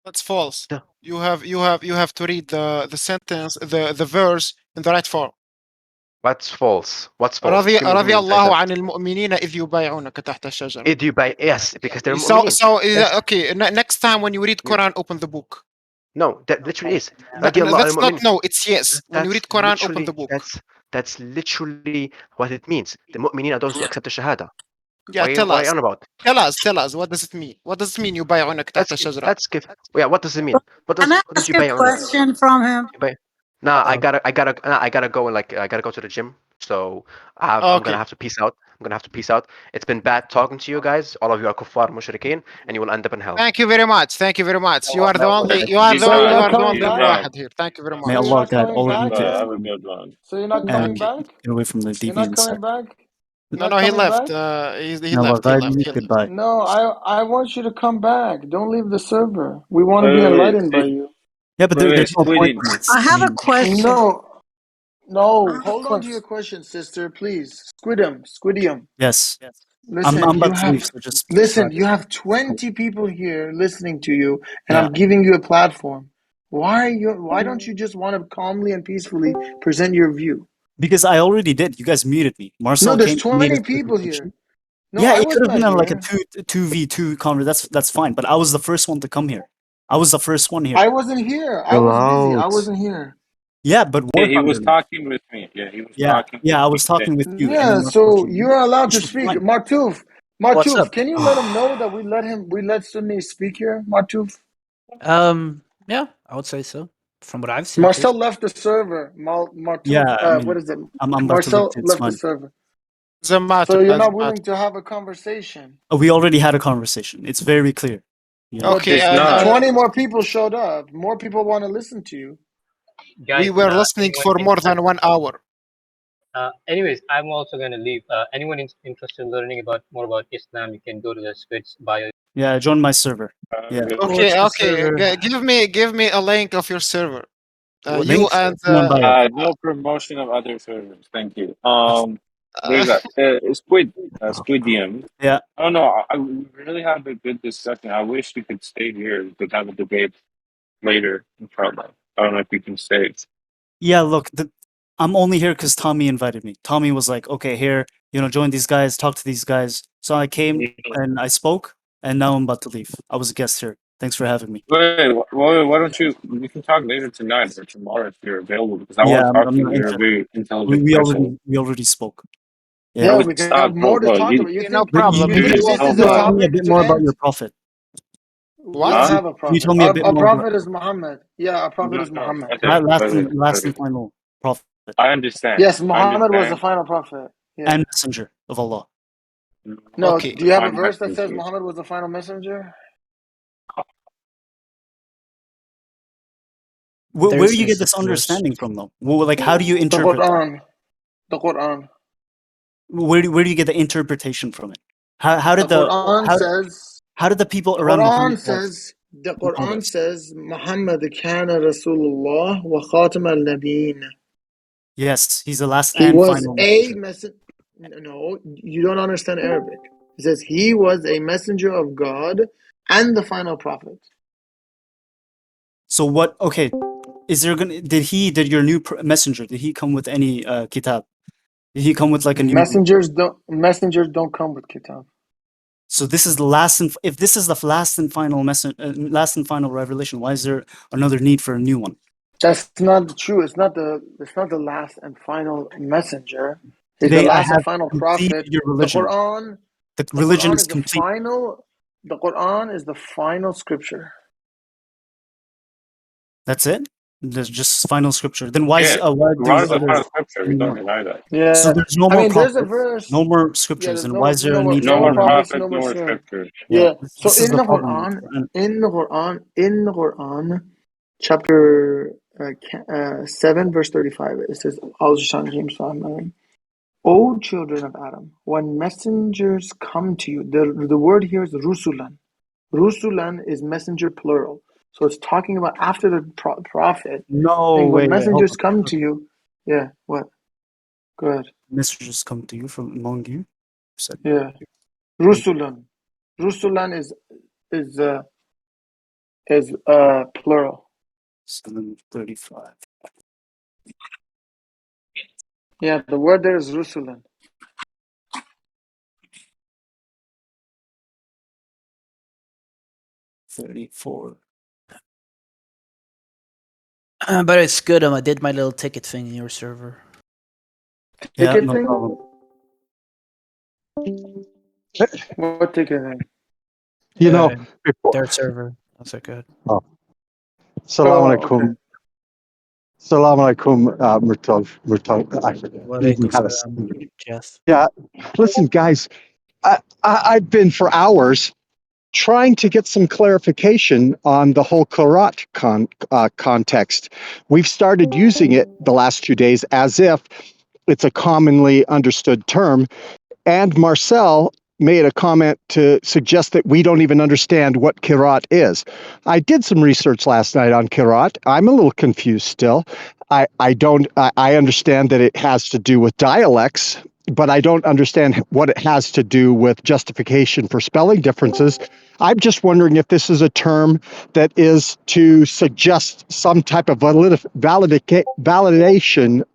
That's false. No, You have to read the sentence, the verse in the right form. what's false? What's false? Give me رضي inside الله that. عن المؤمنين إذ يبايعونك تحت الشجرة. It you buy yes because they're So mu'mineen. so Yes. okay. Next time when you read Quran, open the book. No, that literally is. No, رضي الله عن that's not المؤمنين. no. It's yes. When you read Quran, open the book. That's literally what it means. The mu'mineen are those who accept the shahada. Yeah, tell What are you us. on about? Tell us. What does it mean? What does it mean يبايعونك تحت الشجرة? Let's give. Yeah, what does it mean? Can I What does ask you a buy on it? question from him? Nah, I gotta go and I gotta go to the gym. So I'm gonna Okay. have to peace out. I'm gonna have to peace out. It's been bad talking to you guys. All of you are kuffar mushrikeen, and you will end up in hell. Thank you very much. Thank you very much. You are the only. So you're not coming only back. واحد here. Thank you very May So much. you're Allah not guide coming all of you back to then. Have a good one. So you're not coming and back. get away from the You're not deviant coming side. back. You're No, not no, he coming left. back. May Allah guide you. He left. Goodbye. No, I want you to come back. Don't leave the server. We want to be Wait, enlightened by you. Yeah, but there's no point squiddy. in this. I I have a mean, question. No, I no. have a Hold on to your question. question, sister, please. Squidium. yes. Listen, I'm you about to have leave, so just listen. You have 20 people here listening to you, and yeah. I'm giving you a platform. Why don't you just want to calmly and peacefully present your view? Because I already did. You guys muted me. No, Marcel there's came and made his 20 people presentation. here. No, Yeah, I it was could have not been a, like a here. two v two conver. That's fine. But I was the first one to come here. I was the first one here. I wasn't here. I Chill was busy. I out. wasn't here. Yeah, but Yeah, he Warthonger was left. talking with me. Yeah, he was Yeah, talking with yeah. I me. was talking with you, and Yeah, then Marcel so came in, you're allowed to which was speak. fine. What's Martuf, up? can you let him know that we let Sunni speak here? Martuf? Yeah, I would say so. From what I've seen, at Marcel least. left the server. Martuf, Yeah, I what mean, is it? I'm about to leave Marcel too. It's left the fine. server. Doesn't matter. So you're not Doesn't matter. willing to have a conversation. We already had a conversation. It's very clear. You know. But Okay. It's not. 20 more people showed up. More people want to listen to you. We Guys, were listening anyone for more than 1 hour. anyways, I'm also gonna leave. Anyone interested in learning about more about Islam, you can go to the Squid's bio. Yeah, join my server. Yeah. What's the server? Give me a link of your server. What's You Link the and in my bio. No promotion of other servers. Thank you. uh, There's a Squidium. Yeah. I don't know. We really have a good discussion. I wish we could stay here to have a debate later. Inshallah. I don't know if we can stay. Yeah, look, I'm only here because Tommy invited me. Tommy was like, okay, here, join these guys, talk to these guys. So I came and I spoke, and now I'm about to leave. I was a guest here. Thanks for having me. Why don't you? We can talk later tonight or tomorrow if you're available because I Yeah, want to talk I'm to you. not You're a interested. very We, intelligent we person. already we already spoke. Yeah. Yeah, No, we it's can not. have more to talk about. no But problem. You think There's this no is a can you tell me a topic bit to more about end? your prophet? We don't What? have a Can you prophet. tell me a bit Our more about prophet is Muhammad. Yeah, our prophet is no. Muhammad. last and final prophet I understand. Yes, I Muhammad was the understand. final prophet. Yeah. and messenger of Allah? No, Okay. do you have a Fine verse that says messenger. Muhammad was the final messenger? Where There's do you a get this verse. understanding from, though? Like, how do you The interpret that? Quran. The Quran. Where do you get the interpretation from it? How The did the Quran how says how did the people the around Muhammad The know Quran this? says Muhammad kana Rasulullah wa khatam al-nabiyyin. Yes, he's the last He and was final a messenger. messenger. No, you don't understand Arabic. It says he was a messenger of God and the final prophet. So what? Okay, is there gonna? Did your new messenger? Did he come with any kitab? Did he come with like a new? Messengers don't come with kitab. So this is the last. If this is the last and final last and final revelation, why is there another need for a new one? That's not true. It's not the last and final messenger. He's the Today I last and have final completed prophet. your The religion. Quran, The the religion Quran is is the complete. final. The Quran is the final scripture. That's it. There's just final scripture. Then why Yeah, why Quran do is the final others scripture. We don't anymore? deny that. So Yeah, there's no I more mean, there's a prophets, verse. no more Yeah, scriptures. there's Then why is there a need No for no more more another one? prophets, prophets, no no more more scripture. scripture. Yeah, Yeah. So this is in the the problem with Quran, the Quran. chapter 7, verse 35, it says, O children of Adam, when messengers come to you, the word here is rusulan. Rusulan is messenger plural. So it's talking about after the prophet, No, saying when wait, hold messengers on. come to you. Yeah, what? Go ahead. Messages come to you from among you. Said Yeah. Rusulan. Rusulan is uh, is plural. 7:35. Yeah, the word there is rusulan. 34. But it's good. I did my little ticket thing in your server. Yeah, Ticket no thing? problem. What ticket thing? You know, before, Their server. That's so good. oh, Salam Oh, okay. alaikum. Salam alaikum, Murtog. I forget even Walaikum how to salam, say it. Jeff. Yeah, listen, guys, I've been for hours trying to get some clarification on the whole karat context. We've started using it the last 2 days as if it's a commonly understood term. And Marcel made a comment to suggest that we don't even understand what kirat is. I did some research last night on kirat. I'm a little confused still. I understand that it has to do with dialects, but I don't understand what it has to do with justification for spelling differences. I'm just wondering if this is a term that is to suggest some type of validation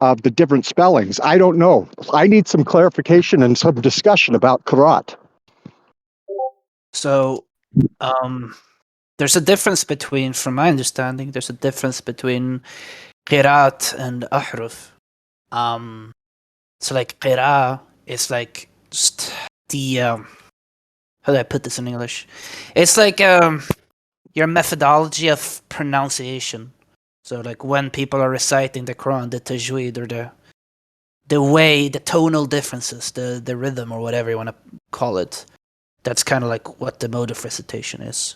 of the different spellings. I don't know. I need some clarification and some discussion about karat. So, there's a difference between, from my understanding, there's a difference between qirat and ahruf. So like qira is like just the how do I put this in English? It's like your methodology of pronunciation. So like when people are reciting the Quran, the tajweed or the way, the tonal differences, the rhythm or whatever you want to call it. That's kind of like what the mode of recitation is.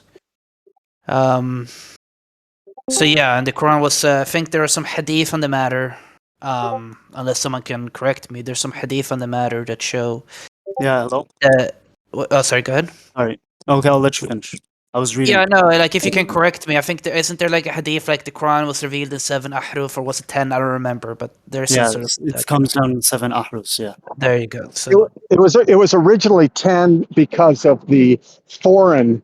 So yeah, and the Quran was. I think there are some hadith on the matter. Unless someone can correct me, there's some hadith on the matter that show. Yeah, hello. Oh, sorry. Go ahead. All right. Okay, I'll let you finish. I was reading. Yeah, no. Like, if you can correct me, I think isn't there like a hadith like the Quran was revealed in 7 ahruf, or was it 10? I don't remember, but there's some Yeah, sort of it comes down in 7 ahrus. Yeah. There you go. So It was originally 10 because of the foreign.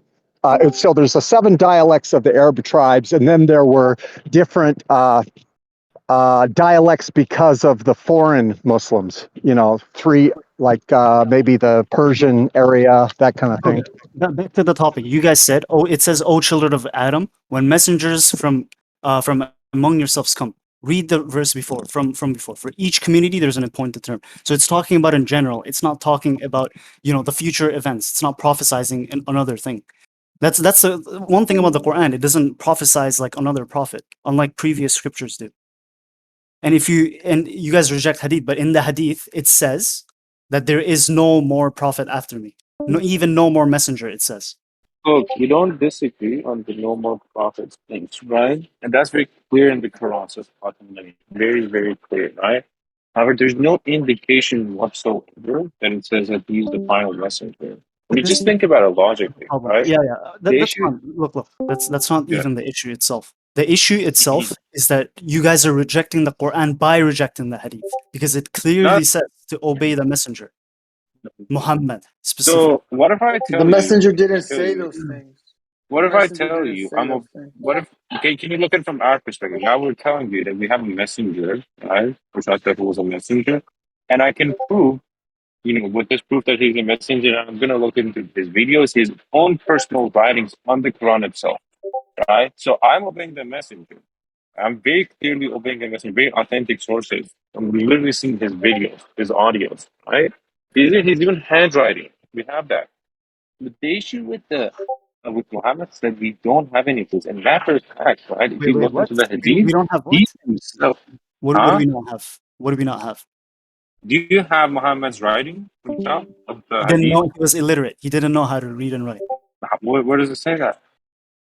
So there's the 7 dialects of the Arab tribes, and then there were different dialects because of the foreign Muslims. You know, 3 like maybe the Persian area, that kind of Okay. thing. Back to the topic. You guys said, "Oh, it says, oh, children of Adam, when messengers from among yourselves come." Read the verse before, from before. For each community, there's an appointed term. So it's talking about in general. It's not talking about the future events. It's not prophesizing another thing. That's the one thing about the Quran. It doesn't prophesize like another prophet, unlike previous scriptures do. And you guys reject hadith, but in the hadith it says that there is no more prophet after me, even no more messenger. It says. Look, we don't disagree on the no more prophets things, right? And that's very clear in the Quran, so very, very clear, right? However, there's no indication whatsoever that it says that he's the final messenger. I mean, This just is think about it the logically, problem. right? Yeah, yeah. The That's issue, fine. Look. That's not yeah. even the issue itself. The issue itself is that you guys are rejecting the Quran by rejecting the Hadith because it clearly says to obey the messenger, Muhammad specifically. So what if I The tell you? messenger didn't say those things. The What if I messenger tell didn't you say those things. what if okay, can you look at it from our perspective? Now we're telling you that we have a messenger, right? Which I thought was a messenger. And I can prove, with this proof that he's a messenger, I'm gonna look into his videos, his own personal writings on the Quran itself, right? So I'm obeying the messenger. I'm very clearly obeying the messenger, very authentic sources. I'm literally seeing his videos, his audios, right? He's even handwriting. We have that. But the issue with Muhammad is that we don't have any proof. And matter of fact, right? If Wait, you wait, look what? into the We Hadith, don't have he what? himself, What do huh? we not have? What do we not have? Do you have Muhammad's writing himself of the He didn't Hadith? know, he was illiterate. He didn't know how to read and write. Where does it say that?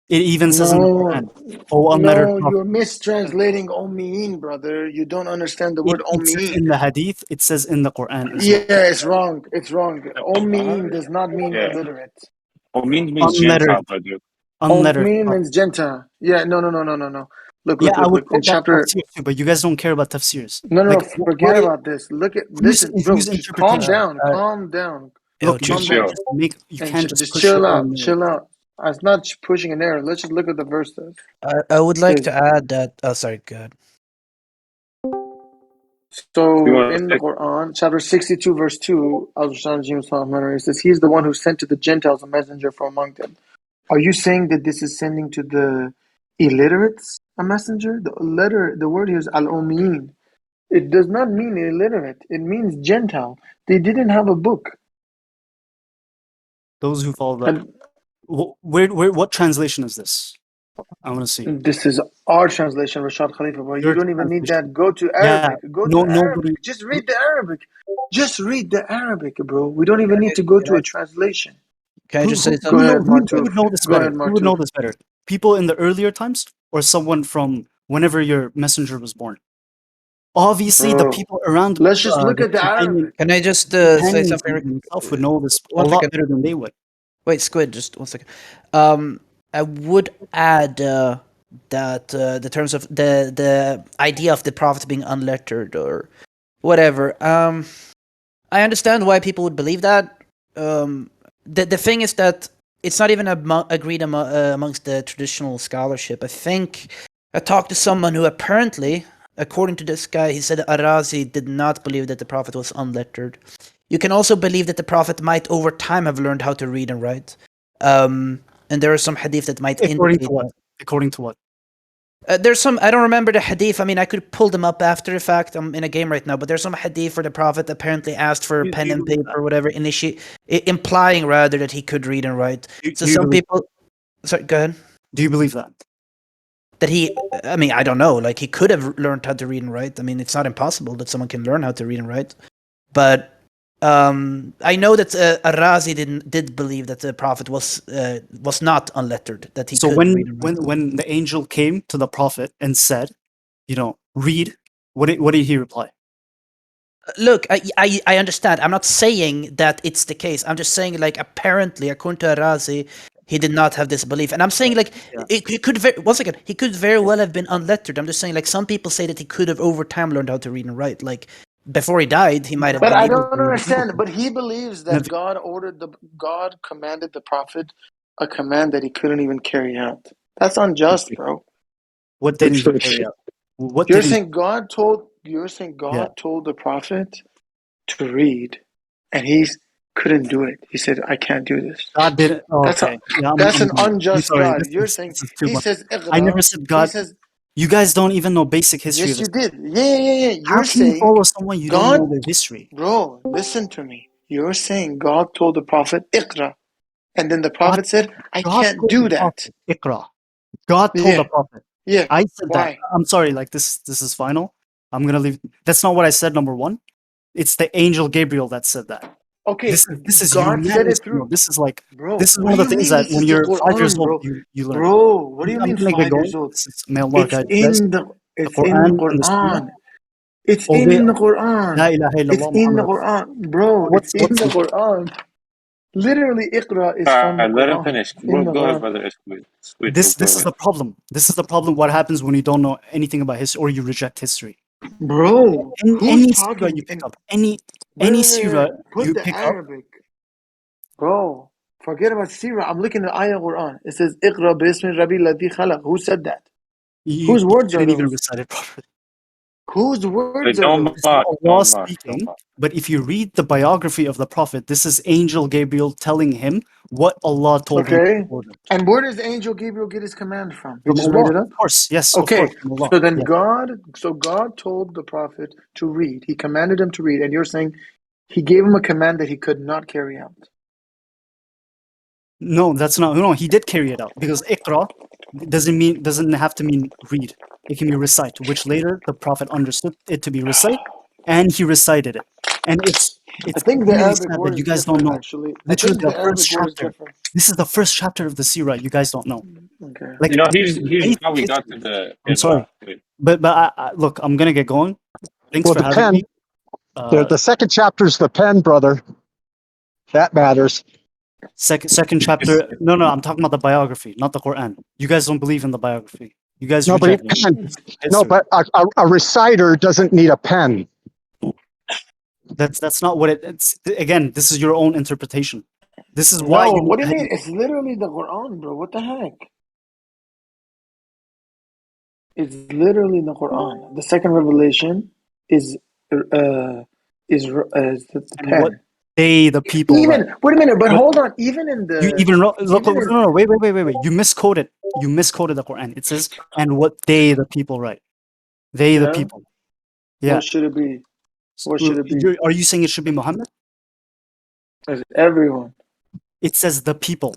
It even says in the No, Quran, "O unlettered no, you're prophet." mistranslating Ummiyin, brother. You don't understand the word It says in Ummiyin. the Hadith, it says in the Quran as well. Yeah, it's wrong. It's wrong. Ummiyin What? does not mean Yeah. illiterate. Or means Gentile, Unlettered, brother. unlettered Ummiyin prophet. means Gentile. Yeah, no, no, no, no, no, no. Look, Yeah, look, I look, would look. In quote that chapter, tafsir too, but you guys don't care about tafsirs. no, no, no, Like, forget why? about this. Look at, listen, bro, Whose just calm interpretation? down, calm down, Yo, Look, you calm just down. can't Chill. just make. You And can't just just push your chill own out, narrative. chill out. It's not pushing an error. Let's just look at the verse. I would like Says, to add that. Oh, sorry. Good. You so want to in the say? Quran, chapter 62, verse 2, it says, He is the one who sent to the Gentiles a messenger from among them. Are you saying that this is sending to the illiterates a messenger? The word here is al-ummiyin. It does not mean illiterate. It means Gentile. They didn't have a book. Those who follow that. And What translation is this? I want to see this is our translation, Rashad Khalifa, but you your don't even need that. translation. Go to Yeah, Arabic. Go to no, Arabic. nobody. Just read the Arabic. Just read the Arabic, bro. We don't Can even I, need to go can to I, a translation. can I just say Go something? ahead, Who Martuf. would know this Go ahead, better? Who would know Martuf. this better? People in the earlier times, or someone from whenever your messenger was born? Obviously, the Bro, people around let's just look the at the companion Arabic. Can I just say companions something? themselves would know this a One lot second. better than they would. Wait, Squid, just 1 second. I would add that the terms of the idea of the prophet being unlettered or whatever. I understand why people would believe that. The thing is that it's not even agreed amongst the traditional scholarship. I think I talked to someone who apparently, according to this guy, he said Arazi did not believe that the prophet was unlettered. You can also believe that the prophet might over time have learned how to read and write. And there are some hadith that might According to indicate what? that. According to what? There's some, I don't remember the hadith. I mean, I could pull them up after the fact. I'm in a game right now, but there's some hadith where the prophet apparently asked for Do pen you and believe paper that? or whatever, implying rather that he could read and write. So Do you some believe? people, sorry, go ahead. Do you believe that? That I mean, I don't know. Like he could have learned how to read and write. I mean, it's not impossible that someone can learn how to read and write. But I know that Arazi did believe that the prophet was not unlettered, that he So could read and write. when the angel came to the prophet and said, read, what did he reply? Look, I understand. I'm not saying that it's the case. I'm just saying, like, apparently, according to Arazi, he did not have this belief. And I'm saying, like, Yeah. it could once again, he could very well have been unlettered. I'm just saying, like, some people say that he could have over time learned how to read and write. Like, before he died, he might have But been I able don't to read and write. understand. But he believes that God commanded the prophet a command that he couldn't even carry out. That's unjust, bro. What didn't he carry out? What You're didn't? saying Yeah. God told the prophet to read, and he couldn't do it. He said, "I can't do this." God didn't. Oh, That's a okay. Yeah, that's I'm an done. I'm unjust sorry. God. You're saying This is too he much. says I "Iqra." never said He God. says, You guys don't even know basic history of "Yes, you Islam. did." Yeah. How You're can you saying follow someone you don't know God, their history? bro. Listen to me. You're saying God told the prophet "Iqra," and then the God, prophet said, "I God can't told the do that." prophet, Iqra. God told the Yeah, prophet. yeah. I said that. Why? I'm sorry. Like this is final. I'm gonna leave. That's not what I said. Number one, it's the angel Gabriel that said that. Okay, This is God said unanimous. it through. This is like Bro, this is what one do of the you things mean that this when is the you're 5 years Quran, old, bro? you learn. Bro, what do you I'm mean gonna get 5 years going. old? This is may Allah It's guide you guys. in the The it's in Quran and the Sunnah. Quran. It's Obey in the La Quran. ilaha It's illallah in the Muhammad. Quran, bro. It's What's in the in Quran. Literally, Iqra is from the Let him Quran. finish. In the Go ahead, Quran. brother. Squid. Squid, This go this is ahead. the problem. This is the problem. What happens when you don't know anything about history or you reject history? Bro, who's Any surah you talking? pick And up, any wait, wait, wait, surah wait. you Put the pick up, Arabic. Bro, forget about Sirah. I'm looking at Ayah Quran. It says, Iqra bismi Rabbi ladhi khalaq. Who said that? Whose you words are couldn't even those? recite it properly. Whose words Wait, are don't those? This is mock. Allah Don't mock. Don't speaking, mock. but if you read the biography of the Prophet, this is Angel Gabriel telling him what Allah told him Okay. to order. And where does Angel Gabriel get his command from? He From just made Allah, it up? of course. Yes, of course, Okay. from Allah. So then Yes. God told the Prophet to read. He commanded him to read. And you're saying he gave him a command that he could not carry out. No, that's not. No, he did carry it out because Iqra doesn't have to mean read. It can be recite, which later the Prophet understood it to be recite, and he recited it. And I it's think the really Arabic sad that word you is guys don't different, know. actually. I Literally, think the the first Arabic word is chapter. different. This is the first chapter of the Sirah. You guys don't know. Okay. Like You know, the here's basic how we got to history. the I'm sorry, Iraq. Wait. but look, I'm gonna get going. Thanks Well, for the having pen, me. the second chapter's the pen, brother. That matters. Second It's, chapter. No, I'm talking about the biography, not the Quran. You guys don't believe in the biography. You guys No, but reject mm, no, history. but a reciter doesn't need a pen. That's not what it's. Again, this is your own interpretation. This is why No, you need what do you mean? hadith. It's literally the Quran, bro. What the heck? It's literally the Quran. The second revelation is uh is the And what pen. they, the people, write. Even wait a minute, but What hold on. Even in you the even look. even No, in no, no, wait. You misquoted. You misquoted the Quran. It says, "And what they, the people, write." They, the yeah, people. Yeah. what should it be? What should it be? Are you saying it should be Muhammad? It's everyone. It says the people.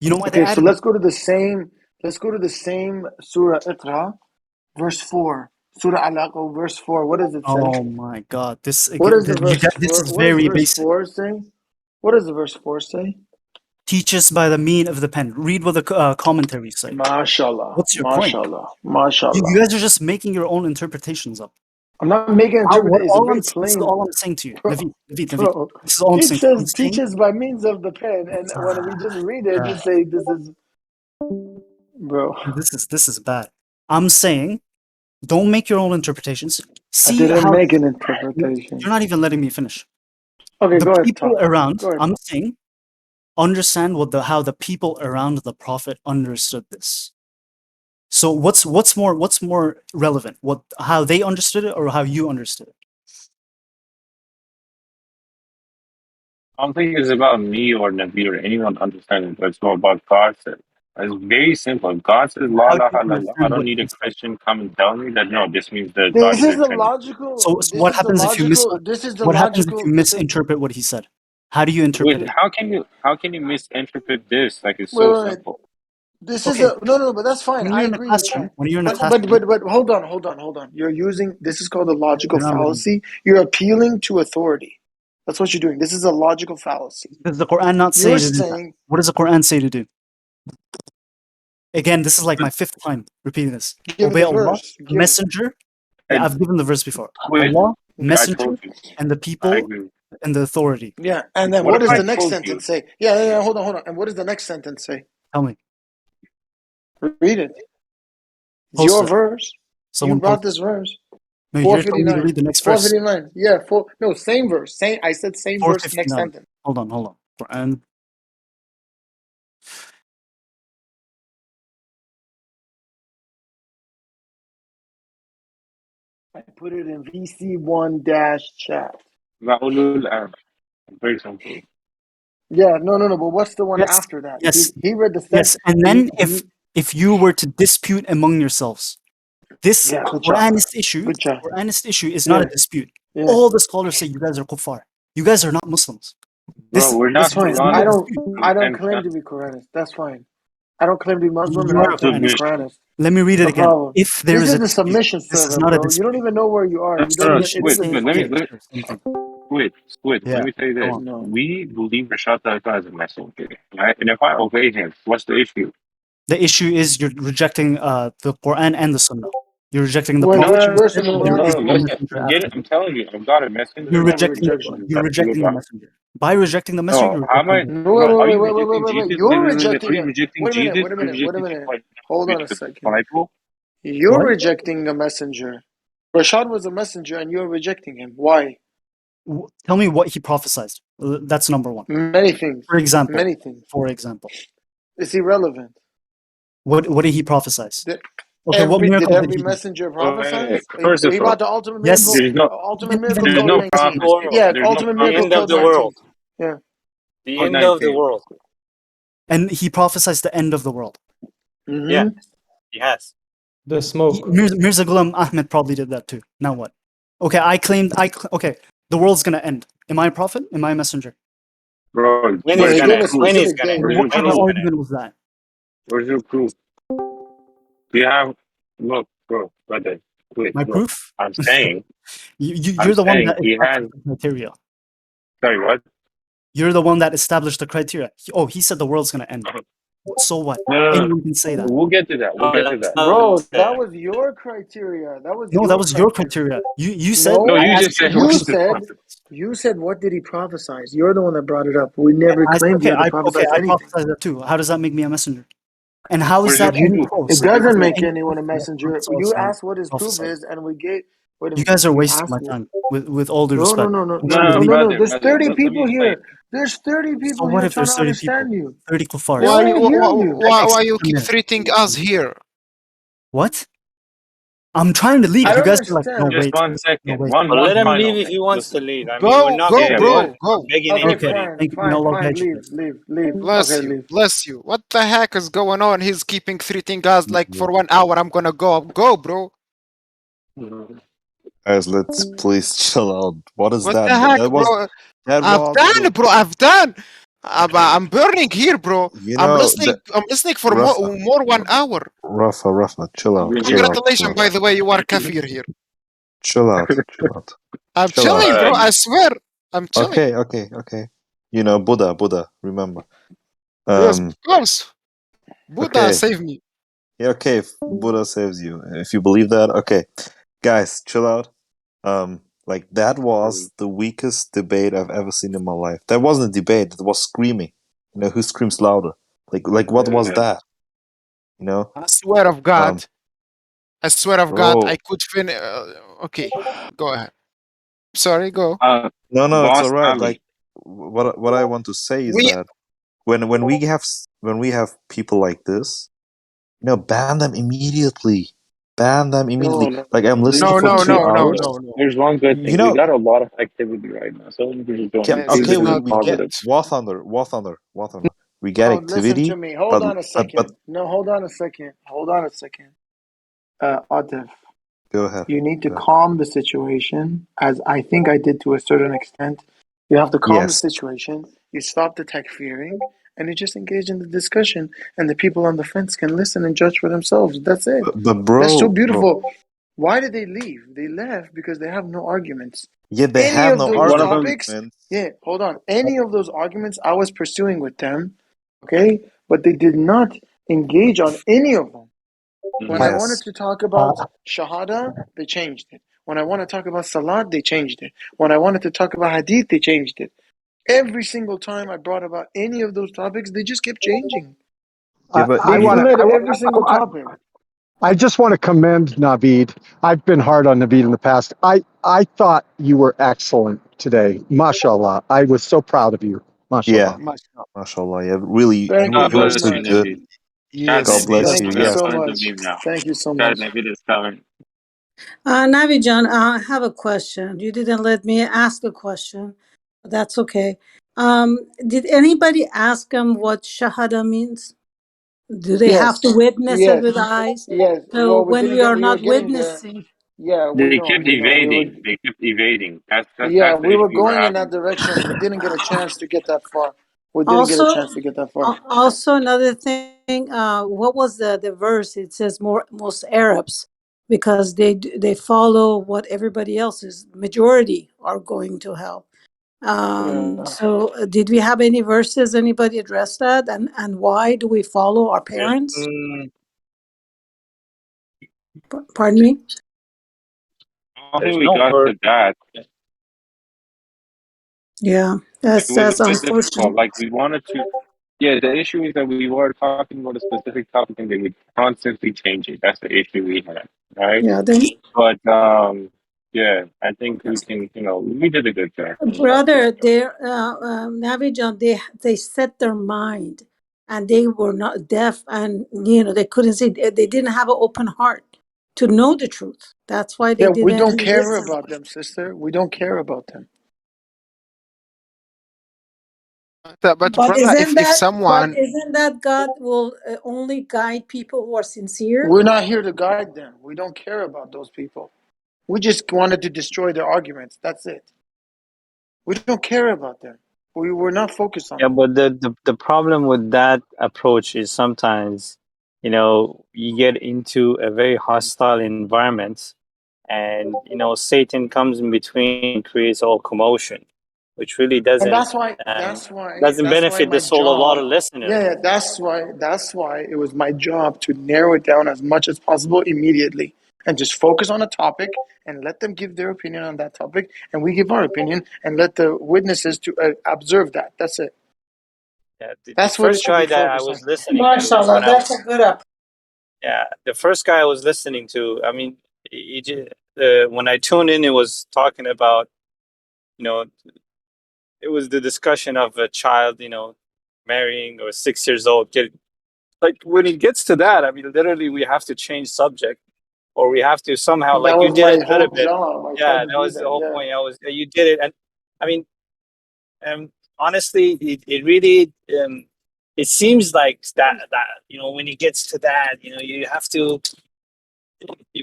You know why they Okay, so added? let's go to the same. Let's go to the same Surah Iqra, verse 4. Surah Al-Alaq, verse 4. What does it say? Oh my God! This What again. does the You verse got. This 4? is What does very verse basic. 4 say? What does the verse 4 say? Teach us by the mean of the pen. Read what the commentaries say. MashaAllah, What's your point? MashaAllah, You MashaAllah. guys are just making your own interpretations up. I'm not making an What interpretation. It's a all very this is plain, all I'm saying to you, bro, Naveed. bro. This is all I'm It saying. To you. says I'm saying teaches by means of the pen, and when we just read it, uh, just say this is, bro. this is bad. I'm saying don't make your own interpretations. I See didn't how make an you're interpretation. not even letting me finish. Okay, The go ahead, people talk. around. Go ahead. I'm saying understand how the people around the prophet understood this. So what's more relevant? What how they understood it or how you understood it? I don't think it's about me or Nabi or anyone understanding, but it's all about God said. It's very simple. God says, La How do you ilaha illallah. I understand don't what need a he said? Christian come and tell me that, no, this means that God This is is a the Trinity. logical. So This what is the happens if you logical. This is the what happens if you logical. This is. misinterpret what he said? How do you interpret Wait, it? how can you misinterpret this? Like, it's Wait, so wait, wait. simple. This is Okay, a no, but that's fine. when I you're in a agree you classroom, can. when you're in a But classroom, hold on. You're using this is called a logical you're not letting. fallacy. You're appealing to authority. That's what you're doing. This is a logical fallacy. Does the Quran not say You're to do that? saying What does the Quran say to do? Again, this is like my fifth time repeating this. give Obey the Allah, verse. Give Messenger. Yeah, And I've given the verse before. quit. Allah, I Messenger, told you. and the I people agree. and the authority. yeah. And then What what if does I the next told you? sentence say? Yeah. Hold on. And what does the next sentence say? Tell me. Read it. It's Post your it. verse. You Someone brought post it. this verse. No, you're telling me to 459. read the next verse. 459. Yeah. No, same verse. Same. I said same verse. Next 459. sentence. Hold on. Quran. I put it in VC1 dash chat. Ma'ulul am. Very simple. Yeah, no. But what's the one Yes, after that? yes, He read the sent. yes. And then if you were to dispute among yourselves, this Yeah, good job. Good job. Quranist issue is not a Yeah, dispute. yeah, All the scholars say you guys are kuffar. You guys are not Muslims. Bro, we're that's not This fine. is not Quran a I dispute. don't and claim to be Quranist. That's fine. I don't claim to be Muslim, You and I are a don't claim to be Quranist. submission. Quranist. Let me read it No again. problem. If there This is is a the dispute, submission this is server, not a bro. You don't dispute. even know where you are. No, You no, don't no, even. It is Squid, a Same Squid. dispute. thing. Same thing. Let Yeah. me tell you Go this. on. No. We believe Rashad Talib is a messenger, right? And if I obey him, what's the issue? The issue is you're rejecting the Quran and the Sunnah. You're rejecting the When No, prophet. which no, verse no, in the no, You're no. Quran? rejecting the Listen, messenger forget it. after. I'm telling you, I've got a messenger. You're It's not rejecting the rejection. you're rejecting the messenger. By rejecting the messenger, No, you're how am rejecting I? the No, No, are you wait, rejecting wait, wait. Jesus? You're Wait, wait, wait. Are rejecting you it. rejecting Wait a minute, Jesus? wait a Are you minute, wait a rejecting minute. what Hold on a with the second. Bible? You're what? rejecting a messenger. Rashad was a messenger and you're rejecting him. Why? Tell me what he prophesied. That's number one. Many things. For example, Many things. for example, It's irrelevant. what did he prophesize? Did Okay, what did miracle did every he do? messenger Wait, prophesize? first He of all, brought the ultimate Yes, miracle. there's no Ultimate even miracle there's code no before Of the 19. prophecy. world. Yeah, There's no ultimate The miracle end of code prophecy. the Code world. 19. Yeah. The code end of the 19. world. and he prophesies the end of the world. Yeah, Mm-hmm. he has. The smoke. Mirza Ghulam Ahmed probably did that too. Now what? Okay, okay, the world's gonna end. Am I a prophet? Am I a messenger? Bro, When No, is where's he your gave gonna a end? proof? When is specific gonna date. end? Where's your What When kind of is proof? gonna end? argument was that? Where's your proof? Do you have look, bro, brother, please My look. proof? I'm saying I'm You're the one saying that he has established the criteria. sorry, what? You're the one that established the criteria. He said the world's gonna end. So what? No, no, no. Anyone can say that. We'll get to that. We'll No, get to that's that. Bro, not that was your criteria. That was No, that your was your criteria. criteria. You said No, No, I you asked just you said what you what's he the said prophet. prophesied. what did he prophesize? You're the one that brought it up. We never claimed he Okay, ever prophesied I anything. prophesied that too. How does that make me a messenger? And how is Where's your that any proof? It close? Is doesn't there make any anyone proof a that messenger. You Muhammad asked what his proof prophesied? is, and we gave. Wait a You minute. guys are You wasting asked. my time. With all due No, no, respect, no, no, I'm no, trying to No, no, leave. no, no. brother, There's brother. 30 Let me people explain. here. There's 30 So people what here if trying there's to 30 understand people? you. 30 They kuffars. can't hear you. That makes why you 10 keep minutes. treating us here? What? I'm trying to leave. I You don't guys are like, no, understand. Just wait. one No, second. wait. Well, One let him final leave if thing. he wants to Listen. leave. I mean, we're Go, not go, Yeah, we're yeah. bro, not go. begging Okay, Okay. anybody. fine, Thank you. May fine, Allah fine. guide you Leave, guys. leave, leave. Bless Okay, you, leave. bless you. What the heck is going on? He's keeping treating us like Yeah. for 1 hour. I'm gonna go. Go, bro. Guys, let's please chill out. What is What that? the heck, bro? That I've was done, the bro. I've done. I'm burning here, bro. you know the I'm listening for Rafa, more 1 hour. Rafa, Yeah. Congratulations, by the way, you are kafir here. chill out, chill out, I'm chill out. chilling, bro. Um, I swear, I'm chilling. Okay. You know, Buddha, remember. Yes, of Um, course. Buddha, okay. save me. Yeah, okay, if Buddha saves you. If you believe that, okay. Guys, chill out. Like that was the weakest debate I've ever seen in my life. That wasn't a debate, it was screaming. You know, who screams louder? Like what was that? You know? I swear of Um, God. I swear of God, I bro, could finish. Okay, go ahead. Sorry, go. no, it's Boss all right. Ali. Like what I want to say is We that when we have people like this, you know, ban them immediately. Ban them No, immediately. no, Like I'm please listening no, for no, don't two do no, that, no, hours. bro. no, no. There's one good You thing. We know, got a lot of activity right now, so we just don't yeah, keep This okay, it is in the not we get positive. War Thunder. We get No, listen to activity, me. Hold but on a but second. No, hold on a second. Hold on a second. Atif, go ahead. you need to Go ahead. calm the situation, as I think I did to a certain extent. You have to calm the Yes. situation. You stop the takfiring, and you just engage in the discussion, and the people on the fence can listen and judge for themselves. That's it. But That's so bro, beautiful. Why did they leave? They left because they have no arguments. yeah, they Any have of no those One of them. topics, arguments. yeah, hold on. Any of those arguments I was pursuing with them, okay? But they did not engage on any of them. When I wanted Yes. to talk about shahada, they changed it. When I want to talk about salat, they changed it. When I wanted to talk about hadith, they changed it. Every single time I brought about any of those topics, they just kept changing. Yeah, I, but They I want fled to. every single topic. I just want to commend Naveed. I've been hard on Naveed in the past. I thought you were excellent today. MashaAllah. I was so proud of you. yeah, MashaAllah. mashallah. Yeah, really, Thank you God you are very bless so you, much. good. Nabi. God, Yes, God Nabi bless is yes, you. Thank you Yeah. yes. so on the much. meme now. Thank you so God, much. Nabi is coming. Navijan, I have a question. You didn't let me ask a question. That's okay. Did anybody ask him what shahada means? Do they have to Yes, witness it yes, with eyes? yes. So Well, when we are we were not getting there. witnessing, Yeah, we They know, kept we know. We were, evading. They kept evading. yeah, That's the we were issue we're going in that having. direction. We didn't get a chance to get that far. We didn't get a also, chance to get that far. also another thing, what was the verse? It says most Arabs because they follow what everybody else is. Majority are going to hell. Yeah. So did we have any verses? Anybody address that? And why do we follow our parents? Mm, Pardon me? I There's think we no got verse. to that. Yeah, It was a that's bit difficult. unfortunate. Like we wanted to. Yeah, the issue is that we were talking about a specific topic and they would constantly change it. That's the issue we had, right? Yeah, then But yeah, I think we can. We did a good job. brother, they Navijan, they set their mind, and they were not deaf, and they couldn't see. They didn't have an open heart to know the truth. That's why they Yeah, we didn't don't care listen. about them, sister. We don't care about them. but brother, if someone Isn't that God will only guide people who are sincere? We're not here to guide them. We don't care about those people. We just wanted to destroy their arguments. That's it. We don't care about them. We're not focused on Yeah, them. but the problem with that approach is sometimes, you get into a very hostile environment, and Satan comes in between and creates all commotion, which really And doesn't that's why um, that's why doesn't that's why benefit the my soul of a lot job, of listeners. yeah, that's why it was my job to narrow it down as much as possible immediately and just focus on a topic and let them give their opinion on that topic and we give our opinion and let the witnesses to observe that. That's it. Yeah, the That's what it first should be guy that I focused on. was listening to MashaAllah, when I that's was a good approach. yeah, the first guy I was listening to, I mean, when I tuned in, it was talking about, you know, it was the discussion of a child, marrying or 6 years old. Like when it gets to that, I mean, literally, we have to change subject, or we have to somehow, That like you was did my it a little whole bit. job. I tried Yeah, to that do was the that. whole Yeah. point. You did it, and I mean, honestly, it really, it seems like that when it gets to that, you have to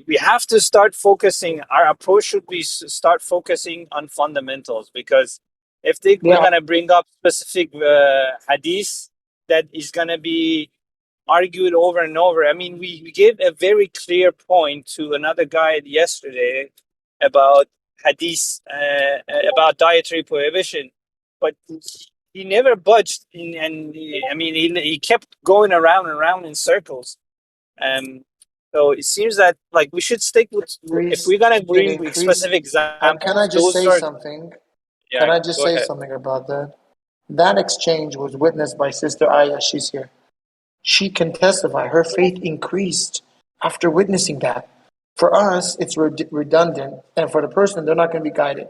we have to start focusing. Our approach should be start focusing on fundamentals, because if we're Yeah. gonna bring up specific hadith that is gonna be argued over and over. I mean, we gave a very clear point to another guy yesterday about hadith, about dietary prohibition, but he never budged, and I mean, he kept going around and around in circles. Um, so it seems that like we should stick with, if we're gonna It bring increased. specific Can I examples, just those say are something? yeah. Can I just Go say ahead. something about that? That exchange was witnessed by Sister Aya. She's here. She can testify. Her faith increased after witnessing that. For us, it's redundant, and for the person, they're not going to be guided.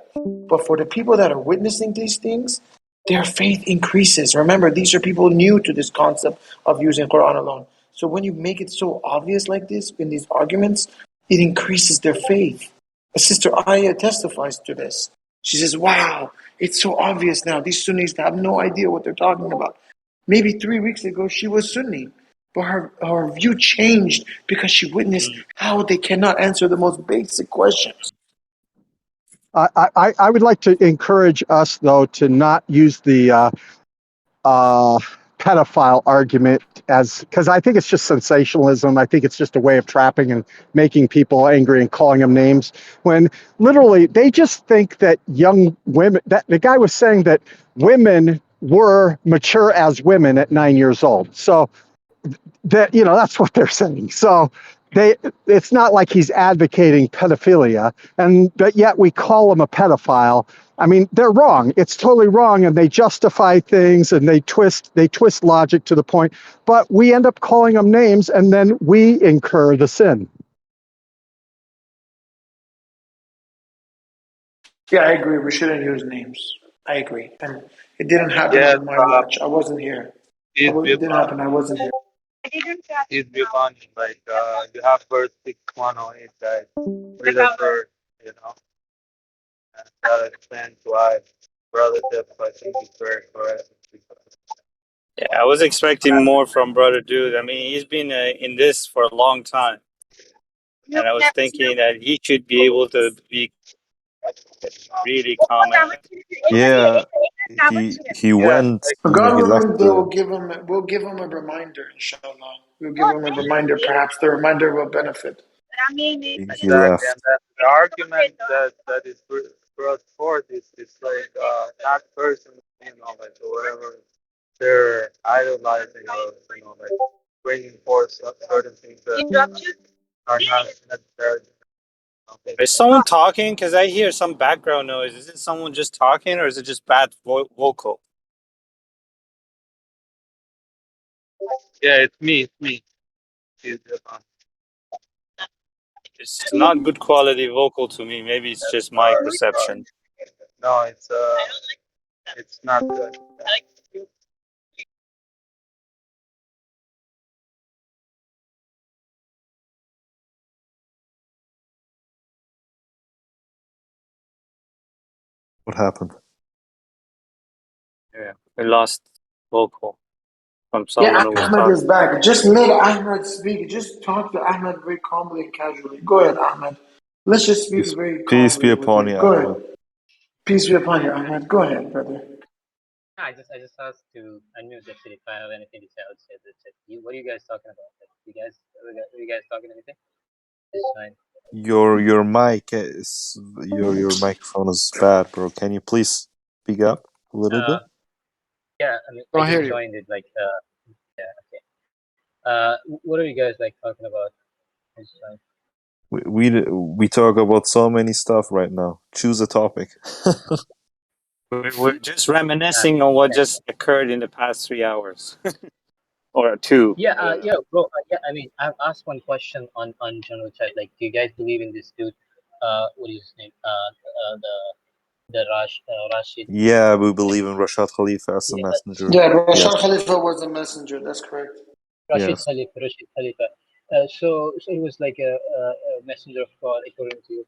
But for the people that are witnessing these things, their faith increases. Remember, these are people new to this concept of using Quran alone. So when you make it so obvious like this in these arguments, it increases their faith. Sister Aya testifies to this. She says, wow, it's so obvious now. These Sunnis have no idea what they're talking about. Maybe 3 weeks ago, she was Sunni, but her view changed because she witnessed how they cannot answer the most basic questions. I would like to encourage us, though, to not use the pedophile argument because I think it's just sensationalism. I think it's just a way of trapping and making people angry and calling them names when literally they just think that young women, that the guy was saying that women were mature as women at 9 years old. So that that's what they're saying. So it's not like he's advocating pedophilia, but yet we call him a pedophile. I mean, they're wrong. It's totally wrong, and they justify things and they twist logic to the point. But we end up calling them names, and then we incur the sin. Yeah, I agree. We shouldn't use names. I agree. And it didn't happen Yes, on my watch. I wasn't here. he's It didn't happen. I wasn't here. funny. Like you have verse 6:108 that read a verse, and that explains why brother Jeff, I think is very correct. Yeah, I was expecting more from Brother Dude. I mean, he's been in this for a long time, and I was thinking that he should be able to be really calm. Yeah, he Yeah, went. like God He left willing, the. we'll give him a reminder, inshallah. We'll give him a reminder. Perhaps the reminder will benefit. He exactly, and left. then the argument that is brought forth is like not personal, like whatever they're idolizing or like bringing forth certain things that are not necessarily. Is someone talking? Because I hear some background noise. Is it someone just talking, or is it just bad vocal? Yeah, it's me. It's me. It's Japan. It's not good quality vocal to me. Maybe it's just my perception. No, it's not good. What happened? Yeah, we lost vocal from Yeah, someone who was Ahmed talking. is back. Just let Ahmed speak. Just talk to Ahmed very calmly and casually. Go ahead, Ahmed. Let's just speak Peace, very peace be calmly with upon him. you, Go Ahmed. ahead. Peace be upon you, Ahmed. Go ahead, brother. I just asked to unmute that if I have anything to say, I would say that's it. What are you guys talking about? Like, are you guys talking anything? It's fine. Your mic is your microphone is bad, bro. Can you please speak up a little bit? Yeah, I mean, I Don't hear just you. joined it. Like, yeah, okay. What are you guys like talking about? It's fine. We talk about so many stuff right now. Choose a topic. We're just reminiscing on what just occurred in the past 3 hours or two. Yeah, I don't know. yeah, bro. Yeah, I mean, I've asked one question on general chat. Like, do you guys believe in this dude? What is his name? Rashid. Yeah, we believe in Rashad Khalifa as a Yeah, messenger. Yeah, Yes, Rashad Khalifa was a messenger. That's correct. yes, Rashid Khalifa. So he was like a messenger of God, according to you.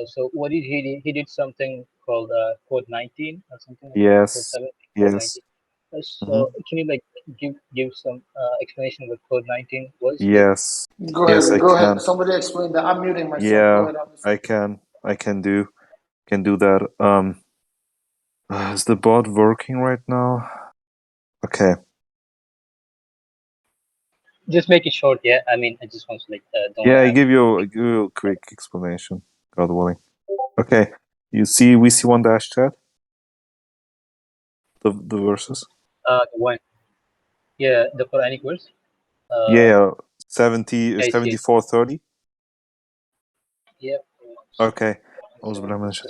So what did he do? He did something called Code 19 or something like that. Code yes, 17, Code yes. 19. Hmm. So can you like give some explanation what Code 19 was? Like, Yes, Go yes, ahead. I Go ahead. can. Somebody explain that. I'm muting myself. Go Yeah, ahead. I'm I listening. can do that. Is the bot working right now? Okay. just make it short. Yeah, I mean, I just want to like don't want Yeah, to I have give you big. a quick explanation, God willing. Okay. We see one dash chat, the verses. The one. Yeah, the Quranic verse. Yeah, 70, I see. 74:30. Yeah. Okay. Thirty.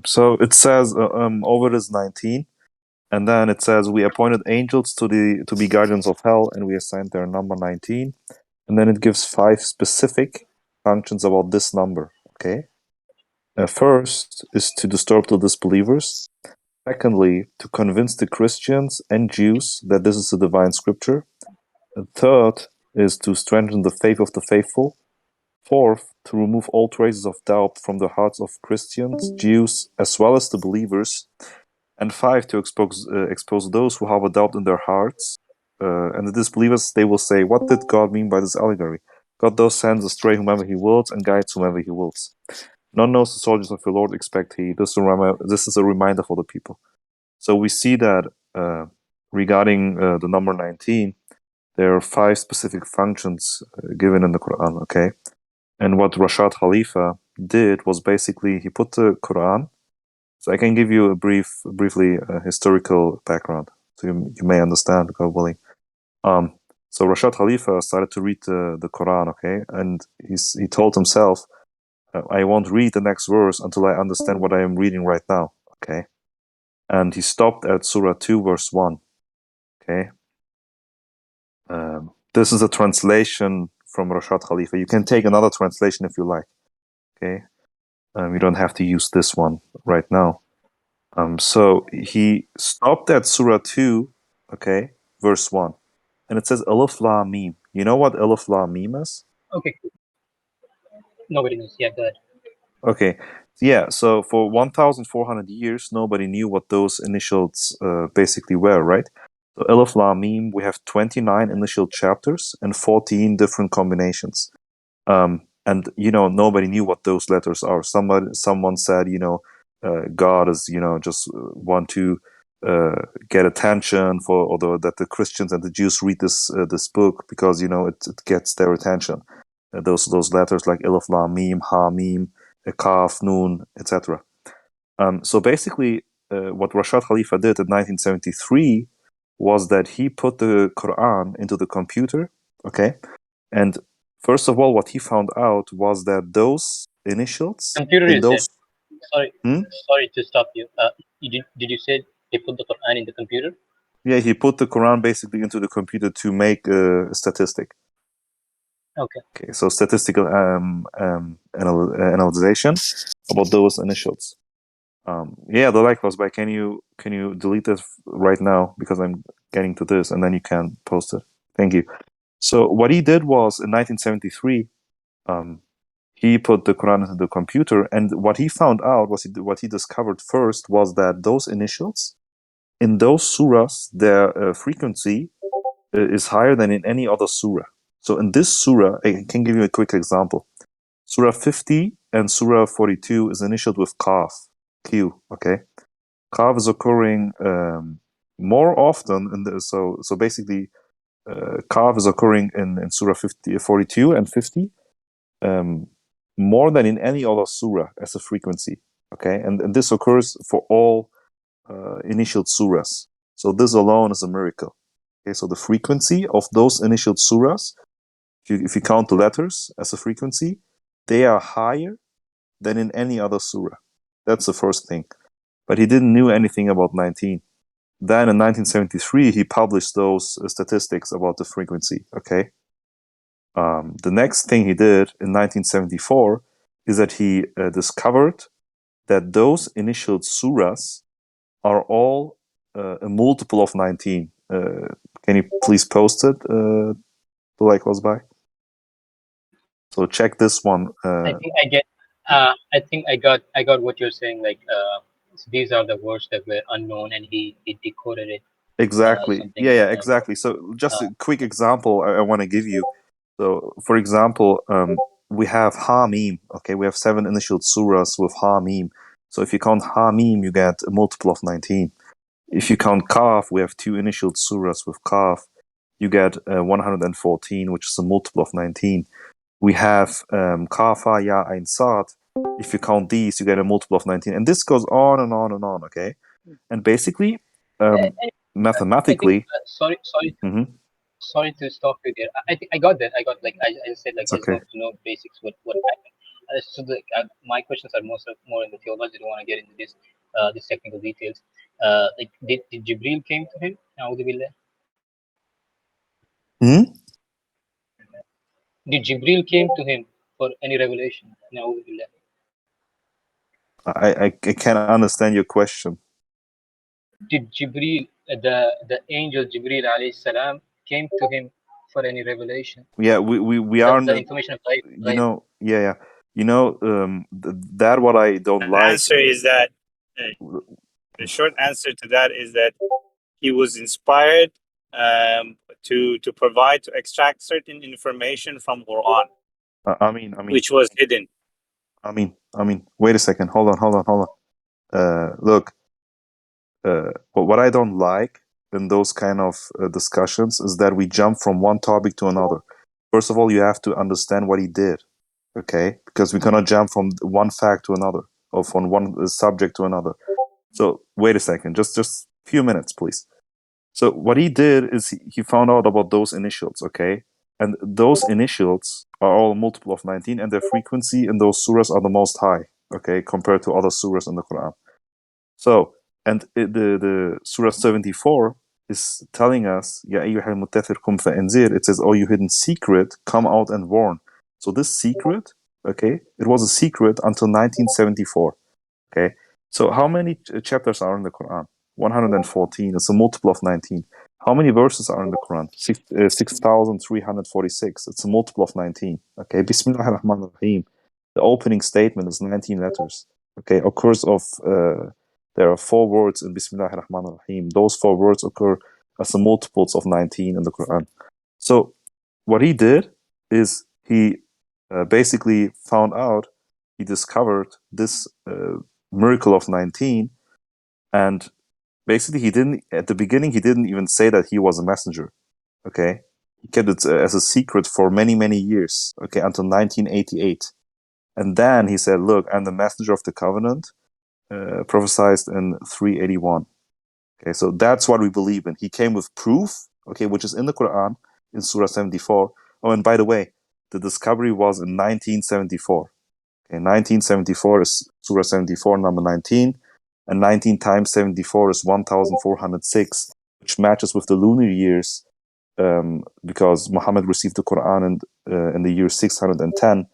So it says over is 19, and then it says we appointed angels to be guardians of hell, and we assigned their number 19, and then it gives 5 specific functions about this number. Okay. First is to disturb the disbelievers. Secondly, to convince the Christians and Jews that this is a divine scripture. And third is to strengthen the faith of the faithful. Fourth, to remove all traces of doubt from the hearts of Christians, Jews, as well as the believers. And five, to expose those who have a doubt in their hearts. And the disbelievers, they will say, what did God mean by this allegory? God thus sends astray whomever he wills and guides whomever he wills. None knows the soldiers of your Lord expect he. This is a reminder for the people. So we see that regarding the number 19, there are 5 specific functions given in the Quran, okay? And what Rashad Khalifa did was basically he put the Quran. So I can give you a briefly historical background, so you may understand, God willing. So Rashad Khalifa started to read the Quran, okay, and he told himself, I won't read the next verse until I understand what I am reading right now, okay. And he stopped at Surah 2, verse 1, okay. This is a translation from Rashad Khalifa. You can take another translation if you like, okay. You don't have to use this one right now. So he stopped at Surah 2, okay, verse 1. And it says Alif La Mim. You know what Alif La Mim is? Okay. Nobody knows. Yeah, go ahead. Okay. Yeah, so for 1,400 years, nobody knew what those initials basically were, right? So Alif La Mim, we have 29 initial chapters and 14 different combinations. And nobody knew what those letters are. Someone said, God is, just want to get attention for, although that the Christians and the Jews read this book because it gets their attention. Those letters like Elif Lam Mim, Ha Mim, Kaf, Nun, etc. So basically, what Rashad Khalifa did in 1973 was that he put the Quran into the computer, okay, and First of all, what he found out was that those initials Computer in is those. sorry, Hmm? sorry to stop you. Did you say they put the Quran in the computer? Yeah, he put the Quran basically into the computer to make a statistic. Okay. Okay, so statistical analyzation about those initials. Yeah, the like was by. Can you delete this right now because I'm getting to this, and then you can post it. Thank you. So what he did was in 1973, he put the Quran into the computer, and what he found out was what he discovered first was that those initials in those surahs, their frequency is higher than in any other surah. So in this surah, I can give you a quick example. Surah 50 and Surah 42 is initialed with Qaf, Q. Okay, Qaf is occurring more often in the so basically Qaf is occurring in Surah 42 and 50 more than in any other surah as a frequency. Okay, and this occurs for all initial surahs. So this alone is a miracle. Okay, so the frequency of those initial surahs, if you count the letters as a frequency, they are higher than in any other surah. That's the first thing. But he didn't know anything about 19. Then in 1973, he published those statistics about the frequency. Okay. The next thing he did in 1974 is that he discovered that those initial surahs are all a multiple of 19. Can you please post it, the like was by? So check this one. I think I get. I think I got what you're saying. Like, these are the words that were unknown, and he decoded it. Exactly. Something. Yeah, exactly. So just a quick example I want to give you. So, for example, we have Ha Mim. Okay, we have 7 initial surahs with Ha Mim. So if you count Ha Mim, you get a multiple of 19. If you count Kaf, we have 2 initial surahs with Kaf. You get 114, which is a multiple of 19. We have Kafa, Ya, Ain, Sad. If you count these, you get a multiple of 19. And this goes on and on and on, okay? And basically, I think. mathematically, Mhm. Sorry to stop you there. I think I got that. I got, like, I said, like, It's I just okay. want to know basics. What happened? So my questions are more in the theology. I don't want to get into this technical details. Like, did Jibril came to him? Na'udhu billah. Hmm? Did Jibril came to him for any revelation? Na'udhu billah. I can't understand your question. Did Jibril, the angel Jibril alayhi salam, came to him for any revelation? Yeah, we are The information of life. you know, yeah. You know, that what I don't The like. answer is that the short answer to that is that he was inspired to provide, to extract certain information from Quran, I mean, which was hidden. I mean, wait a second. Hold on. Look, what I don't like in those kind of discussions is that we jump from one topic to another. First of all, you have to understand what he did, okay? Because we cannot jump from one fact to another or from one subject to another. So wait a second, just a few minutes, please. So what he did is he found out about those initials, okay? And those initials are all a multiple of 19, and their frequency in those surahs are the most high, okay, compared to other surahs in the Quran. So, and the Surah 74 is telling us, Ya ayyuhal mutathir kum fa'anzir. It says, oh, you hidden secret, come out and warn. So this secret, okay, it was a secret until 1974, okay? So how many chapters are in the Quran? 114. It's a multiple of 19. How many verses are in the Quran? 6,346. It's a multiple of 19. Okay, Bismillah ar-Rahman ar-Rahim. The opening statement is 19 letters. Okay, occurs of there are 4 words in Bismillah ar-Rahman ar-Rahim. Those 4 words occur as the multiples of 19 in the Quran. So what he did is he basically found out, he discovered this miracle of 19, and basically he didn't, at the beginning, he didn't even say that he was a messenger, okay? He kept it as a secret for many, many years, okay, until 1988. And then he said, look, I'm the messenger of the covenant, prophesied in 381. Okay, so that's what we believe in. He came with proof, okay, which is in the Quran, in Surah 74. Oh, and by the way, the discovery was in 1974. Okay, 1974 is Surah 74, number 19, and 19 times 74 is 1406, which matches with the lunar years, because Muhammad received the Quran in the year 610,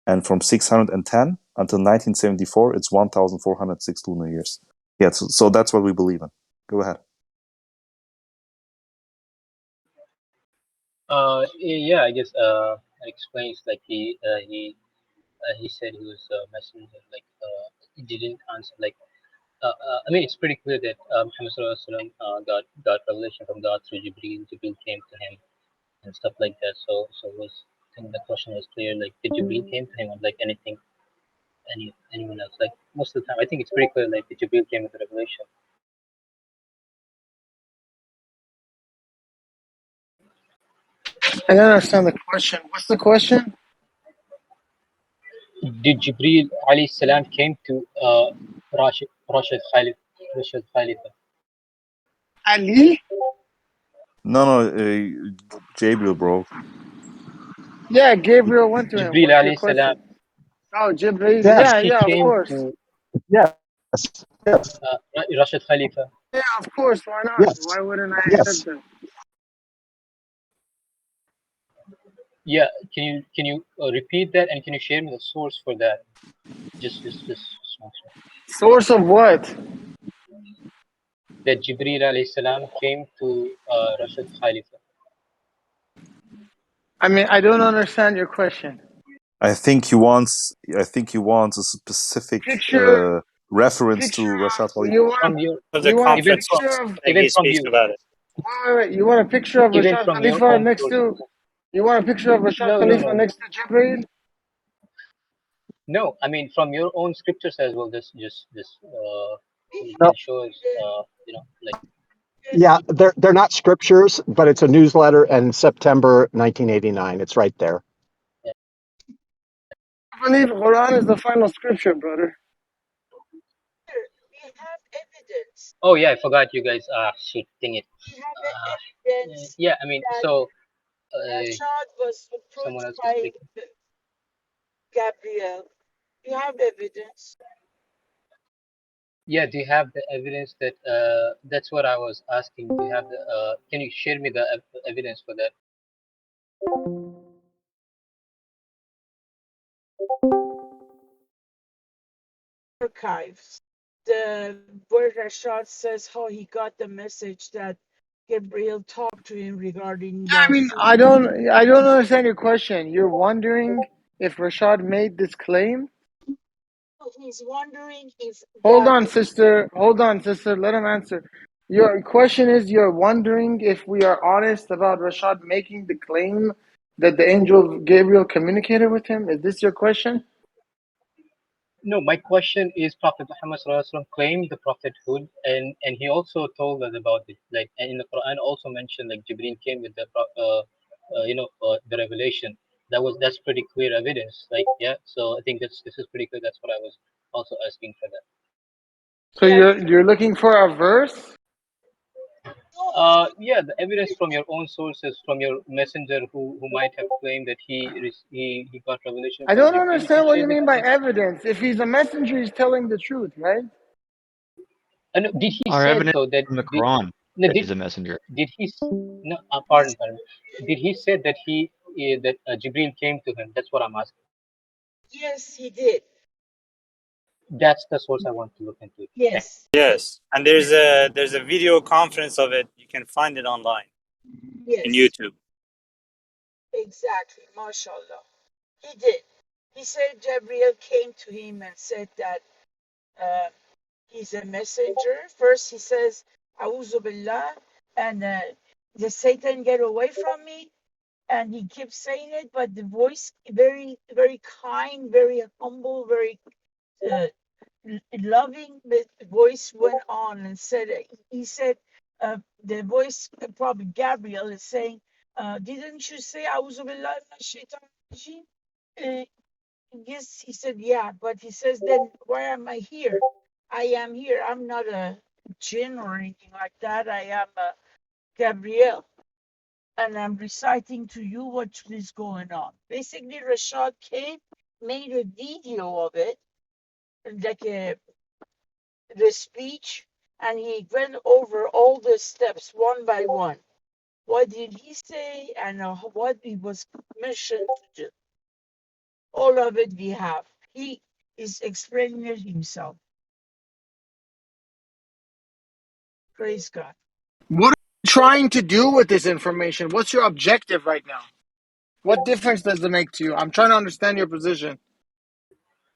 and from 610 until 1974, it's 1406 lunar years. Yeah, so that's what we believe in. Go ahead. Yeah, I guess it explains like he said he was a messenger. Like he didn't answer. Like I mean, it's pretty clear that Muhammad Sallallahu Alaihi Wasallam got revelation from God through Jibreel. Jibreel came to him and stuff like that. So was I think the question was clear. Like did Jibreel came to him or like anyone else? Like most of the time, I think it's pretty clear. Like that Jibreel came with the revelation. I don't understand the question. What's the question? Did Jibreel alayhi salam came to Rashid Khalifa? Ali? No, Gabriel, bro. Yeah, Gabriel went to him. Jibreel What's your alayhi salam. question? Oh, Jibril. Did Yes, he Yeah, of came course. to yes, yes, Rashid Khalifa? Yeah, of course. Why not? yes, Why wouldn't I accept yes. that? Yeah, can you repeat that and can you share me the source for that? Just one second. Source of what? That Jibreel alayhi salam came to Rashid Khalifa. I mean, I don't understand your question. I think he wants a specific Picture, reference to picture Rashad of Khalifa. you want From your Of the you want a even conference from picture calls, of I think even he from speaks you about it. you want a picture of even Rashad from your Khalifa own next sources. to you want a picture of Rashad No, no, Khalifa no, next to Jibril? no. I mean from your own scriptures as well. This you No, can show us like yeah, they're not scriptures, but it's a newsletter in September 1989. It's right there. I believe Quran is the final scripture, brother. oh yeah, I forgot you guys. Shit, dang it. Yeah, I mean so someone else is speaking. Yeah, do you have the evidence that that's what I was asking. Do you have the can you share me the evidence for that? I mean, I don't understand your question. You're wondering if Rashad made this claim? Hold on, sister. Hold on, sister. Let him answer. Your question is you're wondering if we are honest about Rashad making the claim that the angel Gabriel communicated with him? Is this your question? No, my question is Prophet Muhammad Sallallahu Alaihi Wasallam claimed the prophethood, and he also told us about it. Like, and in the Quran also mentioned like Jibreel came with the the revelation. That's pretty clear evidence. Like, yeah. So I think this is pretty clear. That's what I was also asking for that. So you're looking for a verse? Yeah, the evidence from your own sources, from your messenger who might have claimed that he got revelation I from don't Jibreel. You can understand what share you me mean the by evidence. evidence. If he's a messenger, he's telling the truth, right? No, did he Our said evidence though that from the did, Quran no, that he's a messenger. did he no pardon, did he say that that Jibreel came to him? That's what I'm asking. That's the source I want to look into. Thanks. Yes, and there's a video conference of it. You can find it online in YouTube. and I'm reciting to you what is going on. Basically, Rashad came, made a video of it, like the speech, and he went over all the steps one by one. What did he say, and what he was commissioned to do? All of it we have. He is explaining it himself. Praise God. What are you trying to do with this information? What's your objective right now? What difference does it make to you? I'm trying to understand your position.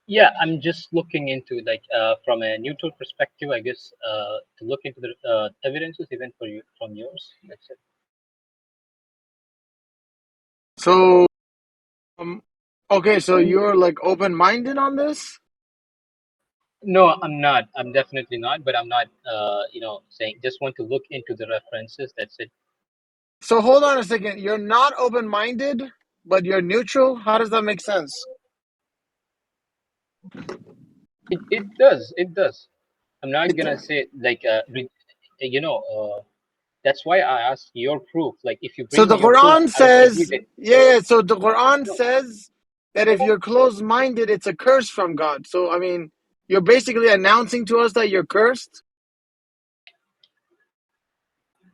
Yeah, I'm just looking into like from a neutral perspective, I guess, to look into the evidences even for you from yours. That's it. So, okay, so you're like open-minded on this? No, I'm not. I'm definitely not. But I'm not, saying just want to look into the references. That's it. So hold on a second. You're not open-minded, but you're neutral? How does that make sense? It does. It does. I'm not It, gonna say like you know. That's why I asked your proof. Like, if you so bring the me your proof, Quran I would agree says, that yeah, so the Quran no. says that if you're closed-minded, it's a curse from God. So, I mean, you're basically announcing to us that you're cursed?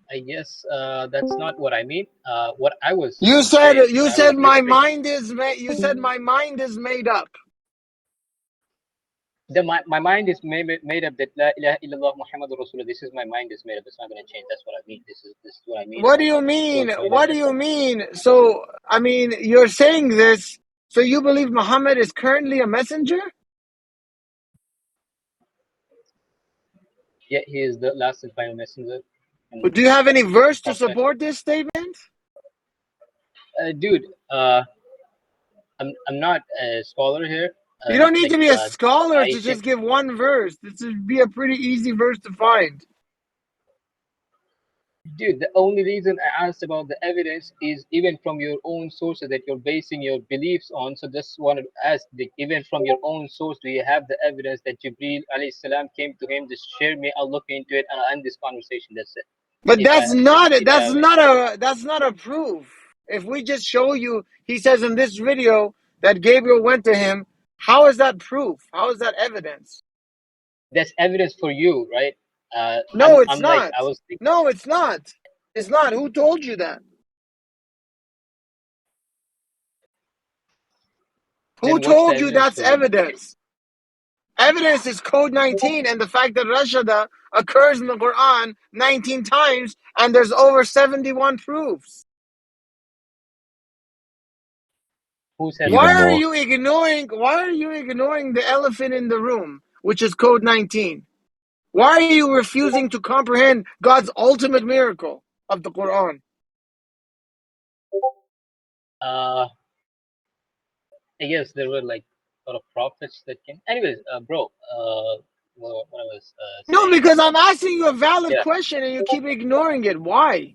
I guess that's not what I mean. What I was You said saying, you I was said my referring. mind is made. You said my mind is made up. My mind is made up that La ilaha illallah Muhammadur Rasulullah. This is my mind is made up. It's not gonna change. That's what I mean. This is what I mean. What do Like, you mean? so in a What do you nutshell, mean? So I mean, you're saying this. So you believe Muhammad is currently a messenger? yeah, he is the last and final messenger. And Do you have any verse to prophet. support this statement? Dude, I'm not a scholar here. You don't need Like to be a scholar I to can. just give one verse. This would be a pretty easy verse to find. Dude, the only reason I asked about the evidence is even from your own sources that you're basing your beliefs on. So just wanted to ask, even from your own source, do you have the evidence that Jibreel alayhi salam came to him? Just share me. I'll look into it and I'll end this conversation. That's it. But If I that's if not it. if I have any. That's not a proof. If we just show you, he says in this video that Gabriel went to him, how is that proof? How is that evidence? That's evidence for you, right? No, it's I'm like not. I was thinking. No, it's not. It's not. Who told you that? Who Then what's the told you evidence that's for you? evidence? Evidence is code 19 and the fact that Rashada occurs in the Quran 19 times and there's over 71 proofs. Who said Even that? more. Why are you ignoring the elephant in the room, which is code 19? Why are you refusing to comprehend God's ultimate miracle of the Quran? Uh, I guess there were like a lot of prophets that came. Anyways, bro, what I was No, saying. because I'm asking you a valid Yeah. question and you keep ignoring it. Why?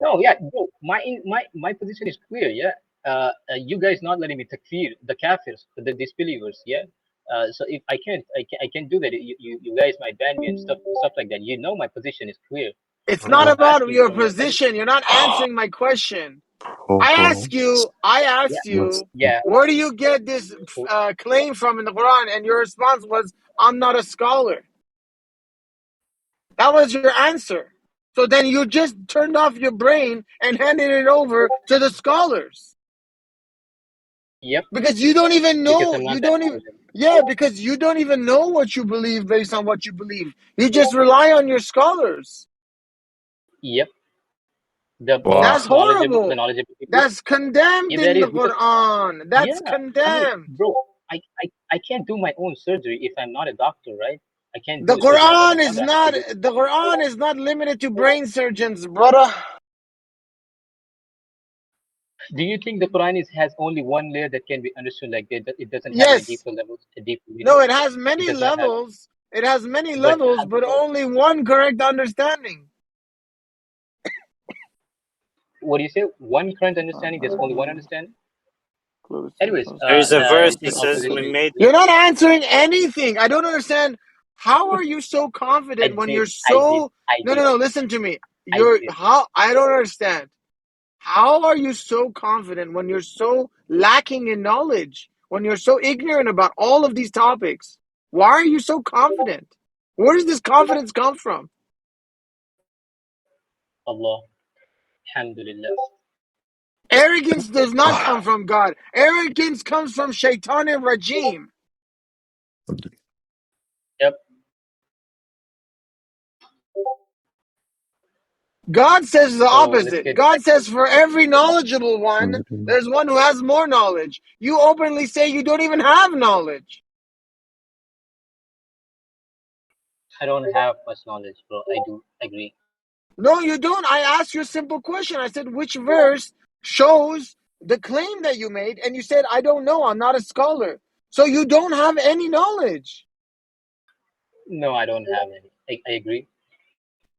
No, yeah, bro. My position is clear. Yeah. You guys not letting me takfir the kafirs, the disbelievers. Yeah. So if I can't do that. You guys might ban me and stuff like that. You know my position is clear. It's What not I'm Oh, about asking your from your evidence. position. You're not answering my question. oh, oh. I Yeah. asked Let's you, see. Yeah. where do you get this claim from in the Quran? And your response was, I'm not a scholar. That was your answer. So then you just turned off your brain and handed it over to the scholars. Yep. Because you don't even Because know, I'm you not that don't even, knowledgeable. yeah, because you don't even know what you believe based on what you believe. You just rely on your scholars. Yep. The Wow. That's most knowledgeable, the horrible. knowledgeable people. That's condemned Yeah, that in is the because Quran. yeah. That's I mean, condemned. bro, I can't do my own surgery if I'm not a doctor, right? I can't The do a surgery on my Quran is mother. I have to not do it. the Quran is not limited to brain surgeons, brother. Do you think the Quran has only one layer that can be understood like that? It doesn't have any Yes. deeper levels, a deeper meaning. No, it has It many does not have. levels. It has many But levels, but only one correct understanding. what do you say? One current understanding. There's only one understanding. Anyways, There is a verse I that think our says we position is made. clear. You're not answering anything. I don't understand. How are you so confident when you're I did. so I No, no, did. no, listen to me. I You're did. how I don't understand. How are you so confident when you're so lacking in knowledge? When you're so ignorant about all of these topics? Why are you so confident? Where does this confidence come from? Allah. Alhamdulillah. Arrogance does not come from God. Arrogance comes from Shaitan and Rajim. Yep. God says the So let's opposite. get God back to says for every knowledgeable one, there's one who has more knowledge. You openly say you don't even have knowledge. I don't have much knowledge, bro. I do agree. No, you don't. I asked you a simple question. I said, which verse shows the claim that you made? And you said, I don't know. I'm not a scholar. So you don't have any knowledge. No, I don't have any. I agree.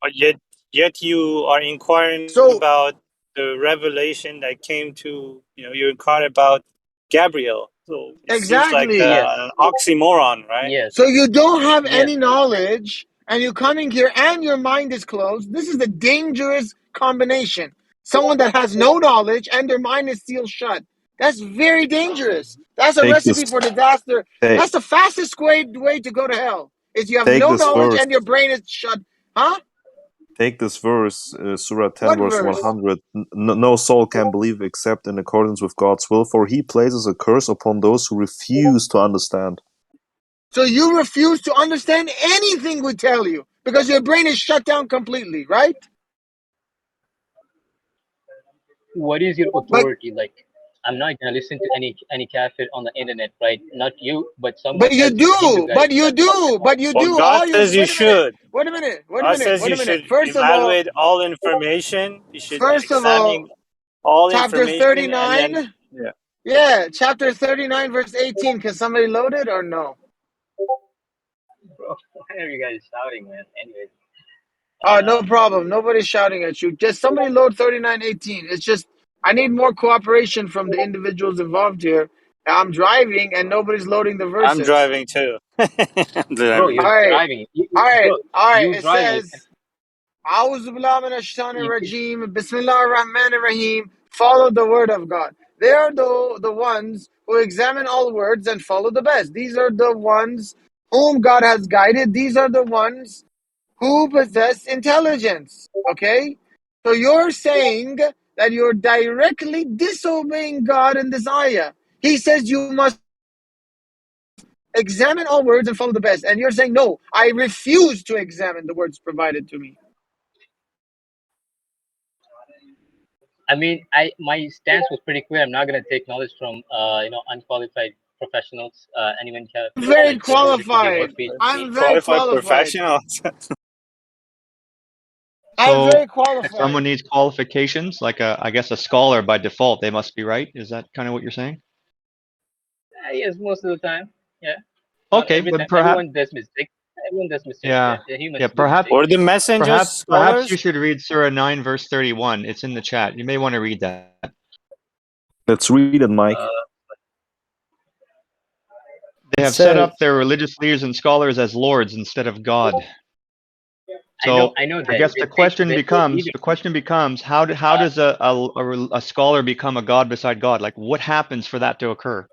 But yet you are inquiring So about the revelation that came to, you inquire about Gabriel. So it seems like exactly. Yes. an oxymoron, right? Yes. So you don't have Yes. any knowledge and you're coming here and your mind is closed. This is a dangerous combination. Someone that has no knowledge and their mind is sealed shut. That's very dangerous. That's a Take this. recipe for disaster. Take, That's the fastest way to go to hell. Is you have take no this knowledge verse. and your brain is shut. Huh? Take this verse, Surah 10, What verse verse? 100. No soul can believe except in accordance with God's will, for He places a curse upon those who refuse to understand. So you refuse to understand anything we tell you because your brain is shut down completely, right? What is your But authority like? I'm not gonna listen to any kafir on the internet, right? Not you, but But someone you else, the Hindu do, guys but you that talk do, about. but you Well, do. God All you says you wait a minute, should. wait a minute, wait a God minute, says wait a you minute. should evaluate all information. You should First of all, examine all chapter information, and then 39. yeah. Yeah, chapter 39, verse 18. Can somebody load it or no? Bro, why are you guys shouting, man? Anyways, No problem. Nobody's shouting at you. Just somebody load 39:18. It's just I need more cooperation from the individuals involved here. I'm driving and nobody's loading the I'm verses. driving too. I'm bro, driving. All you're right, driving. Bro, all right. you It driving. You can. says A'udhu billahi minash shaitanir You can. rajim. Bismillahir rahmanir rahim. Follow the word of God. They are the ones who examine all words and follow the best. These are the ones whom God has guided. These are the ones who possess intelligence. Okay? So you're saying that you're directly disobeying God in this ayah. He says you must examine all words and follow the best. And you're saying, no, I refuse to examine the words provided to me. I mean, my stance was pretty clear. I'm not gonna take knowledge from unqualified professionals. Anyone can Very like who can give qualified. what we I'm need. very Qualified qualified. professionals. I'm So very qualified. someone needs qualifications, like I guess a scholar by default. They must be right. Is that kind of what you're saying? Yes, most of the time. Yeah, not Okay, every but time. perhaps, Everyone does mistakes. Everyone does mistakes. Yeah, yeah, the humans yeah, do perhaps, mistakes. Or the messengers, perhaps you scholars. should read Surah 9, verse 31. It's in the chat. You may want to read that. Let's read it, Mike. Uh, They It have set says, up their religious leaders and scholars as lords instead of God. So I know I that guess they take they lead. the question becomes, how Uh, does a scholar become a god beside God? Like, what happens for that to occur?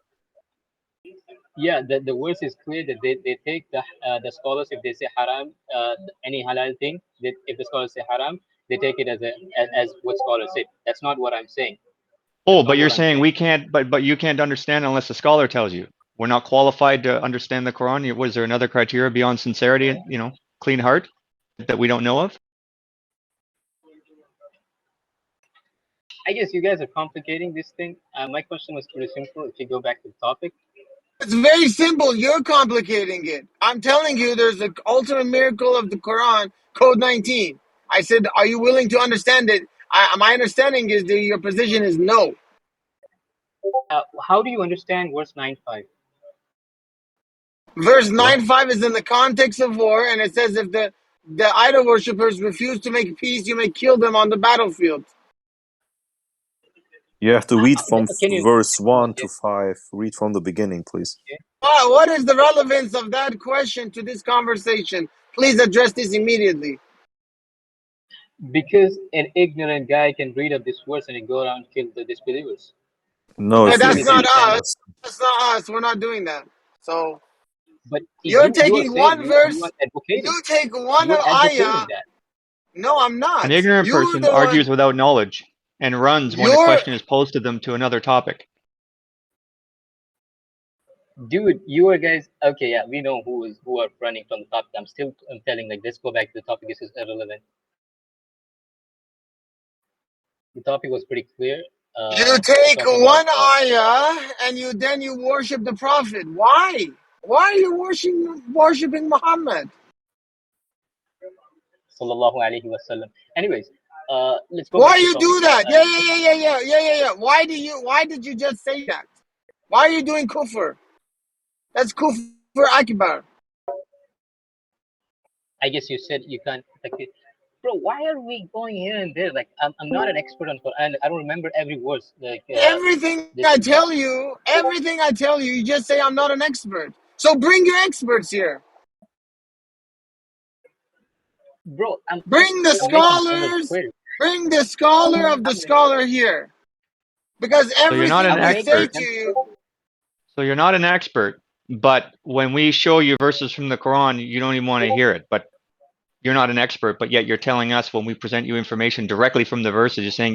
yeah, the verse is clear that they take the scholars if they say haram, any halal thing. That if the scholars say haram, they take it as what scholars say. That's not what I'm saying. Oh, That's but not you're what I'm saying saying. we can't, but you can't understand unless the scholar tells you. We're not qualified to understand the Quran. Was there another criteria beyond sincerity and, clean heart that we don't know of? I guess you guys are complicating this thing. My question was pretty simple. If you go back to the topic, It's very simple. You're complicating it. I'm telling you, there's the ultimate miracle of the Quran, Code 19. I said, are you willing to understand it? My understanding is that your position is no. how do you understand verse 9:5? Verse What? 9:5 is in the context of war, and it says if the idol worshippers refuse to make peace, you may kill them on the battlefield. You have to read from Can you? verse 1 Okay, to 5. Read from the beginning, please. okay. What is the relevance of that question to this conversation? Please address this immediately. Because an ignorant guy can read up this verse and go around kill the disbelievers. No, Hey, if that's Because if not you he can. us. That's not us. We're not doing that. So But you're you are taking saying one you are verse. advocating. You take one You are ayah. advocating that. No, I'm An not. ignorant You're person the argues one. without knowledge and runs when a You're question is posed to them to another topic. Dude, you are guys okay, yeah, we know who are running from the topic. I'm telling like let's go back to the topic. This is irrelevant. The topic was pretty clear. you We're take talking about one ayah and you worship the prophet. Why? Why are you worshiping Muhammad? sallallahu alaihi wasallam. Anyways, let's go Why back to the you topic. do that? Yeah. Why did you just say that? Why are you doing kufr? That's kufr akbar. I guess you said you can't like bro, why are we going here and there? Like I'm not an expert on Quran. I don't remember every verse. Like this and that. Everything I tell you, you just say I'm not an expert. So bring your experts here. Bro, Bring the I'm making several scholars. queries. Bring the scholar of the I'm scholar here. Because So you're not everything an I'm we say making expert. to them. you, So you're not an expert. But when we show you verses from the Quran, you don't even want to hear it. But you're not an expert, but yet you're telling us when we present you information directly from the verses, you're saying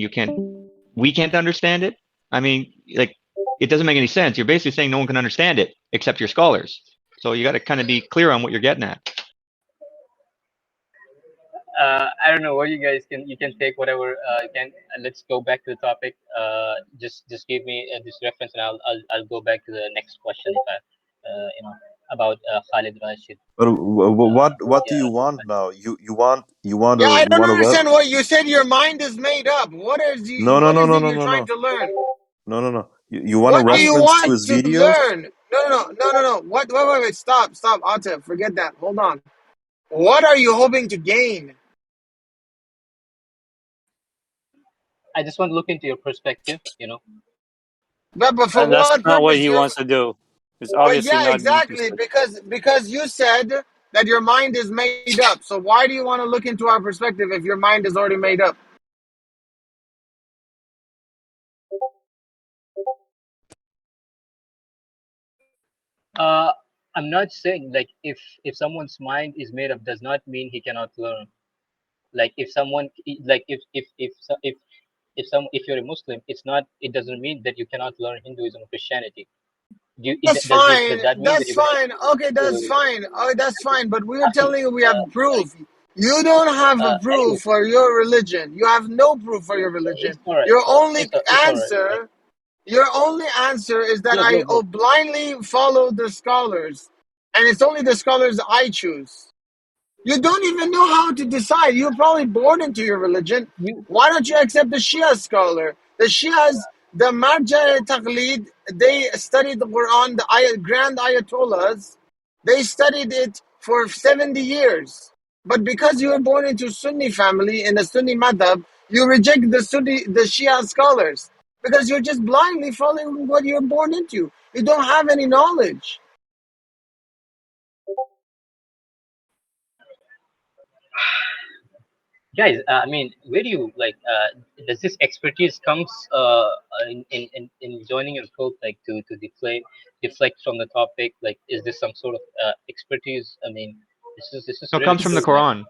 we can't understand it. I mean, like, it doesn't make any sense. You're basically saying no one can understand it except your scholars. So you got to kind of be clear on what you're getting at. I don't know what you guys can. You can take whatever you can. Let's go back to the topic. Just give me this reference, and I'll go back to the next question if I, about Khalid Rashid. but what do Yeah. you want now? yeah, I You don't want to understand what you said. Your mind is made up. no no What no is no it no you're no trying no to learn? no. You want a What do you reference to want his to videos? learn? No. What? Wait. Stop. Atif, forget that. Hold on. What are you hoping to gain? I just want to look into your perspective. But for And that's what not what purpose? he wants to do. It's But obviously yeah, not exactly. interested. Because you said that your mind is made up. So why do you want to look into our perspective if your mind is already made up? Uh, I'm not saying like if someone's mind is made up does not mean he cannot learn. Like if someone like if you're a Muslim, it doesn't mean that you cannot learn Hinduism or Christianity. That's Does fine. that mean that That's you're gonna fine. Okay, that's to fine. Oh, that's fine. But we're actually telling you we have like proof. You don't have a anyway, proof for your religion. You have no proof for your religion. it's all right. Your only It's all right. Like answer, your only answer is that look, I look, look. blindly follow the scholars, and it's only the scholars I choose. You don't even know how to decide. You're probably born into your religion. You Why don't you accept the Shia scholar? The Shias, the Marja Taqlid, they studied the Quran, the grand Ayatollahs, they studied it for 70 years. But because you were born into Sunni family in a Sunni madhab, you reject the Shia scholars because you're just blindly following what you're born into. You don't have any knowledge. guys, I mean, where do you like? Does this expertise comes in joining your cult, like to deflect from the topic? Like, is this some sort of expertise? I mean, this is No, it really comes from the true, man. Quran.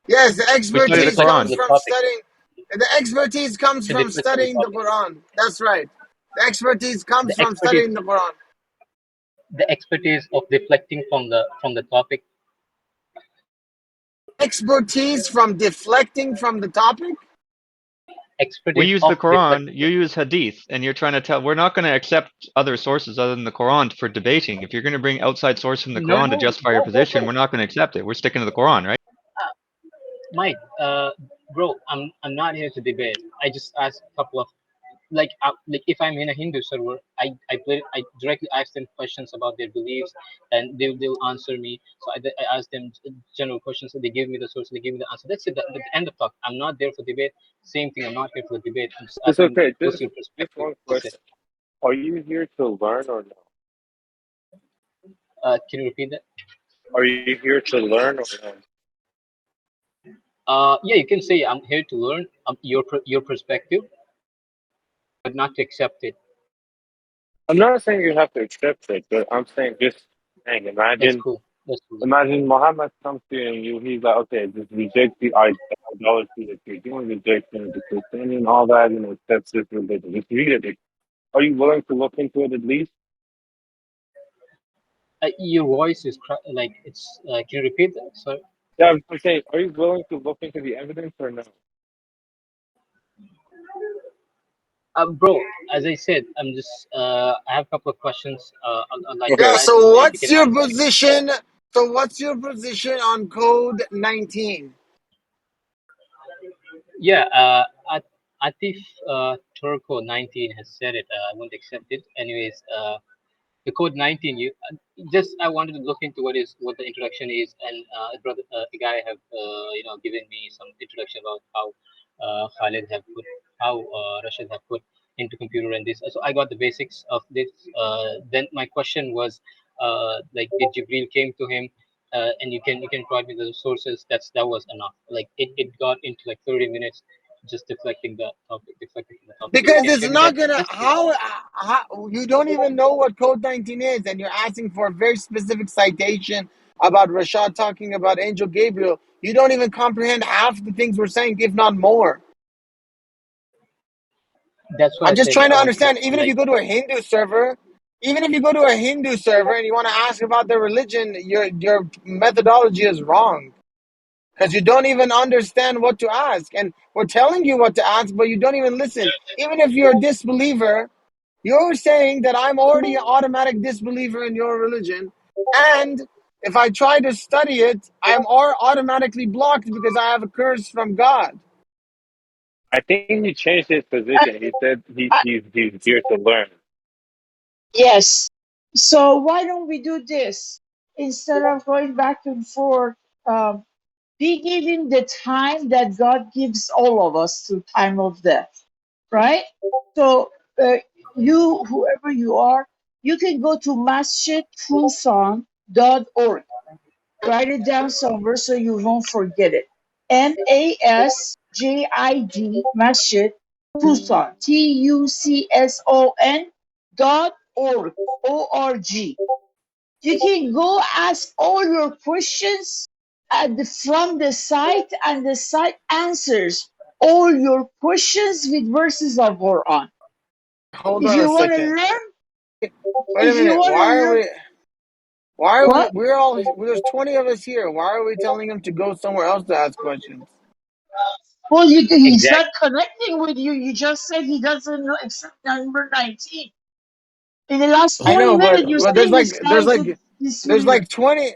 Yes, the We To study the expertise deflect from comes Quran. the from topic, studying. The expertise comes to from deflect from the studying the topic. Quran. That's right. The expertise comes The from expertise, studying the Quran. the expertise of deflecting from the topic. Expertise from deflecting from the topic. We Expertise use of the Quran, deflecting. you use Hadith, and you're trying to tell we're not going to accept other sources other than the Quran for debating. If you're going to bring outside source from the No, Quran to no, justify your no, no, position, bro. we're not going to accept it. We're sticking to the Quran, right? Mike, bro, I'm not here to debate. I just asked a couple of like if I'm in a Hindu server, I directly ask them questions about their beliefs, and they'll answer me. So I ask them general questions, so they give me the source, they give me the answer. That's it. The end of talk. I'm not there for debate. Same thing. I'm not here for the debate. I'm just It's asking okay. what's your Just perspective. one That's it. question. Are you here to learn or no? Can you repeat that? Are you here to learn or no? Yeah, you can say I'm here to learn your perspective, but not to accept it. I'm not saying you have to accept it, but I'm saying just hang. That's Imagine, cool. That's cool. imagine Muhammad comes to you and he's like, okay, just reject the idolatry that you're doing, reject the Christianity and all that, accept this religion. Just read it. Are you willing to look into it at least? Your voice is like it's. Can you repeat that? Sorry. Yeah, I'm saying, are you willing to look into the evidence or no? Bro, as I said, I'm just. I have a couple of questions. I'd like to Yeah. Okay. ask. So If you what's can your answer. position? So what's your position on code 19? Yeah. Atif Turco 19 has said it. I won't accept it. Anyways. The code 19. Just I wanted to look into what the introduction is, and brother, a guy have given me some introduction about how Khalid have put how Rashid have put into computer and this. So I got the basics of this. Then my question was, like, did Jibril came to him, and you can provide me the sources. That was enough. Like it got into like 30 minutes, just deflecting from the topic. If you Because can it's show me that, not gonna that's cool. how you don't even know what code 19 is, and you're asking for a very specific citation about Rashad talking about Angel Gabriel. You don't even comprehend half the things we're saying, if not more. That's what I'm I just said. trying to I want to understand. Even if like. you go to a Hindu server, even if you go to a Hindu server and you want to ask about their religion, your methodology is wrong because you don't even understand what to ask. And we're telling you what to ask, but you don't even listen. Even if you're a disbeliever, you're saying that I'm already an automatic disbeliever in your religion. And if I try to study it, I'm automatically blocked because I have a curse from God. I think he changed his position. He said I, he's here to learn. yes. So why don't we do this instead of going back and forth? Um, be given the time that God gives all of us through time of death, right? So you, whoever you are, you can go to masjidfusan.org. Write it down somewhere so you won't forget it. MASJID Masjid Tucson TUCSON .org ORG. You can go ask all your questions from the site, and the site answers all your questions with verses of Quran. Hold If on a you want to second. learn, Wait a if you minute. want to learn, Why are we, what? we're all, there's 20 of us here. Why are we telling him to go somewhere else to ask questions? Well, he's Exactly. not connecting with you. You just said he doesn't know except number 19. In the last I 20 know, minutes, you but say he's trying to disbeliever.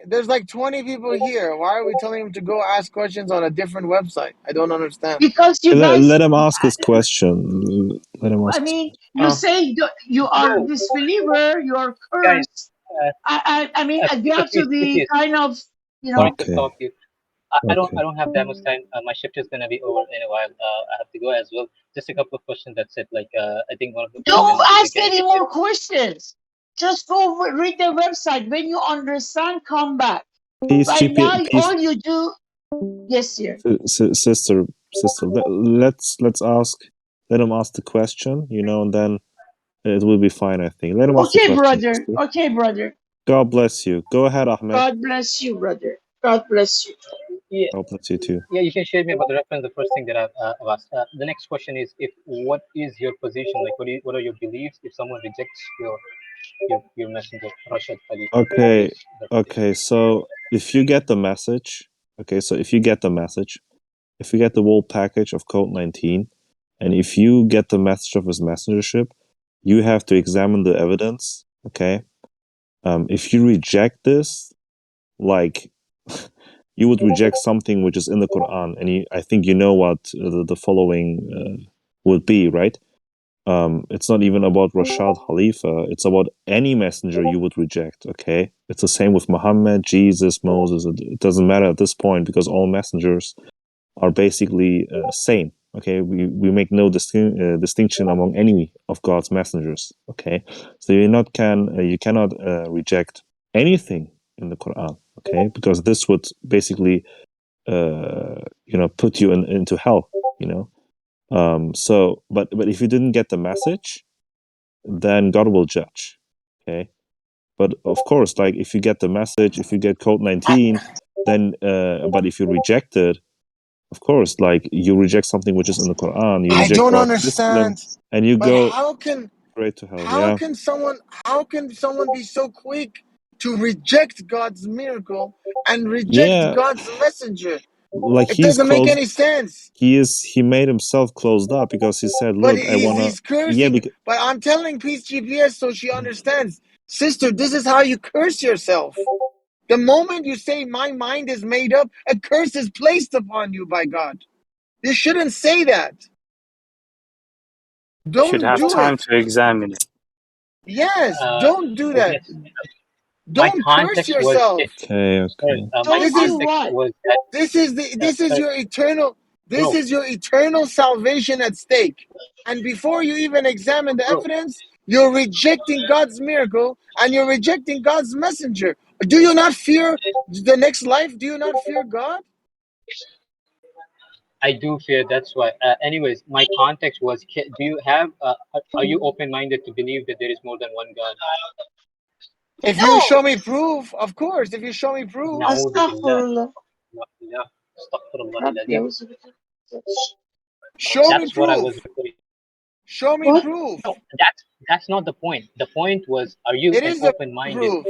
there's like 20 people here. Why are we telling him to go ask questions on a different website? I don't understand. Because you Let, guys, let him ask his question. Let him I ask his mean, question. you Uh, say you are bro, disbeliever, you are guys, cursed. I mean, you have to please, be please, kind of, sorry to Okay, stop you. I okay. don't have that much time. My shift is gonna be over in a while. I have to go as well. Just a couple of questions. That's it. Like, I think one of the don't questions, if we ask can any get it. more questions. Just go read the website. When you understand, come back. Peace, Right now, peace, all you do, yes, dear. sister. Let's ask. Let him ask the question, and then it will be fine. I think. Let him ask the Okay, question, brother. sister. Okay, brother. God bless you. Go ahead, Ahmed. God bless you, brother. God bless you. Yeah, God bless you too. yeah. You can share me about the reference. The first thing that I've asked. The next question is, if what is your position? Like, what are your beliefs if someone rejects your messenger, Rashad Khalifa? What Okay, is the position? okay. So if you get the message, okay. So if you get the message, if you get the whole package of Code 19, and if you get the message of his messengership, you have to examine the evidence. Okay. If you reject this, like you would reject something which is in the Quran, and I think you know what the following would be, right? It's not even about Rashad Khalifa. It's about any messenger you would reject. Okay, it's the same with Muhammad, Jesus, Moses. It doesn't matter at this point because all messengers are basically same. Okay, we make no distinction among any of God's messengers. Okay, so you cannot reject anything in the Quran. Okay, because this would basically put you into hell. So, but if you didn't get the message, then God will judge. Okay. But of course, like if you get the message, if you get code 19, then but if you reject it, of course, like you reject something which is in the Quran, you I reject don't God's discipline, understand. and you But go straight to hell. how Yeah. can someone be so quick to reject God's miracle and reject Yeah. God's messenger? Like It doesn't make any sense. he made himself closed up because he said, But look, I wanna, he's yeah, cursing. But I'm telling Peace GPS so she understands. Sister, this is how you curse yourself. The moment you say my mind is made up, a curse is placed upon you by God. You shouldn't say that. Should Don't have do time it. to examine it. Yes, don't do that. Yes, my Don't curse context was yourself. okay. sorry, my This Don't do is context what? was that this is sorry, your eternal this bro, is your eternal salvation at stake. And before you even examine the bro. evidence, you're rejecting God's miracle and you're rejecting God's messenger. Do you not fear the next life? Do you not fear God? I do fear. That's why. Anyways, my context was: do you have? Are you open-minded to believe that there is more than one God? If you No. show me proof, of course. If you show me proof, نعوذ بالله. Astaghfirullah. استغفر الله Rabbi, العظيم. show me That's what I proof. was referring. Show me what? proof. No, that's not the point. The point was: are you It an is a open-minded? proof.